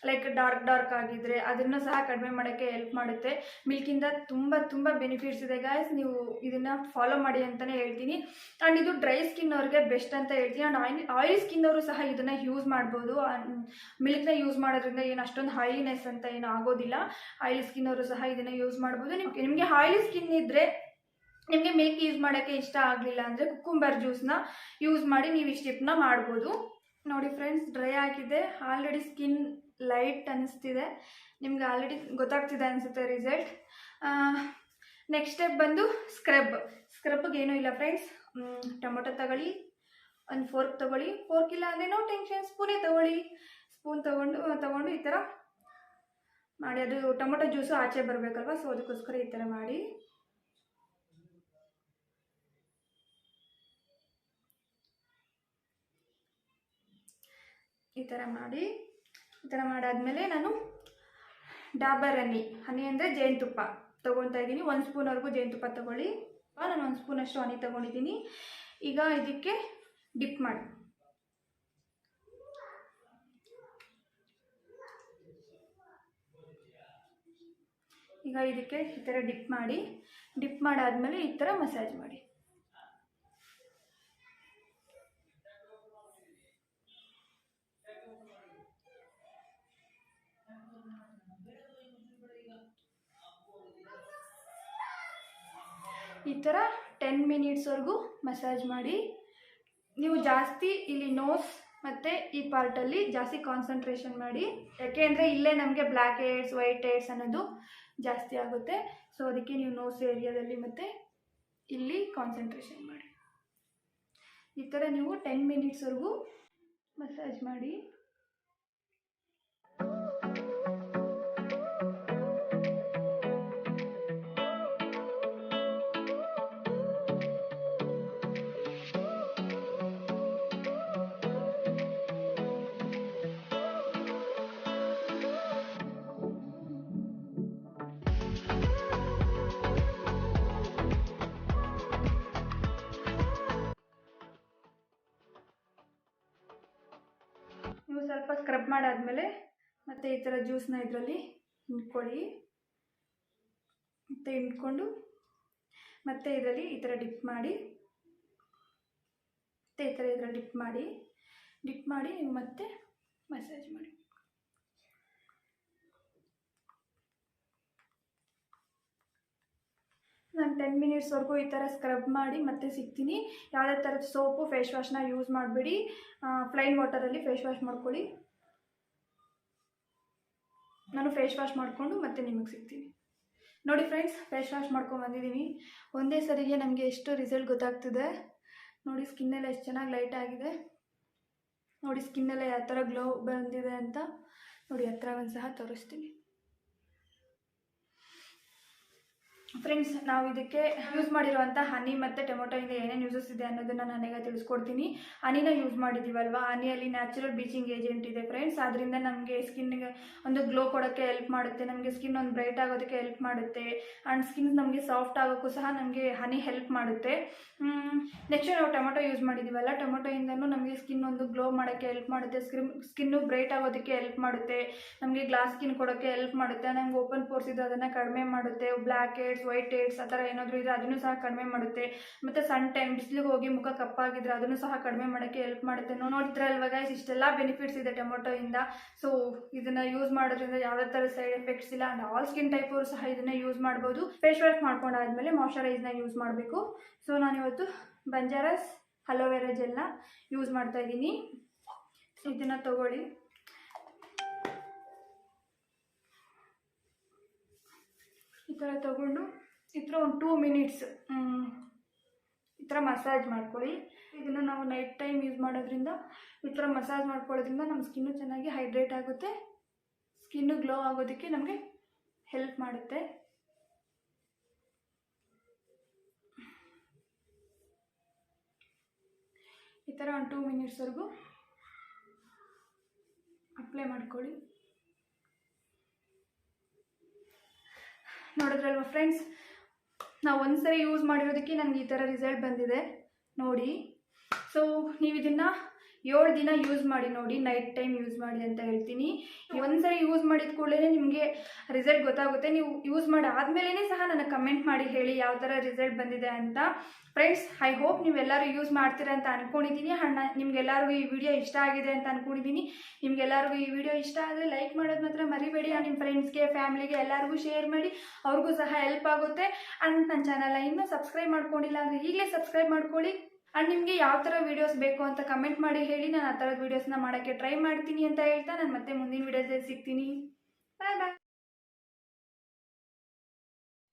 ಲೈಕ್ ಡಾರ್ಕ್ ಆಗಿದ್ರೆ ಅದನ್ನು ಸಹ ಕಡಿಮೆ ಮಾಡೋಕ್ಕೆ ಹೆಲ್ಪ್ ಮಾಡುತ್ತೆ. ಮಿಲ್ಕಿಂದ ತುಂಬ ಬೆನಿಫಿಟ್ಸ್ ಇದೆ ಗಾಯ್ಸ್. ನೀವು ಇದನ್ನು ಫಾಲೋ ಮಾಡಿ ಅಂತಲೇ ಹೇಳ್ತೀನಿ. ಆ್ಯಂಡ್ ಇದು ಡ್ರೈ ಸ್ಕಿನ್ ಅವ್ರಿಗೆ ಬೆಸ್ಟ್ ಅಂತ ಹೇಳ್ತೀನಿ. ಆ್ಯಂಡ್ ಆಯಿಲ್ ಸ್ಕಿನ್ ಅವರು ಸಹ ಇದನ್ನು ಯೂಸ್ ಮಾಡ್ಬೋದು. ಮಿಲ್ಕ್ನ ಯೂಸ್ ಮಾಡೋದ್ರಿಂದ ಏನು ಅಷ್ಟೊಂದು ಆಯಿಲಿನೆಸ್ ಅಂತ ಏನು ಆಗೋದಿಲ್ಲ. ಆಯಿಲ್ ಸ್ಕಿನ್ ಅವರು ಸಹ ಇದನ್ನು ಯೂಸ್ ಮಾಡ್ಬೋದು. ನಿಮಗೆ ಆಯಿಲಿ ಸ್ಕಿನ್ ಇದ್ದರೆ, ನಿಮಗೆ ಮಿಲ್ಕ್ ಯೂಸ್ ಮಾಡೋಕ್ಕೆ ಇಷ್ಟ ಆಗಲಿಲ್ಲ ಅಂದರೆ ಕುಕ್ಕುಂಬರ್ ಜ್ಯೂಸ್ನ ಯೂಸ್ ಮಾಡಿ ನೀವು ಈ ಸ್ಟೆಪ್ನ ಮಾಡ್ಬೋದು. ನೋಡಿ ಫ್ರೆಂಡ್ಸ್, ಡ್ರೈ ಆಗಿದೆ. ಆಲ್ರೆಡಿ ಸ್ಕಿನ್ ಲೈಟ್ ಅನ್ನಿಸ್ತಿದೆ. ನಿಮ್ಗೆ ಆಲ್ರೆಡಿ ಗೊತ್ತಾಗ್ತಿದೆ ಅನಿಸುತ್ತೆ ರಿಸಲ್ಟ್. ನೆಕ್ಸ್ಟ್ ಸ್ಟೆಪ್ ಬಂದು ಸ್ಕ್ರಬ್ಗೆ ಏನೂ ಇಲ್ಲ ಫ್ರೆಂಡ್ಸ್. ಟೊಮೊಟೊ ತಗೊಳ್ಳಿ, ಒಂದು ಫೋರ್ಕ್ ತೊಗೊಳ್ಳಿ. ಫೋರ್ಕ್ ಇಲ್ಲ ಅಂದರೆ ನೋ ಟೆನ್ಷನ್, ಸ್ಪೂನೇ ತೊಗೊಳ್ಳಿ. ಸ್ಪೂನ್ ತೊಗೊಂಡು ಈ ಥರ ಮಾಡಿ. ಅದು ಟೊಮೊಟೊ ಜ್ಯೂಸು ಆಚೆ ಬರಬೇಕಲ್ವ, ಸೊ ಅದಕ್ಕೋಸ್ಕರ ಈ ಥರ ಮಾಡಿ. ಈ ಥರ ಮಾಡಾದ್ಮೇಲೆ ನಾನು ಡಾಬರ್ ಹನಿ ಅಂದರೆ ಜೇನುತುಪ್ಪ ತೊಗೊಳ್ತಾ ಇದ್ದೀನಿ. 1 ಸ್ಪೂನ್ವರೆಗೂ ಜೇನುತುಪ್ಪ ತೊಗೊಳ್ಳಿ. ನಾನು 1 ಸ್ಪೂನಷ್ಟು ಹನಿ ತೊಗೊಂಡಿದ್ದೀನಿ. ಈಗ ಇದಕ್ಕೆ ಡಿಪ್ ಮಾಡಿ. ಇದಕ್ಕೆ ಈ ಥರ ಡಿಪ್ ಮಾಡಾದ್ಮೇಲೆ ಈ ಥರ ಮಸಾಜ್ ಮಾಡಿ. ಈ ಥರ 10 ಮಿನಿಟ್ಸ್ವರೆಗೂ ಮಸಾಜ್ ಮಾಡಿ. ನೀವು ಜಾಸ್ತಿ ಇಲ್ಲಿ ನೋಸ್ ಮತ್ತು ಈ ಪಾರ್ಟಲ್ಲಿ ಜಾಸ್ತಿ ಕಾನ್ಸಂಟ್ರೇಷನ್ ಮಾಡಿ. ಯಾಕೆ ಅಂದರೆ ಇಲ್ಲೇ ನಮಗೆ ಬ್ಲ್ಯಾಕ್ ಹೇಡ್ಸ್, ವೈಟ್ ಹೇಡ್ಸ್ ಅನ್ನೋದು ಜಾಸ್ತಿ ಆಗುತ್ತೆ. ಸೊ ಅದಕ್ಕೆ ನೀವು ನೋಸ್ ಏರಿಯಾದಲ್ಲಿ ಮತ್ತು ಇಲ್ಲಿ ಕಾನ್ಸಂಟ್ರೇಷನ್ ಮಾಡಿ. ಈ ಥರ ನೀವು 10 ಮಿನಿಟ್ಸ್ವರೆಗೂ ಮಸಾಜ್ ಮಾಡಿ. ನೀವು ಸ್ವಲ್ಪ ಸ್ಕ್ರಬ್ ಮಾಡಾದ್ಮೇಲೆ ಮತ್ತೆ ಈ ಥರ ಜ್ಯೂಸ್ನ ಇದರಲ್ಲಿ ಹಿಂಡ್ಕೊಳ್ಳಿ. ಮತ್ತೆ ಹಿಂಡ್ಕೊಂಡು ಮತ್ತೆ ಇದರಲ್ಲಿ ಈ ಥರ ಡಿಪ್ ಮಾಡಿ, ಮತ್ತೆ ಈ ಥರ ಇದರಲ್ಲಿ ಡಿಪ್ ಮಾಡಿ ನೀವು ಮತ್ತೆ ಮಸಾಜ್ ಮಾಡಿ. ನಾನು 10 ಮಿನಿಟ್ಸ್ವರೆಗೂ ಈ ಥರ ಸ್ಕ್ರಬ್ ಮಾಡಿ ಮತ್ತೆ ಸಿಗ್ತೀನಿ. ಯಾವುದೇ ಥರದ ಸೋಪು, ಫೇಸ್ ವಾಶ್ನ ಯೂಸ್ ಮಾಡಬೇಡಿ. ಪ್ಲೈನ್ ವಾಟರಲ್ಲಿ ಫೇಸ್ ವಾಶ್ ಮಾಡ್ಕೊಳ್ಳಿ. ನಾನು ಫೇಸ್ ವಾಶ್ ಮಾಡಿಕೊಂಡು ಮತ್ತೆ ನಿಮಗೆ ಸಿಗ್ತೀನಿ. ನೋಡಿ ಫ್ರೆಂಡ್ಸ್, ಫೇಸ್ ವಾಶ್ ಮಾಡ್ಕೊಂಡು ಬಂದಿದ್ದೀನಿ. ಒಂದೇ ಸರಿಗೆ ನಮಗೆ ಎಷ್ಟು ರಿಸಲ್ಟ್ ಗೊತ್ತಾಗ್ತಿದೆ ನೋಡಿ. ಸ್ಕಿನ್ನೆಲ್ಲ ಎಷ್ಟು ಚೆನ್ನಾಗಿ ಲೈಟ್ ಆಗಿದೆ ನೋಡಿ. ಸ್ಕಿನ್ನೆಲ್ಲ ಯಾವ ಥರ ಗ್ಲೋ ಬಂದಿದೆ ಅಂತ ನೋಡಿ. ಹತ್ರ ಒಂದು ಸಹ ತೋರಿಸ್ತೀನಿ. ಫ್ರೆಂಡ್ಸ್, ನಾವು ಇದಕ್ಕೆ ಯೂಸ್ ಮಾಡಿರುವಂಥ ಹನಿ ಮತ್ತು ಟೊಮೊಟೊಯಿಂದ ಏನೇನು ಯೂಸಸ್ ಇದೆ ಅನ್ನೋದನ್ನು ನಾನೀಗ ತಿಳಿಸ್ಕೊಡ್ತೀನಿ. ಹನಿನ ಯೂಸ್ ಮಾಡಿದ್ದೀವಲ್ವ, ಹನಿಯಲ್ಲಿ ನ್ಯಾಚುರಲ್ ಬ್ಲೀಚಿಂಗ್ ಏಜೆಂಟ್ ಇದೆ ಫ್ರೆಂಡ್ಸ್. ಅದರಿಂದ ನಮಗೆ ಸ್ಕಿನ್ಗೆ ಒಂದು ಗ್ಲೋ ಕೊಡೋಕ್ಕೆ ಹೆಲ್ಪ್ ಮಾಡುತ್ತೆ, ನಮಗೆ ಸ್ಕಿನ್ ಒಂದು ಬ್ರೈಟ್ ಆಗೋದಕ್ಕೆ ಹೆಲ್ಪ್ ಮಾಡುತ್ತೆ, ಆ್ಯಂಡ್ ಸ್ಕಿನ್ ನಮಗೆ ಸಾಫ್ಟ್ ಆಗೋಕ್ಕೂ ಸಹ ನಮಗೆ ಹನಿ ಹೆಲ್ಪ್ ಮಾಡುತ್ತೆ. ನೆಕ್ಸ್ಟ್ ನಾವು ಟೊಮೊಟೊ ಯೂಸ್ ಮಾಡಿದ್ದೀವಲ್ಲ, ಟೊಮೊಟೊಯಿಂದನೂ ನಮಗೆ ಸ್ಕಿನ್ ಒಂದು ಗ್ಲೋ ಮಾಡೋಕ್ಕೆ ಹೆಲ್ಪ್ ಮಾಡುತ್ತೆ, ಸ್ಕಿನ್ನು ಬ್ರೈಟ್ ಆಗೋದಕ್ಕೆ ಹೆಲ್ಪ್ ಮಾಡುತ್ತೆ, ನಮಗೆ ಗ್ಲಾಸ್ ಸ್ಕಿನ್ ಕೊಡೋಕ್ಕೆ ಹೆಲ್ಪ್ ಮಾಡುತ್ತೆ, ನಮ್ಗೆ ಓಪನ್ ಪೋರ್ಸ್ ಇದೆ ಅದನ್ನು ಕಡಿಮೆ ಮಾಡುತ್ತೆ, ಬ್ಲ್ಯಾಕ್ ಹೆಡ್ಸ್, ವೈಟ್ ಹೆಡ್ಸ್ ಆ ಥರ ಏನಾದರೂ ಇದೆ ಅದನ್ನು ಸಹ ಕಡಿಮೆ ಮಾಡುತ್ತೆ, ಮತ್ತು ಸನ್ ಟೈಮ್ ಬಿಸಿಲಿಗೆ ಹೋಗಿ ಮುಖ ಕಪ್ಪಾಗಿದ್ರೆ ಅದನ್ನು ಸಹ ಕಡಿಮೆ ಮಾಡೋಕ್ಕೆ ಹೆಲ್ಪ್ ಮಾಡುತ್ತೆ. ನೋಡ್ತಿರಲ್ವ ಗೈಸ್, ಇಷ್ಟೆಲ್ಲ ಬೆನಿಫಿಟ್ಸ್ ಇದೆ ಟೊಮೊಟೊಯಿಂದ. ಸೊ ಇದನ್ನು ಯೂಸ್ ಮಾಡೋದ್ರಿಂದ ಯಾವುದೇ ಥರ ಸೈಡ್ ಎಫೆಕ್ಟ್ಸ್ ಇಲ್ಲ, ಆ್ಯಂಡ್ ಆಲ್ ಸ್ಕಿನ್ ಟೈಪ್ ಅವರು ಸಹ ಇದನ್ನು ಯೂಸ್ ಮಾಡ್ಬೋದು. ಫೇಸ್ ವಾಶ್ ಮಾಡ್ಕೊಂಡಾದ್ಮೇಲೆ ಮಾಯ್ಶ್ಚರೈಸ್ನ ಯೂಸ್ ಮಾಡಬೇಕು. ಸೊ ನಾನಿವತ್ತು ಬಂಜಾರಸ್ ಅಲೋವೆರಾ ಜೆಲ್ನ ಯೂಸ್ ಮಾಡ್ತಾ ಇದ್ದೀನಿ. ಇದನ್ನು ತಗೊಳ್ಳಿ. ಈ ಥರ ತಗೊಂಡು ಈ ಥರ ಒಂದು 2 ಮಿನಿಟ್ಸ್ ಈ ಥರ ಮಸಾಜ್ ಮಾಡ್ಕೊಳ್ಳಿ. ಇದನ್ನು ನಾವು ನೈಟ್ ಟೈಮ್ ಯೂಸ್ ಮಾಡೋದ್ರಿಂದ, ಈ ಥರ ಮಸಾಜ್ ಮಾಡ್ಕೊಳ್ಳೋದ್ರಿಂದ ನಮ್ಮ ಸ್ಕಿನ್ನು ಚೆನ್ನಾಗಿ ಹೈಡ್ರೇಟ್ ಆಗುತ್ತೆ, ಸ್ಕಿನ್ನು ಗ್ಲೋ ಆಗೋದಕ್ಕೆ ನಮಗೆ ಹೆಲ್ಪ್ ಮಾಡುತ್ತೆ. ಈ ಥರ ಒಂದು 2 ಮಿನಿಟ್ಸ್ವರೆಗೂ ಅಪ್ಲೈ ಮಾಡ್ಕೊಳ್ಳಿ. ನೋಡಿದ್ರಲ್ವ ಫ್ರೆಂಡ್ಸ್, ನಾವು ಒಂದ್ಸರಿ ಯೂಸ್ ಮಾಡಿರೋದಕ್ಕೆ ನನಗೆ ಈ ಥರ ರಿಸಲ್ಟ್ ಬಂದಿದೆ ನೋಡಿ. ಸೊ ನೀವು ಇದನ್ನು 7 ದಿನ ಯೂಸ್ ಮಾಡಿ ನೋಡಿ, ನೈಟ್ ಟೈಮ್ ಯೂಸ್ ಮಾಡಿ ಅಂತ ಹೇಳ್ತೀನಿ. ಒಂದ್ಸರಿ ಯೂಸ್ ಮಾಡಿದ ಕೂಡಲೇ ನಿಮಗೆ ರಿಸಲ್ಟ್ ಗೊತ್ತಾಗುತ್ತೆ. ನೀವು ಯೂಸ್ ಮಾಡಿ ಆದಮೇಲೆ ಸಹ ನನಗೆ ಕಮೆಂಟ್ ಮಾಡಿ ಹೇಳಿ ಯಾವ ಥರ ರಿಸಲ್ಟ್ ಬಂದಿದೆ ಅಂತ. ಫ್ರೆಂಡ್ಸ್, ಐ ಹೋಪ್ ನೀವೆಲ್ಲರೂ ಯೂಸ್ ಮಾಡ್ತೀರಾ ಅಂತ ಅಂದ್ಕೊಂಡಿದ್ದೀನಿ. ನಿಮ್ಗೆಲ್ಲರಿಗೂ ಈ ವಿಡಿಯೋ ಇಷ್ಟ ಆಗಿದೆ ಅಂತ ಅಂದ್ಕೊಂಡಿದ್ದೀನಿ. ನಿಮ್ಗೆಲ್ಲರಿಗೂ ಈ ವಿಡಿಯೋ ಇಷ್ಟ ಆದರೆ ಲೈಕ್ ಮಾಡೋದು ಮಾತ್ರ ಮರಿಬೇಡಿ. ನಿಮ್ಮ ಫ್ರೆಂಡ್ಸ್ಗೆ, ಫ್ಯಾಮಿಲಿಗೆ ಎಲ್ಲರಿಗೂ ಶೇರ್ ಮಾಡಿ, ಅವ್ರಿಗೂ ಸಹ ಹೆಲ್ಪ್ ಆಗುತ್ತೆ. ಆ್ಯಂಡ್ ನನ್ನ ಚಾನಲ್ನ ಇನ್ನೂ ಸಬ್ಸ್ಕ್ರೈಬ್ ಮಾಡ್ಕೊಂಡಿಲ್ಲ ಅಂದರೆ ಈಗಲೇ ಸಬ್ಸ್ಕ್ರೈಬ್ ಮಾಡ್ಕೊಳ್ಳಿ. ಆ್ಯಂಡ್ ನಿಮಗೆ ಯಾವ ಥರ ವೀಡಿಯೋಸ್ ಬೇಕು ಅಂತ ಕಮೆಂಟ್ ಮಾಡಿ ಹೇಳಿ, ನಾನು ಆ ಥರದ ವೀಡಿಯೋಸ್ನ ಮಾಡೋಕ್ಕೆ ಟ್ರೈ ಮಾಡ್ತೀನಿ ಅಂತ ಹೇಳ್ತಾ ನಾನು ಮತ್ತೆ ಮುಂದಿನ ವೀಡಿಯೋಸಲ್ಲಿ ಸಿಗ್ತೀನಿ. Bye bye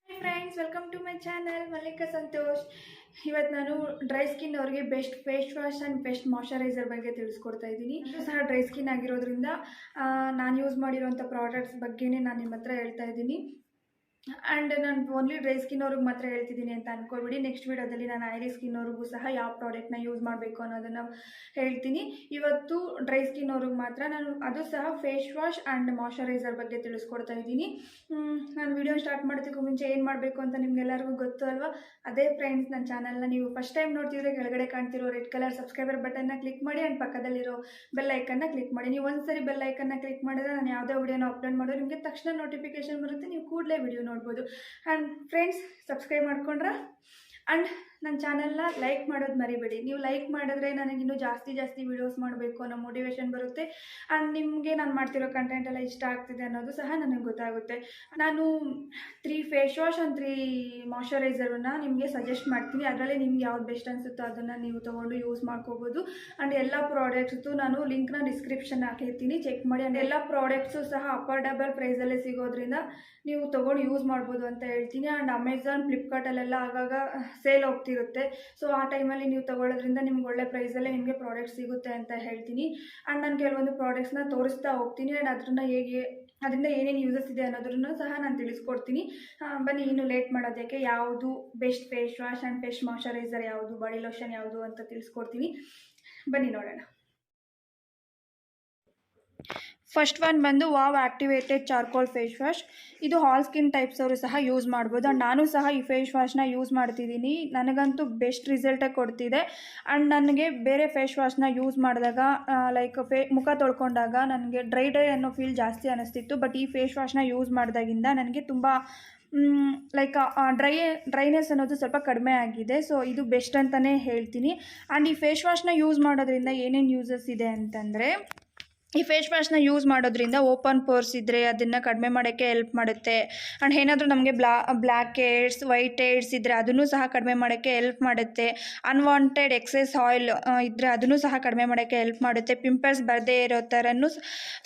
friends, welcome to my channel Mallika Santosh. ಇವತ್ತು ನಾನು ಡ್ರೈ ಸ್ಕಿನ್ ಅವ್ರಿಗೆ best face wash and best moisturiser ಬಗ್ಗೆ ತಿಳಿಸ್ಕೊಡ್ತಾ ಇದ್ದೀನಿ. ಇದು ಸಹ ಡ್ರೈ ಸ್ಕಿನ್ ಆಗಿರೋದ್ರಿಂದ ನಾನು ಯೂಸ್ ಮಾಡಿರೋಂಥ ಪ್ರಾಡಕ್ಟ್ಸ್ ಬಗ್ಗೆನೇ ನಾನು ನಿಮ್ಮ ಹತ್ರ ಹೇಳ್ತಾ ಇದ್ದೀನಿ. ಆ್ಯಂಡ್ ನಾನು ಓನ್ಲಿ ಡ್ರೈ ಸ್ಕಿನ್ ಅವ್ರಿಗೆ ಮಾತ್ರ ಹೇಳ್ತಿದ್ದೀನಿ ಅಂತ ಅಂದ್ಕೊಳ್ಬಿಡಿ. ನೆಕ್ಸ್ಟ್ ವೀಡಿಯೋದಲ್ಲಿ ನಾನು ಆಯಿಲಿ ಸ್ಕಿನ್ ಅವ್ರಿಗೂ ಸಹ ಯಾವ ಪ್ರಾಡಕ್ಟ್ನ ಯೂಸ್ ಮಾಡಬೇಕು ಅನ್ನೋದನ್ನು ಹೇಳ್ತೀನಿ. ಇವತ್ತು ಡ್ರೈ ಸ್ಕಿನ್ ಅವ್ರಿಗೆ ಮಾತ್ರ ನಾನು ಅದು ಸಹ ಫೇಸ್ ವಾಶ್ ಆ್ಯಂಡ್ ಮಾಯ್ಶ್ಚರೈಸರ್ ಬಗ್ಗೆ ತಿಳಿಸ್ಕೊಡ್ತಾ ಇದ್ದೀನಿ. ನಾನು ವಿಡಿಯೋ ಸ್ಟಾರ್ಟ್ ಮಾಡೋದಕ್ಕೂ ಮುಂಚೆ ಏನು ಮಾಡಬೇಕು ಅಂತ ನಿಮ್ಗೆಲ್ಲರಿಗೂ ಗೊತ್ತು ಅಲ್ವಾ? ಅದೇ ಫ್ರೆಂಡ್ಸ್, ನನ್ನ ಚಾನಲ್ನ ನೀವು ಫಸ್ಟ್ ಟೈಮ್ ನೋಡ್ತಿದ್ರೆ ಕೆಳಗಡೆ ಕಾಣ್ತಿರೋ ರೆಡ್ ಕಲರ್ ಸಬ್ಸ್ಕ್ರೈಬರ್ ಬಟನ್ನ ಕ್ಲಿಕ್ ಮಾಡಿ, ಆ್ಯಂಡ್ ಪಕ್ಕದಲ್ಲಿರೋ ಬೆಲ್ ಐಕನ್ನ ಕ್ಲಿಕ್ ಮಾಡಿ. ನೀವು ಒಂದ್ಸರಿ ಬೆಲ್ ಐಕನ್ನ ಕ್ಲಿಕ್ ಮಾಡಿದ್ರೆ ನಾನು ಯಾವುದೇ ವಿಡಿಯೋನ ಅಪ್ಲೋಡ್ ಮಾಡೋದು ನಿಮಗೆ ತಕ್ಷಣ ನೋಟಿಫಿಕೇಶನ್ ಬರುತ್ತೆ, ನೀವು ಕೂಡಲೇ ವಿಡಿಯೋ ನೋಡ್ಬೋದು. ಆ್ಯಂಡ್ ಫ್ರೆಂಡ್ಸ್, ಸಬ್ಸ್ಕ್ರೈಬ್ ಮಾಡ್ಕೊಂಡ್ರೆ ಆ್ಯಂಡ್ ನನ್ನ ಚಾನಲ್ನ ಲೈಕ್ ಮಾಡೋದು ಮರಿಬೇಡಿ. ನೀವು ಲೈಕ್ ಮಾಡಿದ್ರೆ ನನಗಿನ್ನೂ ಜಾಸ್ತಿ ವೀಡಿಯೋಸ್ ಮಾಡಬೇಕು ಅನ್ನೋ ಮೋಟಿವೇಶನ್ ಬರುತ್ತೆ. ಆ್ಯಂಡ್ ನಿಮಗೆ ನಾನು ಮಾಡ್ತಿರೋ ಕಂಟೆಂಟ್ ಎಲ್ಲ ಇಷ್ಟ ಆಗ್ತಿದೆ ಅನ್ನೋದು ಸಹ ನನಗೆ ಗೊತ್ತಾಗುತ್ತೆ. ನಾನು 3 ಫೇಸ್ ವಾಶ್ ಆ್ಯಂಡ್ 3 ಮಾಯ್ಶ್ಚರೈಸರನ್ನು ನಿಮಗೆ ಸಜೆಸ್ಟ್ ಮಾಡ್ತೀನಿ. ಅದರಲ್ಲಿ ನಿಮ್ಗೆ ಯಾವ್ದು ಬೆಸ್ಟ್ ಅನಿಸುತ್ತೋ ಅದನ್ನು ನೀವು ತೊಗೊಂಡು ಯೂಸ್ ಮಾಡ್ಕೋಬೋದು. ಆ್ಯಂಡ್ ಎಲ್ಲ ಪ್ರಾಡಕ್ಟ್ಸು ನಾನು ಲಿಂಕ್ನ ಡಿಸ್ಕ್ರಿಪ್ಷನ್ ಹಾಕಿರ್ತೀನಿ, ಚೆಕ್ ಮಾಡಿ. ಆ್ಯಂಡ್ ಎಲ್ಲ ಪ್ರಾಡಕ್ಟ್ಸು ಸಹ ಅಫೋರ್ಡಬಲ್ ಪ್ರೈಸಲ್ಲೇ ಸಿಗೋದ್ರಿಂದ ನೀವು ತೊಗೊಂಡು ಯೂಸ್ ಮಾಡ್ಬೋದು ಅಂತ ಹೇಳ್ತೀನಿ. ಆ್ಯಂಡ್ ಅಮೆಝಾನ್, ಫ್ಲಿಪ್ಕಾರ್ಟಲ್ಲೆಲ್ಲ ಆಗಾಗ ಸೇಲ್ ಹೋಗ್ತಿರುತ್ತೆ. ಸೊ ಆ ಟೈಮಲ್ಲಿ ನೀವು ತೊಗೊಳ್ಳೋದ್ರಿಂದ ನಿಮ್ಗೆ ಒಳ್ಳೆ ಪ್ರೈಸಲ್ಲೇ ನಿಮಗೆ ಪ್ರಾಡಕ್ಟ್ ಸಿಗುತ್ತೆ ಅಂತ ಹೇಳ್ತೀನಿ. ಆ್ಯಂಡ್ ನಾನು ಕೆಲವೊಂದು ಪ್ರಾಡಕ್ಟ್ಸ್ನ ತೋರಿಸ್ತಾ ಹೋಗ್ತೀನಿ. ಆ್ಯಂಡ್ ಅದರಿಂದ ಏನೇನು ಯೂಸಸ್ ಇದೆ ಅನ್ನೋದನ್ನು ಸಹ ನಾನು ತಿಳಿಸ್ಕೊಡ್ತೀನಿ. ಬನ್ನಿ, ಇನ್ನು ಲೇಟ್ ಮಾಡೋದಕ್ಕೆ ಯಾವುದು best face wash and best moisturizer ಯಾವುದು, ಬಾಡಿ ಲೋಷನ್ ಯಾವುದು ಅಂತ ತಿಳಿಸ್ಕೊಡ್ತೀನಿ. ಬನ್ನಿ ನೋಡೋಣ. ಫಸ್ಟ್ ಒನ್ ಬಂದು wow activated charcoal face wash. ಇದು ಆಲ್ ಸ್ಕಿನ್ ಟೈಪ್ಸ್ ಅವರು ಸಹ ಯೂಸ್ ಮಾಡ್ಬೋದು. ಆ್ಯಂಡ್ ನಾನು ಸಹ ಈ ಫೇಸ್ ವಾಶ್ನ ಯೂಸ್ ಮಾಡ್ತಿದ್ದೀನಿ. ನನಗಂತೂ ಬೆಸ್ಟ್ ರಿಸಲ್ಟೇ ಕೊಡ್ತಿದೆ. ಆ್ಯಂಡ್ ನನಗೆ ಬೇರೆ ಫೇಸ್ ವಾಶ್ನ ಯೂಸ್ ಮಾಡಿದಾಗ ಲೈಕ್ ಮುಖ ತೊಳ್ಕೊಂಡಾಗ ನನಗೆ ಡ್ರೈ ಅನ್ನೋ ಫೀಲ್ ಜಾಸ್ತಿ ಅನ್ನಿಸ್ತಿತ್ತು. ಬಟ್ ಈ ಫೇಸ್ ವಾಶ್ನ ಯೂಸ್ ಮಾಡಿದಾಗಿಂದ ನನಗೆ ತುಂಬ ಲೈಕ್ ಡ್ರೈನೆಸ್ ಅನ್ನೋದು ಸ್ವಲ್ಪ ಕಡಿಮೆ ಆಗಿದೆ. ಸೊ ಇದು ಬೆಸ್ಟ್ ಅಂತಲೇ ಹೇಳ್ತೀನಿ. ಆ್ಯಂಡ್ ಈ ಫೇಸ್ ವಾಶ್ನ ಯೂಸ್ ಮಾಡೋದ್ರಿಂದ ಏನೇನು ಯೂಸಸ್ ಇದೆ ಅಂತಂದರೆ, ಈ ಫೇಸ್ ವಾಶ್ನ ಯೂಸ್ ಮಾಡೋದ್ರಿಂದ ಓಪನ್ ಪೋರ್ಸ್ ಇದ್ದರೆ ಅದನ್ನು ಕಡಿಮೆ ಮಾಡೋಕ್ಕೆ ಹೆಲ್ಪ್ ಮಾಡುತ್ತೆ. ಆ್ಯಂಡ್ ಏನಾದರೂ ನಮಗೆ ಬ್ಲ್ಯಾಕ್ ಹೆಡ್ಸ್, ವೈಟ್ ಹೆಡ್ಸ್ ಇದ್ದರೆ ಅದನ್ನು ಸಹ ಕಡಿಮೆ ಮಾಡೋಕ್ಕೆ ಹೆಲ್ಪ್ ಮಾಡುತ್ತೆ. ಅನ್ವಾಂಟೆಡ್ ಎಕ್ಸೆಸ್ ಆಯಿಲ್ ಇದ್ದರೆ ಅದನ್ನು ಸಹ ಕಡಿಮೆ ಮಾಡೋಕ್ಕೆ ಹೆಲ್ಪ್ ಮಾಡುತ್ತೆ. ಪಿಂಪಲ್ಸ್ ಬರದೇ ಇರೋ ಥರನೂ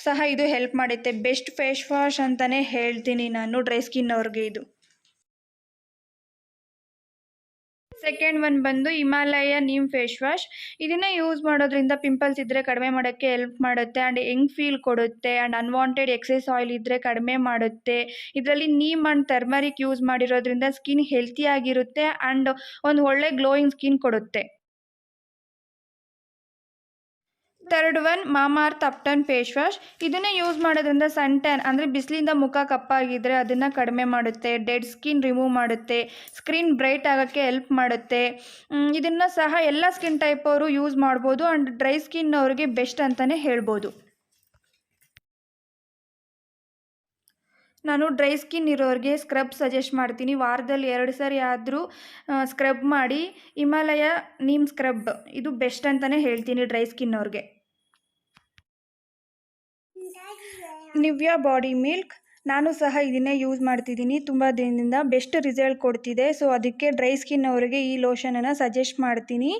ಸಹ ಇದು ಹೆಲ್ಪ್ ಮಾಡುತ್ತೆ. ಬೆಸ್ಟ್ ಫೇಸ್ ವಾಶ್ ಅಂತಲೇ ಹೇಳ್ತೀನಿ ನಾನು ಡ್ರೈ ಸ್ಕಿನ್ ಅವ್ರಿಗೆ ಇದು. ಸೆಕೆಂಡ್ ಒನ್ ಬಂದು ಹಿಮಾಲಯ ನೀಮ್ ಫೇಸ್ ವಾಶ್. ಇದನ್ನು ಯೂಸ್ ಮಾಡೋದ್ರಿಂದ ಪಿಂಪಲ್ಸ್ ಇದ್ದರೆ ಕಡಿಮೆ ಮಾಡೋಕ್ಕೆ ಹೆಲ್ಪ್ ಮಾಡುತ್ತೆ ಆ್ಯಂಡ್ ಯಂಗ್ ಫೀಲ್ ಕೊಡುತ್ತೆ ಆ್ಯಂಡ್ ಅನ್ವಾಂಟೆಡ್ ಎಕ್ಸೆಸ್ ಆಯಿಲ್ ಇದ್ದರೆ ಕಡಿಮೆ ಮಾಡುತ್ತೆ. ಇದರಲ್ಲಿ ನೀಮ್ ಆ್ಯಂಡ್ ಟರ್ಮರಿಕ್ ಯೂಸ್ ಮಾಡಿರೋದ್ರಿಂದ ಸ್ಕಿನ್ ಹೆಲ್ತಿಯಾಗಿರುತ್ತೆ ಆ್ಯಂಡ್ ಒಂದು ಒಳ್ಳೆ ಗ್ಲೋಯಿಂಗ್ ಸ್ಕಿನ್ ಕೊಡುತ್ತೆ. Third one Mamaearth Ubtan face wash. ಇದನ್ನು ಯೂಸ್ ಮಾಡೋದ್ರಿಂದ ಸನ್ ಟ್ಯಾನ್ ಅಂದರೆ ಬಿಸಿಲಿಂದ ಮುಖ ಕಪ್ಪಾಗಿದ್ದರೆ ಅದನ್ನು ಕಡಿಮೆ ಮಾಡುತ್ತೆ, ಡೆಡ್ ಸ್ಕಿನ್ ರಿಮೂವ್ ಮಾಡುತ್ತೆ, ಸ್ಕಿನ್ ಬ್ರೈಟ್ ಆಗೋಕ್ಕೆ ಹೆಲ್ಪ್ ಮಾಡುತ್ತೆ. ಇದನ್ನು ಸಹ ಎಲ್ಲ ಸ್ಕಿನ್ ಟೈಪ್ ಅವರು ಯೂಸ್ ಮಾಡ್ಬೋದು ಆ್ಯಂಡ್ ಡ್ರೈ ಸ್ಕಿನ್ ಅವ್ರಿಗೆ ಬೆಸ್ಟ್ ಅಂತಲೇ ಹೇಳ್ಬೋದು. ನಾನು ಡ್ರೈ ಸ್ಕಿನ್ ಇರೋರಿಗೆ ಸ್ಕ್ರಬ್ ಸಜೆಸ್ಟ್ ಮಾಡ್ತೀನಿ. ವಾರದಲ್ಲಿ 2 ಸರಿ ಆದರೂ ಸ್ಕ್ರಬ್ ಮಾಡಿ. ಹಿಮಾಲಯ ನೀಮ್ ಸ್ಕ್ರಬ್ ಇದು ಬೆಸ್ಟ್ ಅಂತಲೇ ಹೇಳ್ತೀನಿ ಡ್ರೈ ಸ್ಕಿನ್ ಅವ್ರಿಗೆ. ನಿವ್ಯಾ ಬಾಡಿ ಮಿಲ್ಕ್, ನಾನು ಸಹ ಇದನ್ನೇ ಯೂಸ್ ಮಾಡ್ತಿದ್ದೀನಿ ತುಂಬ ದಿನದಿಂದ. ಬೆಸ್ಟ್ ರಿಸಲ್ಟ್ ಕೊಡ್ತಿದೆ. ಸೊ ಅದಕ್ಕೆ ಡ್ರೈ ಸ್ಕಿನ್ ಅವರಿಗೆ ಈ ಲೋಷನನ್ನು ಸಜೆಸ್ಟ್ ಮಾಡ್ತೀನಿ.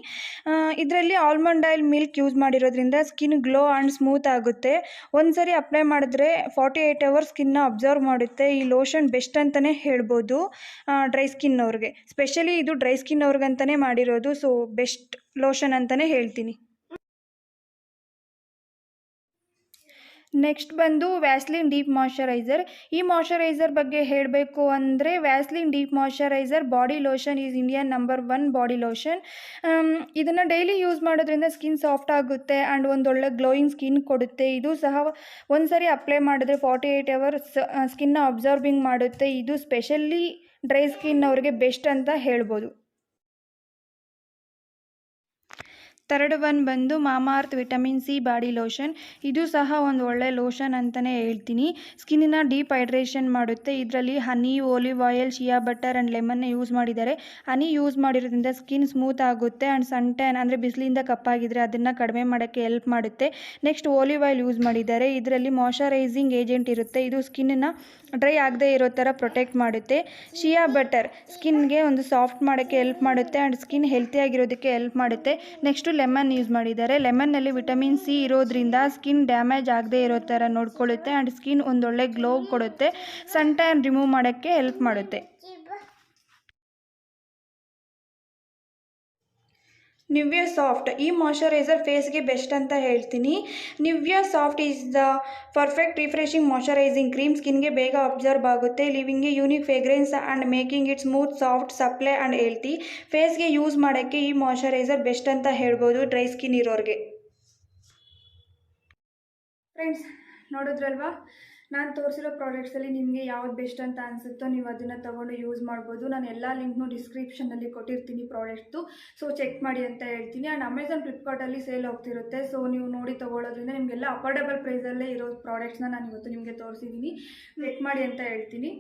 ಇದರಲ್ಲಿ ಆಲ್ಮಂಡ್ ಆಯಿಲ್ ಮಿಲ್ಕ್ ಯೂಸ್ ಮಾಡಿರೋದ್ರಿಂದ ಸ್ಕಿನ್ ಗ್ಲೋ ಆ್ಯಂಡ್ ಸ್ಮೂತ್ ಆಗುತ್ತೆ. ಒಂದು ಸರಿ ಅಪ್ಲೈ ಮಾಡಿದ್ರೆ 48 ಅವರ್ಸ್ ಸ್ಕಿನ್ನ ಅಬ್ಸರ್ವ್ ಮಾಡುತ್ತೆ. ಈ ಲೋಷನ್ ಬೆಸ್ಟ್ ಅಂತಲೇ ಹೇಳ್ಬೋದು ಡ್ರೈ ಸ್ಕಿನ್ ಅವ್ರಿಗೆ. ಸ್ಪೆಷಲಿ ಇದು ಡ್ರೈ ಸ್ಕಿನ್ ಅವ್ರಿಗಂತಲೇ ಮಾಡಿರೋದು. ಸೊ ಬೆಸ್ಟ್ ಲೋಷನ್ ಅಂತಲೇ ಹೇಳ್ತೀನಿ. ನೆಕ್ಸ್ಟ್ ಬಂದು ವ್ಯಾಸ್ಲಿನ್ ಡೀಪ್ ಮಾಯ್ಶ್ಚರೈಸರ್. ಈ ಮಾಯ್ಶ್ಚರೈಸರ್ ಬಗ್ಗೆ ಹೇಳಬೇಕು ಅಂದರೆ Vaseline deep moisturiser body lotion is Indian number 1 body lotion. ಇದನ್ನು ಡೈಲಿ ಯೂಸ್ ಮಾಡೋದ್ರಿಂದ ಸ್ಕಿನ್ ಸಾಫ್ಟ್ ಆಗುತ್ತೆ ಆ್ಯಂಡ್ ಒಂದೊಳ್ಳೆ ಗ್ಲೋಯಿಂಗ್ ಸ್ಕಿನ್ ಕೊಡುತ್ತೆ. ಇದು ಸಹ ಒಂದು ಸರಿ ಅಪ್ಲೈ ಮಾಡಿದ್ರೆ 48 ಅವರ್ಸ್ ಸ್ಕಿನ್ನ ಅಬ್ಸರ್ವಿಂಗ್ ಮಾಡುತ್ತೆ. ಇದು ಸ್ಪೆಷಲಿ ಡ್ರೈ ಸ್ಕಿನ್ ಅವ್ರಿಗೆ ಬೆಸ್ಟ್ ಅಂತ ಹೇಳ್ಬೋದು. ಥರ್ಡ್ ಒನ್ ಬಂದು Mamaearth vitamin C body lotion. ಇದು ಸಹ ಒಂದು ಒಳ್ಳೆ ಲೋಷನ್ ಅಂತಲೇ ಹೇಳ್ತೀನಿ. ಸ್ಕಿನ್ನ ಡೀಪ್ ಹೈಡ್ರೇಷನ್ ಮಾಡುತ್ತೆ. ಇದರಲ್ಲಿ honey, olive oil, shea butter and ಲೆಮನ್ನ ಯೂಸ್ ಮಾಡಿದ್ದಾರೆ. ಹನಿ ಯೂಸ್ ಮಾಡಿರೋದ್ರಿಂದ ಸ್ಕಿನ್ ಸ್ಮೂತ್ ಆಗುತ್ತೆ ಆ್ಯಂಡ್ ಸನ್ ಟ್ಯಾನ್ ಅಂದರೆ ಬಿಸಿಲಿಂದ ಕಪ್ಪಾಗಿದ್ದರೆ ಅದನ್ನು ಕಡಿಮೆ ಮಾಡೋಕ್ಕೆ ಹೆಲ್ಪ್ ಮಾಡುತ್ತೆ. ನೆಕ್ಸ್ಟ್ ಓಲಿವ್ ಆಯಿಲ್ ಯೂಸ್ ಮಾಡಿದ್ದಾರೆ. ಇದರಲ್ಲಿ ಮಾಯ್ಶ್ಚರೈಸಿಂಗ್ ಏಜೆಂಟ್ ಇರುತ್ತೆ. ಇದು ಸ್ಕಿನ್ನ ಡ್ರೈ ಆಗದೆ ಇರೋ ಥರ ಪ್ರೊಟೆಕ್ಟ್ ಮಾಡುತ್ತೆ. ಶಿಯಾ ಬಟರ್ ಸ್ಕಿನ್ಗೆ ಒಂದು ಸಾಫ್ಟ್ ಮಾಡೋಕ್ಕೆ ಹೆಲ್ಪ್ ಮಾಡುತ್ತೆ ಆ್ಯಂಡ್ ಸ್ಕಿನ್ ಹೆಲ್ತಿಯಾಗಿರೋದಕ್ಕೆ ಹೆಲ್ಪ್ ಮಾಡುತ್ತೆ. ನೆಕ್ಸ್ಟು ಲೆಮನ್ ಯೂಸ್ ಮಾಡಿದ್ದಾರೆ. ಲೆಮನ್ನಲ್ಲಿ ವಿಟಮಿನ್ ಸಿ ಇರೋದ್ರಿಂದ ಸ್ಕಿನ್ ಡ್ಯಾಮೇಜ್ ಆಗದೆ ಇರೋ ಥರ ನೋಡ್ಕೊಳ್ಳುತ್ತೆ ಆ್ಯಂಡ್ ಸ್ಕಿನ್ ಒಂದೊಳ್ಳೆ ಗ್ಲೋ ಕೊಡುತ್ತೆ. ಸನ್ ಟ್ಯಾನ್ ರಿಮೂವ್ ಮಾಡೋಕ್ಕೆ ಹೆಲ್ಪ್ ಮಾಡುತ್ತೆ. ನಿವ್ಯಾ ಸಾಫ್ಟ್, ಈ ಮಾಯ್ಶ್ಚರೈಸರ್ ಫೇಸ್ಗೆ ಬೆಸ್ಟ್ ಅಂತ ಹೇಳ್ತೀನಿ. Nivea soft is the perfect refreshing moisturising cream. ಸ್ಕಿನ್ಗೆ ಬೇಗ ಅಬ್ಸರ್ವ್ ಆಗುತ್ತೆ, leaving a unique fragrance and making it smooth, soft, supple and healthy. ಫೇಸ್ಗೆ ಯೂಸ್ ಮಾಡೋಕ್ಕೆ ಈ ಮಾಯ್ಶ್ಚರೈಸರ್ ಬೆಸ್ಟ್ ಅಂತ ಹೇಳ್ಬೋದು ಡ್ರೈ ಸ್ಕಿನ್ ಇರೋರಿಗೆ. ಫ್ರೆಂಡ್ಸ್, ನೋಡಿದ್ರಲ್ವಾ, ನಾನು ತೋರಿಸಿರೋ ಪ್ರಾಡಕ್ಟ್ಸಲ್ಲಿ ನಿಮಗೆ ಯಾವ್ದು ಬೆಸ್ಟ್ ಅಂತ ಅನಿಸುತ್ತೋ ನೀವು ಅದನ್ನು ತೊಗೊಂಡು ಯೂಸ್ ಮಾಡ್ಬೋದು. ನಾನು ಎಲ್ಲ ಲಿಂಕ್ನು ಡಿಸ್ಕ್ರಿಪ್ಷನಲ್ಲಿ ಕೊಟ್ಟಿರ್ತೀನಿ ಪ್ರಾಡಕ್ಟ್ದು. ಸೊ ಚೆಕ್ ಮಾಡಿ ಅಂತ ಹೇಳ್ತೀನಿ. ಆ್ಯಂಡ್ ಅಮೆಝಾನ್, ಫ್ಲಿಪ್ಕಾರ್ಟಲ್ಲಿ ಸೇಲ್ ಹೋಗ್ತಿರುತ್ತೆ. ಸೊ ನೀವು ನೋಡಿ ತೊಗೊಳ್ಳೋದ್ರಿಂದ ನಿಮಗೆಲ್ಲ ಅಫೋರ್ಡಬಲ್ ಪ್ರೈಸಲ್ಲೇ ಇರೋ ಪ್ರಾಡಕ್ಟ್ಸ್ನ ನಾನು ಇವತ್ತು ನಿಮಗೆ ತೋರಿಸಿದ್ದೀನಿ. ಚೆಕ್ ಮಾಡಿ ಅಂತ ಹೇಳ್ತೀನಿ.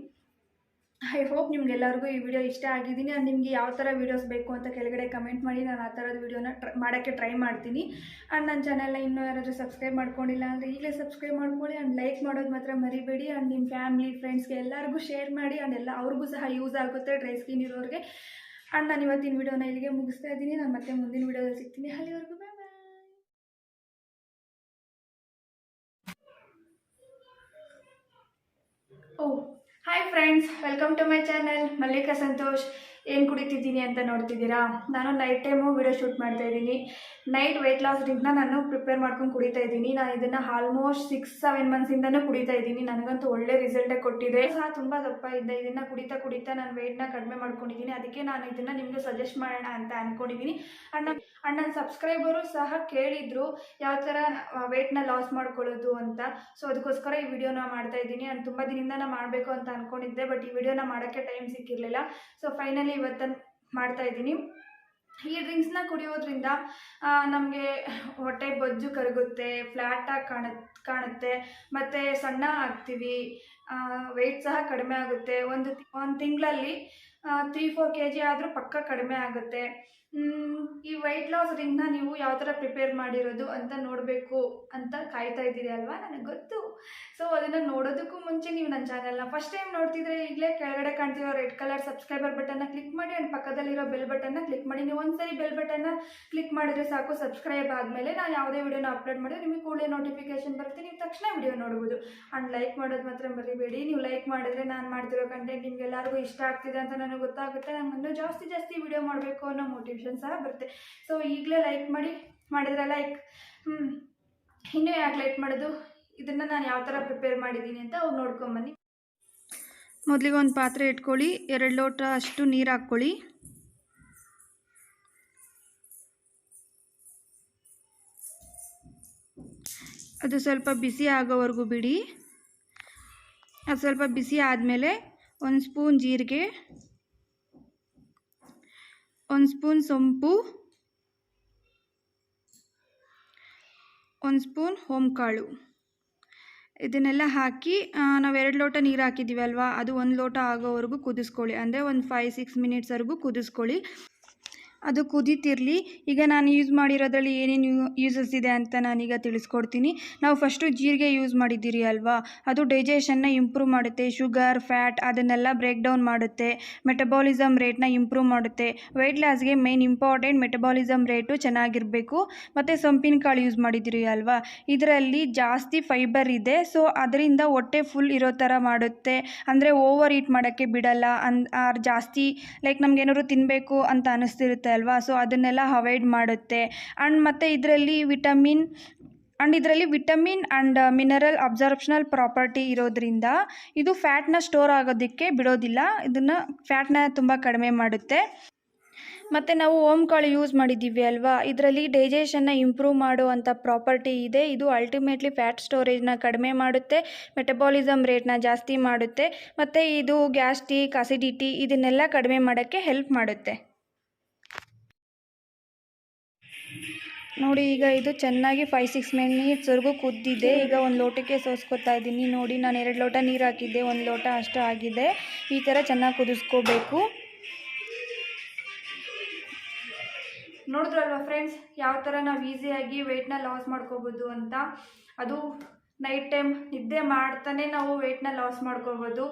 ಐ ಹೋಪ್ ನಿಮ್ಗೆಲ್ಲರಿಗೂ ಈ ವಿಡಿಯೋ ಇಷ್ಟ ಆಗಿದ್ದೀನಿ. ಆ್ಯಂಡ್ ನಿಮಗೆ ಯಾವ ಥರ ವೀಡಿಯೋಸ್ ಬೇಕು ಅಂತ ಕೆಳಗಡೆ ಕಮೆಂಟ್ ಮಾಡಿ. ನಾನು ಆ ಥರದ ವೀಡಿಯೋನ ಮಾಡೋಕ್ಕೆ ಟ್ರೈ ಮಾಡ್ತೀನಿ. ಆ್ಯಂಡ್ ನನ್ನ ಚಾನಲ್ನ ಇನ್ನೂ ಯಾರಾದರೂ ಸಬ್ಸ್ಕ್ರೈಬ್ ಮಾಡ್ಕೊಂಡಿಲ್ಲ ಅಂದರೆ ಈಗಲೇ ಸಬ್ಸ್ಕ್ರೈಬ್ ಮಾಡ್ಕೊಳ್ಳಿ. ಆ್ಯಂಡ್ ಲೈಕ್ ಮಾಡೋದು ಮಾತ್ರ ಮರಿಬೇಡಿ. ಆ್ಯಂಡ್ ನಿಮ್ಮ ಫ್ಯಾಮಿಲಿ, ಫ್ರೆಂಡ್ಸ್ಗೆ ಎಲ್ಲರಿಗೂ ಶೇರ್ ಮಾಡಿ. ಆ್ಯಂಡ್ ಅವ್ರಿಗೂ ಸಹ ಯೂಸ್ ಆಗುತ್ತೆ ಡ್ರೈ ಸ್ಕಿನ್ ಇರೋರಿಗೆ. ಆ್ಯಂಡ್ ನಾನು ಇವತ್ತಿನ ವಿಡಿಯೋನ ಇಲ್ಲಿಗೆ ಮುಗಿಸ್ತಾ ಇದ್ದೀನಿ. ನಾನು ಮತ್ತೆ ಮುಂದಿನ ವಿಡಿಯೋದಲ್ಲಿ ಸಿಗ್ತೀನಿ. ಅಲ್ಲಿವರೆಗೂ bye bye. Hi friends, welcome to my channel Mallika Santosh. ಏನು ಕುಡಿತಿದ್ದೀನಿ ಅಂತ ನೋಡ್ತಿದ್ದೀರಾ? ನಾನು ನೈಟ್ ಟೈಮು ವಿಡಿಯೋ ಶೂಟ್ ಮಾಡ್ತಾ ಇದ್ದೀನಿ. ನೈಟ್ ವೆಯ್ಟ್ ಲಾಸ್ ಡ್ರಿಂಕ್ನ ನಾನು ಪ್ರಿಪೇರ್ ಮಾಡ್ಕೊಂಡು ಕುಡಿತಾ ಇದ್ದೀನಿ. ನಾನು ಇದನ್ನು ಆಲ್ಮೋಸ್ಟ್ 6-7 ಮಂತ್ಸಿಂದನೂ ಕುಡಿತಾ ಇದ್ದೀನಿ. ನನಗಂತೂ ಒಳ್ಳೆ ರಿಸಲ್ಟೇ ಕೊಟ್ಟಿದೆ. ಸಹ ತುಂಬ ದಪ್ಪ ಇದ್ದೆ. ಇದನ್ನು ಕುಡಿತಾ ಕುಡಿತಾ ನಾನು ವೆಯ್ಟ್ನ ಕಡಿಮೆ ಮಾಡ್ಕೊಂಡಿದ್ದೀನಿ. ಅದಕ್ಕೆ ನಾನು ಇದನ್ನು ನಿಮಗೆ ಸಜೆಸ್ಟ್ ಮಾಡೋಣ ಅಂತ ಅಂದ್ಕೊಂಡಿದ್ದೀನಿ. ಆ್ಯಂಡ್ ನನ್ನ ಸಬ್ಸ್ಕ್ರೈಬರು ಸಹ ಕೇಳಿದರು ಯಾವ ಥರ ವೆಯ್ಟ್ನ ಲಾಸ್ ಮಾಡ್ಕೊಳ್ಳೋದು ಅಂತ. ಸೊ ಅದಕ್ಕೋಸ್ಕರ ಈ ವಿಡಿಯೋನ ಮಾಡ್ತಾ ಇದ್ದೀನಿ. ಆ್ಯಂಡ್ ತುಂಬ ದಿನದಿಂದ ನಾನು ಮಾಡಬೇಕು ಅಂತ ಅಂದ್ಕೊಂಡಿದ್ದೆ, ಬಟ್ ಈ ವಿಡಿಯೋನ ಮಾಡೋಕ್ಕೆ ಟೈಮ್ ಸಿಕ್ಕಿರಲಿಲ್ಲ. ಸೊ ಫೈನಲಿ ಇವತ್ತನ್ನು ಮಾಡ್ತಾ ಇದ್ದೀನಿ. ಈ ಡ್ರಿಂಕ್ಸ್ನ ಕುಡಿಯೋದ್ರಿಂದ ನಮಗೆ ಹೊಟ್ಟೆ ಬೊಜ್ಜು ಕರಗುತ್ತೆ, ಫ್ಲ್ಯಾಟಾಗಿ ಕಾಣುತ್ತೆ, ಮತ್ತು ಸಣ್ಣ ಆಗ್ತೀವಿ, ವೆಯ್ಟ್ ಸಹ ಕಡಿಮೆ ಆಗುತ್ತೆ. ಒಂದು ತಿಂಗಳಲ್ಲಿ 3-4 kg ಆದರೂ ಪಕ್ಕ ಕಡಿಮೆ ಆಗುತ್ತೆ. ಈ ವೆಯ್ಟ್ ಲಾಸ್ ಡ್ರಿಂಕ್ನ ನೀವು ಯಾವ ಥರ ಪ್ರಿಪೇರ್ ಮಾಡಿರೋದು ಅಂತ ನೋಡಬೇಕು ಅಂತ ಕಾಯ್ತಾ ಇದ್ದೀರಿ ಅಲ್ವಾ? ನನಗೆ ಗೊತ್ತು. ಸೊ ಅದನ್ನು ನೋಡೋದಕ್ಕೂ ಮುಂಚೆ ನೀವು ನನ್ನ ಚಾನಲ್ನ ಫಸ್ಟ್ ಟೈಮ್ ನೋಡ್ತಿದ್ರೆ ಈಗಲೇ ಕೆಳಗಡೆ ಕಾಣ್ತಿರೋ ರೆಡ್ ಕಲರ್ ಸಬ್ಸ್ಕ್ರೈಬರ್ ಬಟನ್ನ ಕ್ಲಿಕ್ ಮಾಡಿ. ಆ್ಯಂಡ್ ಪಕ್ಕದಲ್ಲಿರೋ ಬೆಲ್ ಬಟನ್ನ ಕ್ಲಿಕ್ ಮಾಡಿ. ನೀವು ಒಂದ್ಸರಿ ಬೆಲ್ ಬಟನ್ನ ಕ್ಲಿಕ್ ಮಾಡಿದ್ರೆ ಸಾಕು. ಸಬ್ಸ್ಕ್ರೈಬ್ ಆದಮೇಲೆ ನಾನು ಯಾವುದೇ ವಿಡಿಯೋನ ಅಪ್ಲೋಡ್ ಮಾಡಿದ್ರೆ ನಿಮಗೆ ಕೂಡಲೇ ನೋಟಿಫಿಕೇಶನ್ ಬರುತ್ತೆ. ನೀವು ತಕ್ಷಣ ವಿಡಿಯೋ ನೋಡ್ಬೋದು. ಆ್ಯಂಡ್ ಲೈಕ್ ಮಾಡೋದು ಮಾತ್ರ ಮರಿಬೇಡಿ. ಮರಿಬೇಡಿ. ನೀವು ಲೈಕ್ ಮಾಡಿದ್ರೆ ನಾನು ಮಾಡ್ತಿರೋ ಕಂಟೆಂಟ್ ನಿಮ್ಗೆಲ್ಲರಿಗೂ ಇಷ್ಟ ಆಗ್ತಿದೆ ಅಂತ ನನಗೆ ಗೊತ್ತಾಗುತ್ತೆ. ನಾನು ಜಾಸ್ತಿ ವಿಡಿಯೋ ಮಾಡಬೇಕು ಅನ್ನೋ ಮೋಟಿವೇಶನ್ ಸಹ ಬರುತ್ತೆ. ಸೊ ಈಗಲೇ ಲೈಕ್ ಮಾಡಿದ್ರೆ ಲೈಕ್ ಇನ್ನೂ ಯಾಕೆ ಲೈಕ್ ಮಾಡೋದು, ಇದನ್ನು ನಾನು ಯಾವ ಥರ ಪ್ರಿಪೇರ್ ಮಾಡಿದ್ದೀನಿ ಅಂತ ಹೋಗಿ ನೋಡ್ಕೊಂಬನ್ನಿ. ಮೊದಲಿಗೆ ಒಂದು ಪಾತ್ರೆ ಇಟ್ಕೊಳ್ಳಿ, 2 ಲೋಟ ಅಷ್ಟು ನೀರು ಹಾಕ್ಕೊಳ್ಳಿ. ಅದು ಸ್ವಲ್ಪ ಬಿಸಿ ಆಗೋವರೆಗೂ ಬಿಡಿ. ಅದು ಸ್ವಲ್ಪ ಬಿಸಿ ಆದಮೇಲೆ 1 ಸ್ಪೂನ್ ಜೀರಿಗೆ, 1 ಸ್ಪೂನ್ ಸೊಂಪು, 1 ಸ್ಪೂನ್ ಓಂಕಾಳು ಇದನ್ನೆಲ್ಲ ಹಾಕಿ ನಾವು 2 ಲೋಟ ನೀರು ಹಾಕಿದ್ದೀವಿ ಅಲ್ವಾ, ಅದು 1 ಲೋಟ ಆಗೋವರೆಗೂ ಕುದಿಸ್ಕೊಳ್ಳಿ. ಅಂದರೆ ಒಂದು 5-6 ಮಿನಿಟ್ಸ್ವರೆಗೂ ಕುದಿಸ್ಕೊಳ್ಳಿ. ಅದು ಕುದೀತಿರಲಿ. ಈಗ ನಾನು ಯೂಸ್ ಮಾಡಿರೋದ್ರಲ್ಲಿ ಏನೇನು ಯೂಸಸ್ ಇದೆ ಅಂತ ನಾನೀಗ ತಿಳಿಸ್ಕೊಡ್ತೀನಿ. ನಾವು ಫಸ್ಟು ಜೀರಿಗೆ ಯೂಸ್ ಮಾಡಿದ್ದೀರಿ ಅಲ್ವಾ, ಅದು ಡೈಜೆಷನ್ನ ಇಂಪ್ರೂವ್ ಮಾಡುತ್ತೆ. ಶುಗರ್, ಫ್ಯಾಟ್ ಅದನ್ನೆಲ್ಲ ಬ್ರೇಕ್ ಡೌನ್ ಮಾಡುತ್ತೆ. ಮೆಟಬಾಲಿಸಮ್ ರೇಟ್ನ ಇಂಪ್ರೂವ್ ಮಾಡುತ್ತೆ. ವೆಯ್ಟ್ ಲಾಸ್ಗೆ ಮೇನ್ ಇಂಪಾರ್ಟೆಂಟ್ ಮೆಟಬಾಲಿಸಮ್ ರೇಟು ಚೆನ್ನಾಗಿರಬೇಕು. ಮತ್ತು ಸೊಂಪಿನ ಕಾಳು ಯೂಸ್ ಮಾಡಿದ್ದೀರಿ ಅಲ್ವಾ, ಇದರಲ್ಲಿ ಜಾಸ್ತಿ ಫೈಬರ್ ಇದೆ. ಸೊ ಅದರಿಂದ ಹೊಟ್ಟೆ ಫುಲ್ ಇರೋ ಥರ ಮಾಡುತ್ತೆ. ಅಂದರೆ ಓವರ್ ಈಟ್ ಮಾಡೋಕ್ಕೆ ಬಿಡಲ್ಲ. ಜಾಸ್ತಿ ಲೈಕ್ ನಮಗೇನಾದ್ರು ತಿನ್ನಬೇಕು ಅಂತ ಅನ್ನಿಸ್ತಿರುತ್ತೆ ಅಲ್ವಾ, ಸೊ ಅದನ್ನೆಲ್ಲ ಅವಾಯ್ಡ್ ಮಾಡುತ್ತೆ. ಮತ್ತು ಇದರಲ್ಲಿ ವಿಟಮಿನ್ ಆ್ಯಂಡ್ ಮಿನರಲ್ ಅಬ್ಸಾರ್ಪ್ಷನಲ್ ಪ್ರಾಪರ್ಟಿ ಇರೋದ್ರಿಂದ ಇದು ಫ್ಯಾಟ್ನ ಸ್ಟೋರ್ ಆಗೋದಕ್ಕೆ ಬಿಡೋದಿಲ್ಲ. ಇದನ್ನು ಫ್ಯಾಟ್ನ ತುಂಬ ಕಡಿಮೆ ಮಾಡುತ್ತೆ. ಮತ್ತು ನಾವು ಓಂಕಾಳು ಯೂಸ್ ಮಾಡಿದ್ದೀವಿ ಅಲ್ವಾ, ಇದರಲ್ಲಿ ಡೈಜೆಷನ್ನ ಇಂಪ್ರೂವ್ ಮಾಡುವಂಥ ಪ್ರಾಪರ್ಟಿ ಇದೆ. ಇದು ಅಲ್ಟಿಮೇಟ್ಲಿ ಫ್ಯಾಟ್ ಸ್ಟೋರೇಜ್ನ ಕಡಿಮೆ ಮಾಡುತ್ತೆ, ಮೆಟಬಾಲಿಸಮ್ ರೇಟ್ನ ಜಾಸ್ತಿ ಮಾಡುತ್ತೆ, ಮತ್ತು ಇದು ಗ್ಯಾಸ್ಟ್ರಿಕ್, ಅಸಿಡಿಟಿ ಇದನ್ನೆಲ್ಲ ಕಡಿಮೆ ಮಾಡೋಕ್ಕೆ ಹೆಲ್ಪ್ ಮಾಡುತ್ತೆ. ನೋಡಿ, ಈಗ ಇದು ಚೆನ್ನಾಗಿ 5-6 ಮಿನಿಟ್ಸ್ವರೆಗೂ ಕುದ್ದಿದೆ. ಈಗ 1 ಲೋಟಕ್ಕೆ ಸೋಸ್ಕೊತಾ ಇದ್ದೀನಿ. ನೋಡಿ, ನಾನು 2 ಲೋಟ ನೀರು ಹಾಕಿದ್ದೆ, 1 ಲೋಟ ಅಷ್ಟು ಆಗಿದೆ. ಈ ಥರ ಚೆನ್ನಾಗಿ ಕುದಿಸ್ಕೋಬೇಕು. ನೋಡಿದ್ರಲ್ವ ಫ್ರೆಂಡ್ಸ್, ಯಾವ ಥರ ನಾವು ಈಸಿಯಾಗಿ ವೆಯ್ಟ್ನ ಲಾಸ್ ಮಾಡ್ಕೋಬೋದು ಅಂತ. ಅದು ನೈಟ್ ಟೈಮ್ ನಿದ್ದೆ ಮಾಡ್ತಾನೆ ನಾವು ವೆಯ್ಟ್ನ ಲಾಸ್ ಮಾಡ್ಕೋಬೋದು.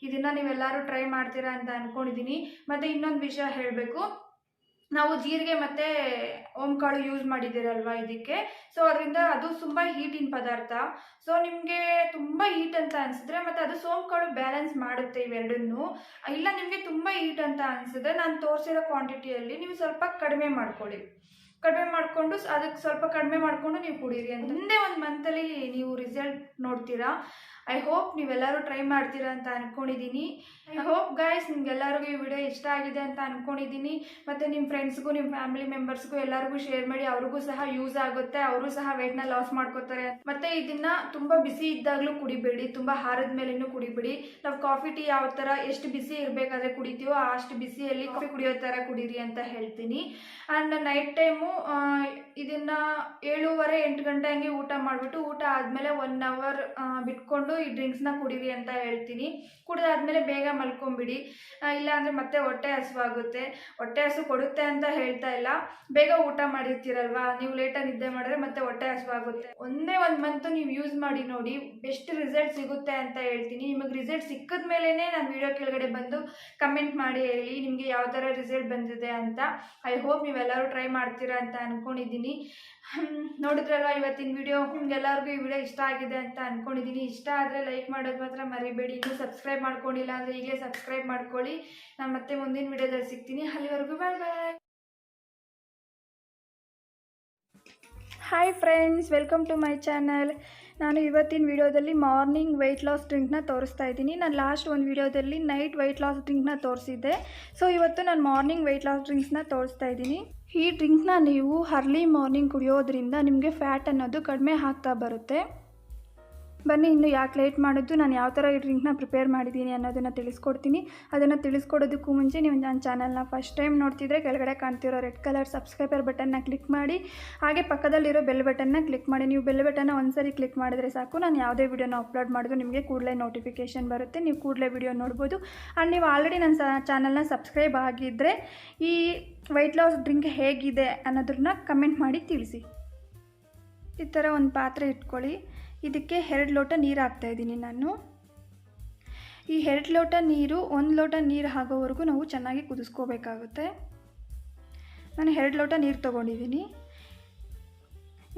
ಇದನ್ನು ನೀವೆಲ್ಲರೂ ಟ್ರೈ ಮಾಡ್ತೀರಾ ಅಂತ ಅಂದ್ಕೊಂಡಿದ್ದೀನಿ. ಮತ್ತು ಇನ್ನೊಂದು ವಿಷಯ ಹೇಳಬೇಕು, ನಾವು ಜೀರಿಗೆ ಮತ್ತು ಓಂಕಾಳು ಯೂಸ್ ಮಾಡಿದ್ದೀರಲ್ವ ಇದಕ್ಕೆ, ಸೊ ಅದರಿಂದ ಅದು ತುಂಬ ಹೀಟಿನ ಪದಾರ್ಥ. ಸೊ ನಿಮಗೆ ತುಂಬ ಹೀಟ್ ಅಂತ ಅನಿಸಿದ್ರೆ, ಮತ್ತು ಅದು ಸೋಂಕಾಳು ಬ್ಯಾಲೆನ್ಸ್ ಮಾಡುತ್ತೆ ಇವೆರಡನ್ನೂ. ಇಲ್ಲ ನಿಮಗೆ ತುಂಬ ಹೀಟ್ ಅಂತ ಅನಿಸಿದ್ರೆ ನಾನು ತೋರಿಸಿರೋ ಕ್ವಾಂಟಿಟಿಯಲ್ಲಿ ನೀವು ಸ್ವಲ್ಪ ಕಡಿಮೆ ಮಾಡ್ಕೊಳ್ಳಿ. ಕಡಿಮೆ ಮಾಡಿಕೊಂಡು ಅದಕ್ಕೆ ಸ್ವಲ್ಪ ಕಡಿಮೆ ಮಾಡಿಕೊಂಡು ನೀವು ಕುಡೀರಿ ಅಂತ. ಮುಂದೆ 1 ಮಂತಲ್ಲಿ ನೀವು ರಿಸಲ್ಟ್ ನೋಡ್ತೀರಾ. ಐ ಹೋಪ್ ನೀವೆಲ್ಲರೂ ಟ್ರೈ ಮಾಡ್ತೀರಾ ಅಂತ ಅಂದ್ಕೊಂಡಿದ್ದೀನಿ. ಐ ಹೋಪ್ ಗೈಸ್ ನಿಮ್ಗೆಲ್ಲರಿಗೂ ಈ ವಿಡಿಯೋ ಇಷ್ಟ ಆಗಿದೆ ಅಂತ ಅಂದ್ಕೊಂಡಿದ್ದೀನಿ. ಮತ್ತು ನಿಮ್ಮ ಫ್ರೆಂಡ್ಸ್ಗೂ, ನಿಮ್ಮ ಫ್ಯಾಮಿಲಿ ಮೆಂಬರ್ಸ್ಗೂ ಎಲ್ಲರಿಗೂ ಶೇರ್ ಮಾಡಿ. ಅವ್ರಿಗೂ ಸಹ ಯೂಸ್ ಆಗುತ್ತೆ, ಅವರು ಸಹ ವೆಯ್ಟ್ನ ಲಾಸ್ ಮಾಡ್ಕೋತಾರೆ. ಮತ್ತು ಇದನ್ನು ತುಂಬ ಬಿಸಿ ಇದ್ದಾಗಲೂ ಕುಡಿಬೇಡಿ, ತುಂಬ ಹಾರದ ಮೇಲೇನೂ ಕುಡಿಬೇಡಿ. ನಾವು ಕಾಫಿ ಟೀ ಯಾವ ಥರ ಎಷ್ಟು ಬಿಸಿ ಇರಬೇಕಾದ್ರೆ ಕುಡಿತೀವೋ ಅಷ್ಟು ಬಿಸಿಯಲ್ಲಿ ಕಾಫಿ ಕುಡಿಯೋ ಥರ ಕುಡೀರಿ ಅಂತ ಹೇಳ್ತೀನಿ. ಆ್ಯಂಡ್ ನೈಟ್ ಟೈಮು ಇದನ್ನು 7:30-8 ಗಂಟೆ ಹಂಗೆ ಊಟ ಮಾಡಿಬಿಟ್ಟು, ಊಟ ಆದಮೇಲೆ 1 ಅವರ್ ಬಿಟ್ಕೊಂಡು ಈ ಡ್ರಿಂಕ್ಸ್ನ ಕುಡೀರಿ ಅಂತ ಹೇಳ್ತೀನಿ. ಕುಡಿದಾದ್ಮೇಲೆ ಬೇಗ ಮಲ್ಕೊಂಬಿಡಿ. ಇಲ್ಲಾಂದರೆ ಮತ್ತೆ ಹೊಟ್ಟೆ ಹಸುವಾಗುತ್ತೆ. ಹೊಟ್ಟೆ ಹಸು ಕೊಡುತ್ತೆ ಅಂತ ಹೇಳ್ತಾ ಇಲ್ಲ, ಬೇಗ ಊಟ ಮಾಡಿರ್ತೀರಲ್ವಾ, ನೀವು ಲೇಟಾಗಿ ನಿದ್ದೆ ಮಾಡಿದ್ರೆ ಮತ್ತೆ ಹೊಟ್ಟೆ ಹಸುವಾಗುತ್ತೆ. ಒಂದೇ 1 ಮಂತ್ ನೀವು ಯೂಸ್ ಮಾಡಿ ನೋಡಿ, ಬೆಸ್ಟ್ ರಿಸಲ್ಟ್ ಸಿಗುತ್ತೆ ಅಂತ ಹೇಳ್ತೀನಿ. ನಿಮಗೆ ರಿಸಲ್ಟ್ ಸಿಕ್ಕಿದ ಮೇಲೇ ನಾನು ವಿಡಿಯೋ ಕೆಳಗಡೆ ಬಂದು ಕಮೆಂಟ್ ಮಾಡಿ ಹೇಳಿ ನಿಮಗೆ ಯಾವ ಥರ ರಿಸಲ್ಟ್ ಬಂದಿದೆ ಅಂತ. ಐ ಹೋಪ್ ನೀವೆಲ್ಲರೂ ಟ್ರೈ ಮಾಡ್ತೀರಾ ಅಂತ ಅಂದ್ಕೊಂಡಿದ್ದೀನಿ. ನೋಡಿದ್ರಲ್ವ ಇವತ್ತಿನ ವಿಡಿಯೋ, ನಿಮ್ಗೆಲ್ಲರಿಗೂ ಈ ವಿಡಿಯೋ ಇಷ್ಟ ಆಗಿದೆ ಅಂತ ಅಂದ್ಕೊಂಡಿದ್ದೀನಿ. ಇಷ್ಟ ಆದರೆ ಲೈಕ್ ಮಾಡೋದು ಮಾತ್ರ ಮರಿಬೇಡಿ. ಇನ್ನೂ ಸಬ್ಸ್ಕ್ರೈಬ್ ಮಾಡ್ಕೊಂಡಿಲ್ಲ ಅಂದರೆ ಈಗಲೇ ಸಬ್ಸ್ಕ್ರೈಬ್ ಮಾಡ್ಕೊಳ್ಳಿ. ನಾನು ಮತ್ತೆ ಮುಂದಿನ ವಿಡಿಯೋದಲ್ಲಿ ಸಿಗ್ತೀನಿ. ಅಲ್ಲಿವರೆಗೂ bye bye. Hi friends, welcome to my channel. ನಾನು ಇವತ್ತಿನ ವಿಡಿಯೋದಲ್ಲಿ ಮಾರ್ನಿಂಗ್ ವೆಯ್ಟ್ ಲಾಸ್ ಡ್ರಿಂಕ್ನ ತೋರಿಸ್ತಾ ಇದ್ದೀನಿ. ನಾನು ಲಾಸ್ಟ್ ಒಂದು ವಿಡಿಯೋದಲ್ಲಿ ನೈಟ್ ವೆಯ್ಟ್ ಲಾಸ್ ಡ್ರಿಂಕ್ನ ತೋರಿಸಿದ್ದೆ. ಸೊ ಇವತ್ತು ನಾನು ಮಾರ್ನಿಂಗ್ ವೆಯ್ಟ್ ಲಾಸ್ ಡ್ರಿಂಕ್ಸ್ನ ತೋರಿಸ್ತಾ ಇದ್ದೀನಿ. ಈ ಡ್ರಿಂಕ್ನ ನೀವು ಅರ್ಲಿ ಮಾರ್ನಿಂಗ್ ಕುಡಿಯೋದ್ರಿಂದ ನಿಮಗೆ ಫ್ಯಾಟ್ ಅನ್ನೋದು ಕಡಿಮೆ ಆಗ್ತಾ ಬರುತ್ತೆ. ಬನ್ನಿ, ಇನ್ನು ಯಾಕೆ ಲೇಟ್ ಮಾಡಿದ್ದು, ನಾನು ಯಾವ ಥರ ಈ ಡ್ರಿಂಕ್ನ ಪ್ರಿಪೇರ್ ಮಾಡಿದ್ದೀನಿ ಅನ್ನೋದನ್ನು ತಿಳಿಸ್ಕೊಡ್ತೀನಿ. ಅದನ್ನು ತಿಳಿಸ್ಕೊಡೋದಕ್ಕೂ ಮುಂಚೆ ನೀವು ನನ್ನ ಚಾನಲ್ನ ಫಸ್ಟ್ ಟೈಮ್ ನೋಡ್ತಿದ್ರೆ ಕೆಳಗಡೆ ಕಾಣ್ತಿರೋ ರೆಡ್ ಕಲರ್ ಸಬ್ಸ್ಕ್ರೈಬರ್ ಬಟನ್ನ ಕ್ಲಿಕ್ ಮಾಡಿ, ಹಾಗೆ ಪಕ್ಕದಲ್ಲಿರೋ ಬೆಲ್ ಬಟನ್ನ ಕ್ಲಿಕ್ ಮಾಡಿ. ನೀವು ಬೆಲ್ ಬಟನ್ನ ಒಂದ್ಸರಿ ಕ್ಲಿಕ್ ಮಾಡಿದ್ರೆ ಸಾಕು, ನಾನು ಯಾವುದೇ ವಿಡಿಯೋನ ಅಪ್ಲೋಡ್ ಮಾಡಿದ್ರು ನಿಮಗೆ ಕೂಡಲೇ ನೋಟಿಫಿಕೇಷನ್ ಬರುತ್ತೆ. ನೀವು ಕೂಡಲೇ ವಿಡಿಯೋ ನೋಡ್ಬೋದು. ಆ್ಯಂಡ್ ನೀವು ಆಲ್ರೆಡಿ ನನ್ನ ಚಾನಲ್ನ ಸಬ್ಸ್ಕ್ರೈಬ್ ಆಗಿದ್ದರೆ ಈ ವೆಯ್ಟ್ ಲಾಸ್ ಡ್ರಿಂಕ್ ಹೇಗಿದೆ ಅನ್ನೋದನ್ನ ಕಮೆಂಟ್ ಮಾಡಿ ತಿಳಿಸಿ. ಈ ಥರ ಒಂದು ಪಾತ್ರೆ ಇಟ್ಕೊಳ್ಳಿ. ಇದಕ್ಕೆ 2 ಲೋಟ ನೀರು ಹಾಕ್ತಾಯಿದ್ದೀನಿ ನಾನು. ಈ 2 ಲೋಟ ನೀರು 1 ಲೋಟ ನೀರು ಆಗೋವರೆಗೂ ನಾವು ಚೆನ್ನಾಗಿ ಕುದಿಸ್ಕೋಬೇಕಾಗುತ್ತೆ. ನಾನು 2 ಲೋಟ ನೀರು ತೊಗೊಂಡಿದ್ದೀನಿ.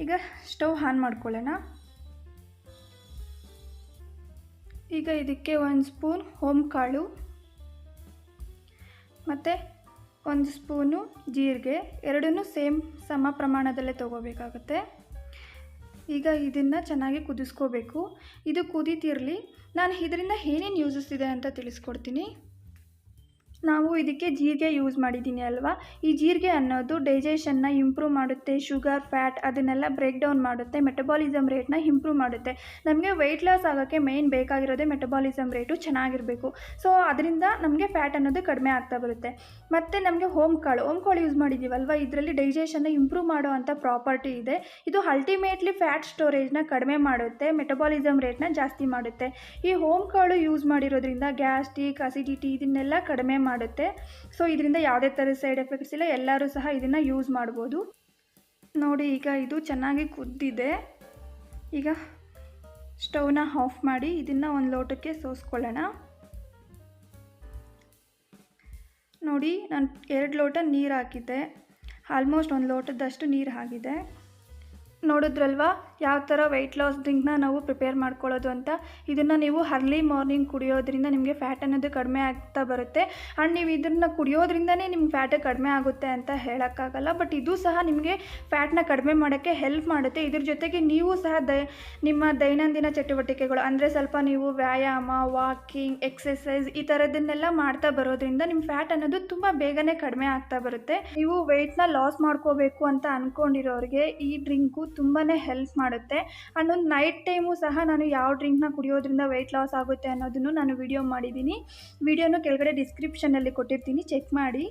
ಈಗ ಸ್ಟವ್ ಆನ್ ಮಾಡ್ಕೊಳ್ಳೋಣ. ಈಗ ಇದಕ್ಕೆ 1 ಸ್ಪೂನ್ ಓಮ್ ಕಾಳು ಮತ್ತು 1 ಸ್ಪೂನು ಜೀರಿಗೆ, ಎರಡನ್ನೂ ಸಮ ಪ್ರಮಾಣದಲ್ಲೇ ತೊಗೋಬೇಕಾಗುತ್ತೆ. ಈಗ ಇದನ್ನು ಚೆನ್ನಾಗಿ ಕುದಿಸ್ಕೋಬೇಕು. ಇದು ಕುದೀತಿರಲಿ. ನಾನು ಇದರಿಂದ ಏನೇನು ಯೂಸಸ್ ಇದೆ ಅಂತ ತಿಳಿಸ್ಕೊಡ್ತೀನಿ. ನಾವು ಇದಕ್ಕೆ ಜೀರಿಗೆ ಯೂಸ್ ಮಾಡಿದ್ದೀನಿ ಅಲ್ವಾ. ಈ ಜೀರಿಗೆ ಅನ್ನೋದು ಡೈಜೆಷನ್ನ ಇಂಪ್ರೂವ್ ಮಾಡುತ್ತೆ, ಶುಗರ್ ಫ್ಯಾಟ್ ಅದನ್ನೆಲ್ಲ ಬ್ರೇಕ್ ಡೌನ್ ಮಾಡುತ್ತೆ, ಮೆಟಬಾಲಿಸಮ್ ರೇಟ್ನ ಇಂಪ್ರೂವ್ ಮಾಡುತ್ತೆ. ನಮಗೆ ವೆಯ್ಟ್ ಲಾಸ್ ಆಗೋಕ್ಕೆ ಮೇಯ್ನ್ ಬೇಕಾಗಿರೋದೇ ಮೆಟಬಾಲಿಸಮ್ ರೇಟು ಚೆನ್ನಾಗಿರಬೇಕು. ಸೊ ಅದರಿಂದ ನಮಗೆ ಫ್ಯಾಟ್ ಅನ್ನೋದು ಕಡಿಮೆ ಆಗ್ತಾ ಬರುತ್ತೆ. ಮತ್ತು ನಮಗೆ ಓಮ್ ಕಾಳು ಯೂಸ್ ಮಾಡಿದ್ದೀವಲ್ವ, ಇದರಲ್ಲಿ ಡೈಜೆಷನ್ನ ಇಂಪ್ರೂವ್ ಮಾಡೋ ಅಂಥ ಪ್ರಾಪರ್ಟಿ ಇದೆ. ಇದು ಅಲ್ಟಿಮೇಟ್ಲಿ ಫ್ಯಾಟ್ ಸ್ಟೋರೇಜ್ನ ಕಡಿಮೆ ಮಾಡುತ್ತೆ, ಮೆಟಬಾಲಿಸಮ್ ರೇಟ್ನ ಜಾಸ್ತಿ ಮಾಡುತ್ತೆ. ಈ ಓಮ್ ಕಾಳು ಯೂಸ್ ಮಾಡಿರೋದ್ರಿಂದ ಗ್ಯಾಸ್ಟ್ರಿಕ್, ಅಸಿಡಿಟಿ ಇದನ್ನೆಲ್ಲ ಕಡಿಮೆ ಮಾಡುತ್ತೆ. ಸೊ ಇದರಿಂದ ಯಾವುದೇ ಥರದ ಸೈಡ್ ಎಫೆಕ್ಟ್ಸ್ ಇಲ್ಲ, ಎಲ್ಲರೂ ಸಹ ಇದನ್ನು ಯೂಸ್ ಮಾಡ್ಬೋದು. ನೋಡಿ ಈಗ ಇದು ಚೆನ್ನಾಗಿ ಕುದ್ದಿದೆ. ಈಗ ಸ್ಟವ್ನ ಆಫ್ ಮಾಡಿ ಇದನ್ನು ಒಂದು ಲೋಟಕ್ಕೆ ಸೋಸ್ಕೊಳ್ಳೋಣ. ನೋಡಿ ನಾನು 2 ಲೋಟ ನೀರು ಹಾಕಿದ್ದೆ, ಆಲ್ಮೋಸ್ಟ್ 1 ಲೋಟದಷ್ಟು ನೀರು ಆಗಿದೆ. ನೋಡಿದ್ರಲ್ವಾ ಯಾವ ಥರ ವೆಯ್ಟ್ ಲಾಸ್ ಡ್ರಿಂಕ್ನ ನಾವು ಪ್ರಿಪೇರ್ ಮಾಡ್ಕೊಳ್ಳೋದು ಅಂತ. ಇದನ್ನು ನೀವು ಅರ್ಲಿ ಮಾರ್ನಿಂಗ್ ಕುಡಿಯೋದ್ರಿಂದ ನಿಮಗೆ ಫ್ಯಾಟ್ ಅನ್ನೋದು ಕಡಿಮೆ ಆಗ್ತಾ ಬರುತ್ತೆ. ಆ್ಯಂಡ್ ನೀವು ಇದನ್ನು ಕುಡಿಯೋದ್ರಿಂದನೇ ನಿಮ್ಗೆ ಫ್ಯಾಟ್ ಕಡಿಮೆ ಆಗುತ್ತೆ ಅಂತ ಹೇಳೋಕ್ಕಾಗಲ್ಲ. ಬಟ್ ಇದು ಸಹ ನಿಮಗೆ ಫ್ಯಾಟ್ನ ಕಡಿಮೆ ಮಾಡೋಕ್ಕೆ ಹೆಲ್ಪ್ ಮಾಡುತ್ತೆ. ಇದ್ರ ಜೊತೆಗೆ ನೀವು ಸಹ ನಿಮ್ಮ ದೈನಂದಿನ ಚಟುವಟಿಕೆಗಳು ಅಂದರೆ ಸ್ವಲ್ಪ ನೀವು ವ್ಯಾಯಾಮ, ವಾಕಿಂಗ್, ಎಕ್ಸಸೈಸ್ ಈ ಥರದನ್ನೆಲ್ಲ ಮಾಡ್ತಾ ಬರೋದ್ರಿಂದ ನಿಮ್ಮ ಫ್ಯಾಟ್ ಅನ್ನೋದು ತುಂಬ ಬೇಗನೆ ಕಡಿಮೆ ಆಗ್ತಾ ಬರುತ್ತೆ. ನೀವು ವೆಯ್ಟ್ನ ಲಾಸ್ ಮಾಡ್ಕೋಬೇಕು ಅಂತ ಅಂದ್ಕೊಂಡಿರೋರಿಗೆ ಈ ಡ್ರಿಂಕು ತುಂಬಾ ಹೆಲ್ಪ್ ಮಾಡುತ್ತೆ. ಆ್ಯಂಡ್ ಒಂದು ನೈಟ್ ಟೈಮು ಸಹ ನಾನು ಯಾವ ಡ್ರಿಂಕ್ನ ಕುಡಿಯೋದ್ರಿಂದ ವೆಯ್ಟ್ ಲಾಸ್ ಆಗುತ್ತೆ ಅನ್ನೋದನ್ನು ನಾನು ವಿಡಿಯೋ ಮಾಡಿದ್ದೀನಿ. ವಿಡಿಯೋನು ಕೆಳಗಡೆ ಡಿಸ್ಕ್ರಿಪ್ಷನಲ್ಲಿ ಕೊಟ್ಟಿರ್ತೀನಿ, ಚೆಕ್ ಮಾಡಿ.